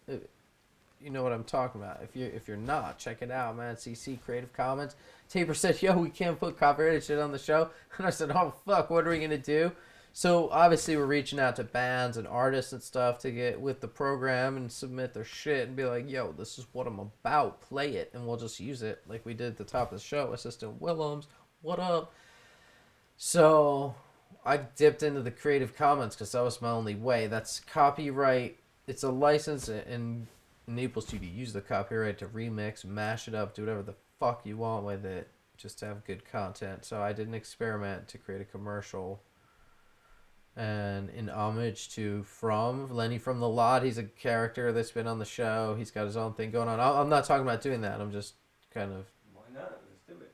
you know what I'm talking about. If you're not, check it out, man. CC Creative Commons. Taper said, "Yo, we can't put copyrighted shit on the show," and I said, "Oh fuck, what are we gonna do?" So obviously we're reaching out to bands and artists and stuff to get with the program and submit their shit and be like, "Yo, this is what I'm about. Play it," and we'll just use it like we did at the top of the show. Assistant Willems, what up? So I dipped into the Creative Commons because that was my only way. That's copyright. It's a license and enables you to use the copyright to remix, mash it up, do whatever the fuck you want with it, just to have good content. So I did an experiment to create a commercial. And in homage to Lenny from the Lot, he's a character that's been on the show. He's got his own thing going on. I'm not talking about doing that. I'm just kind of...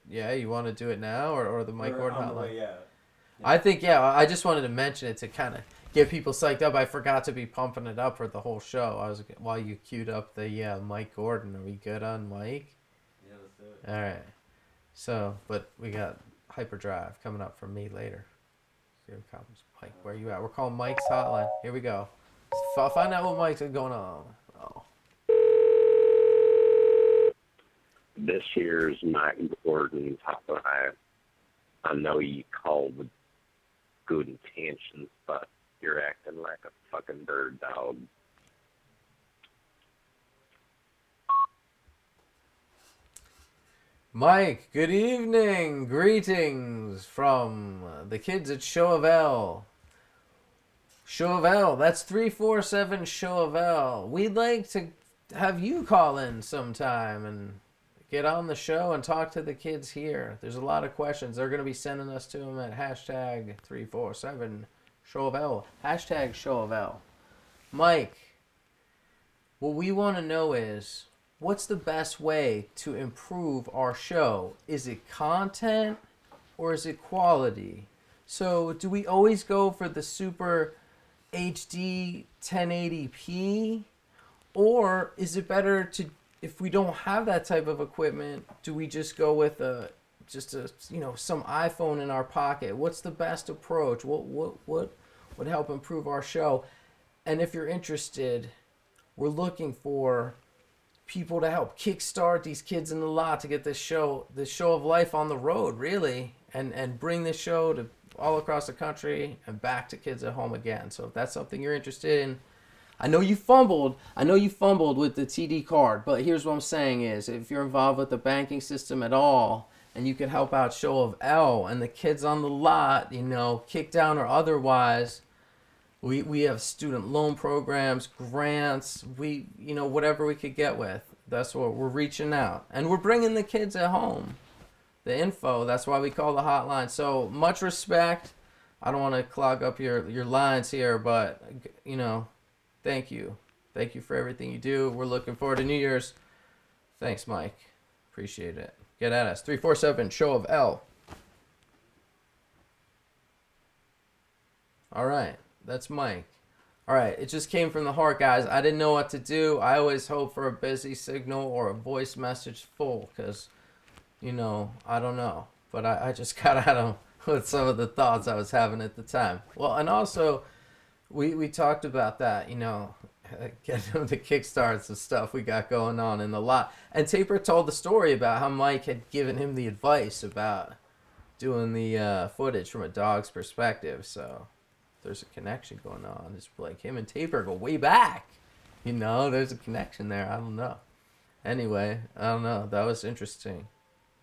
Yeah, you want to do it now or the Mike Gordon hotline? Yeah. I think, I just wanted to mention it to kind of get people psyched up. I forgot to be pumping it up for the whole show. While you queued up the Mike Gordon. Are we good on Mike? Yeah, let's do it. All right. So, but we got Hyperdrive coming up from me later. Here it comes. Mike, where you at? We're calling Mike's hotline. Here we go. Find out what Mike's going on. Oh. This year's Mike Gordon hotline. I know you called with good intentions, but you're acting like a fucking bird dog. Mike, good evening. Greetings from the kids at Show of L. Show of L, that's 347 Show of L. We'd like to have you call in sometime and get on the show and talk to the kids here. There's a lot of questions. They're going to be sending us to them at hashtag 347 Show of L. Hashtag Show of L. Mike, what we want to know is, what's the best way to improve our show? Is it content or is it quality? So do we always go for the super HD 1080p? Or is it better to, if we don't have that type of equipment, do we just go with some iPhone in our pocket? What's the best approach? What would help improve our show? And if you're interested, we're looking for people to help kickstart these kids in the lot to get this show of life on the road, really, and bring this show to all across the country and back to kids at home again. So if that's something you're interested in, I know you fumbled with the TD card, but here's what I'm saying is, if you're involved with the banking system at all, and you could help out Show of L and the kids on the lot, kick down or otherwise, we have student loan programs, grants, whatever we could get with. That's what we're reaching out. And we're bringing the kids at home. The info, that's why we call the hotline. So much respect. I don't want to clog up your lines here, but, thank you. Thank you for everything you do. We're looking forward to New Year's. Thanks, Mike. Appreciate it. Get at us. 347 Show of L. All right. That's Mike. All right. It just came from the heart, guys. I didn't know what to do. I always hope for a busy signal or a voice message full because, you know, I don't know. But I just got out of with some of the thoughts I was having at the time. Well, and also, we talked about that, you know, getting the kickstarts and stuff we got going on in the lot. And Taper told the story about how Mike had given him the advice about doing the footage from a dog's perspective. So there's a connection going on. It's like him and Taper go way back. You know, there's a connection there. I don't know. Anyway, I don't know. That was interesting.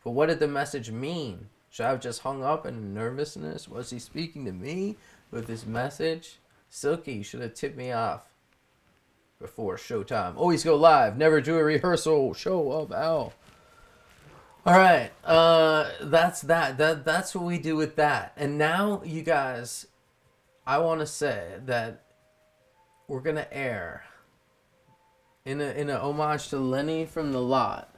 But what did the message mean? Should I have just hung up in nervousness? Was he speaking to me with his message? Silky, you should have tipped me off before showtime. Always go live. Never do a rehearsal. Show of L. All right. That's that. That's what we do with that. And now, you guys, I want to say that we're going to air in a homage to Lenny from the Lot.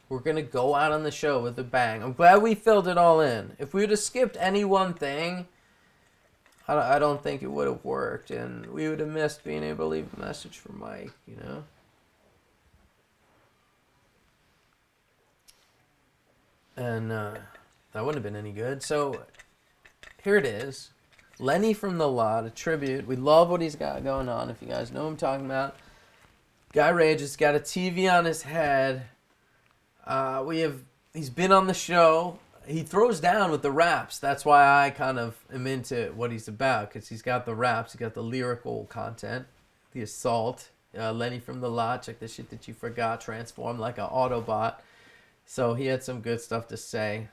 We're going to go out on the show with a bang. I'm glad we filled it all in. If we would have skipped any one thing, I don't think it would have worked. And we would have missed being able to leave a message for Mike, you know? And that wouldn't have been any good. So here it is. Lenny from the Lot, a tribute. We love what he's got going on, if you guys know what I'm talking about. Guy Rage's got a TV on his head. He's been on the show. He throws down with the raps. That's why I kind of am into what he's about, because he's got the raps. He's got the lyrical content, the assault. Lenny from the Lot, check the shit that you forgot, transformed like an Autobot. So he had some good stuff to say.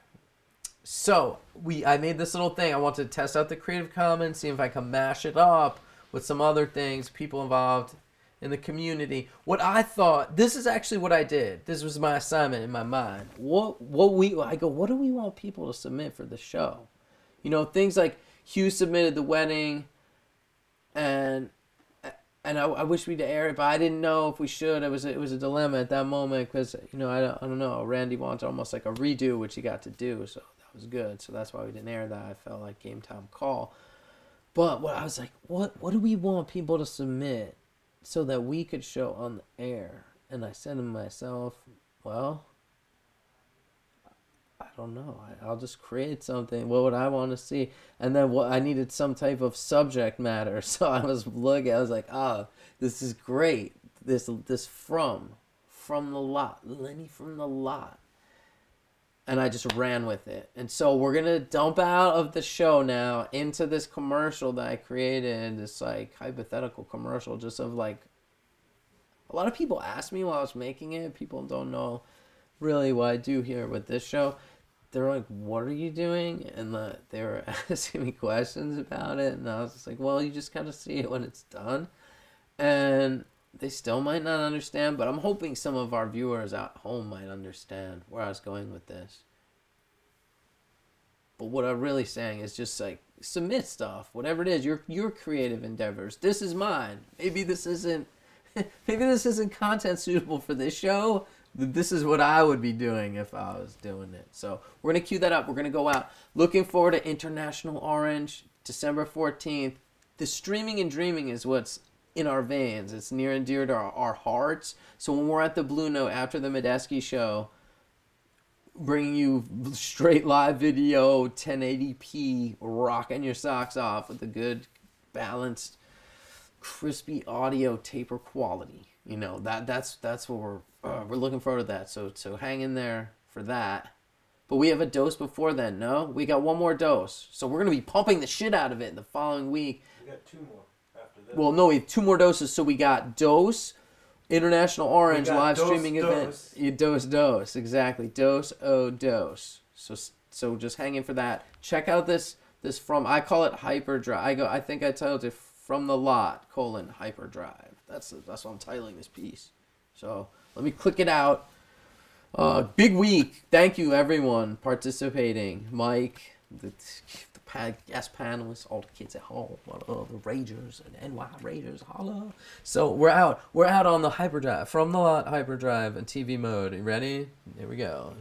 So I made this little thing. I wanted to test out the Creative Commons, see if I can mash it up with some other things, people involved in the community. What I thought, this is actually what I did. This was my assignment in my mind. What do we want people to submit for the show? You know, things like Hugh submitted the wedding, and I wish we'd air it, but I didn't know if we should. It was a dilemma at that moment because, you know, I don't know. Randy wants almost like a redo, which he got to do, so that was good. So that's why we didn't air that. I felt like Game Time Call. But I was like, what do we want people to submit so that we could show on the air? And I said to myself, well, I don't know. I'll just create something. What would I want to see? And then I needed some type of subject matter. So I was looking. I was like, this is great. This from the Lot, Lenny from the Lot. And I just ran with it. And so we're gonna dump out of the show now into this commercial that I created. This like hypothetical commercial, just of like. A lot of people asked me while I was making it. People don't know really what I do here with this show. They're like, what are you doing? And they were asking me questions about it. And I was just like, well, you just gotta see it when it's done. And they still might not understand, but I'm hoping some of our viewers at home might understand where I was going with this. But what I'm really saying is just like, submit stuff, whatever it is, your creative endeavors. This is mine. Maybe this isn't content suitable for this show. This is what I would be doing if I was doing it. So we're going to cue that up. We're going to go out. Looking forward to International Orange, December 14th. The streaming and dreaming is what's in our veins. It's near and dear to our hearts. So when we're at the Blue Note after the Medeski show, bringing you straight live video, 1080p, rocking your socks off with a good, balanced, crispy audio taper quality. You know, that's what we're looking forward to that. So hang in there for that. But we have a dose before then, no? We got one more dose. So we're going to be pumping the shit out of it the following week. We got 2 more after this. Well, no, we have 2 more doses. So we got Dose, International Orange live streaming event. Dose, exactly. Dose. So just hang in for that. Check out this from, I call it Hyperdrive. I think I titled it From the Lot, Hyperdrive. That's what I'm titling this piece. So let me click it out. Big week. Thank you, everyone participating. Mike, the guest panelists, all the kids at home, all the Rangers and NY Raiders, holla. So we're out on the hyperdrive, from the lot hyperdrive and TV mode. You ready? Here we go.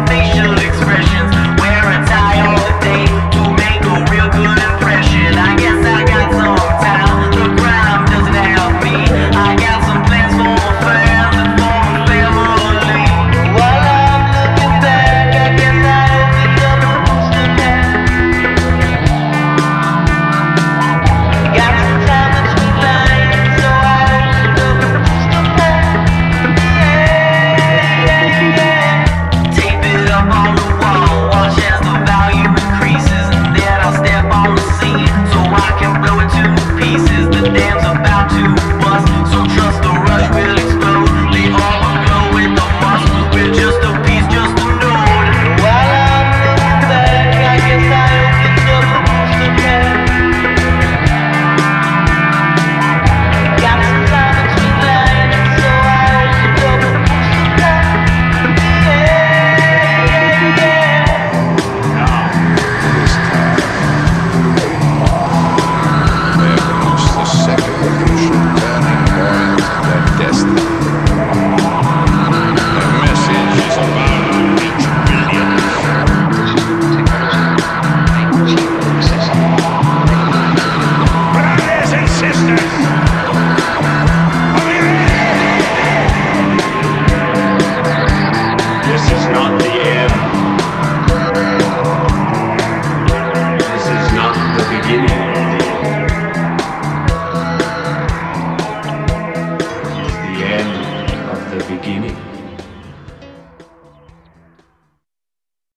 Facial expressions, wear a tie all day to make sisters.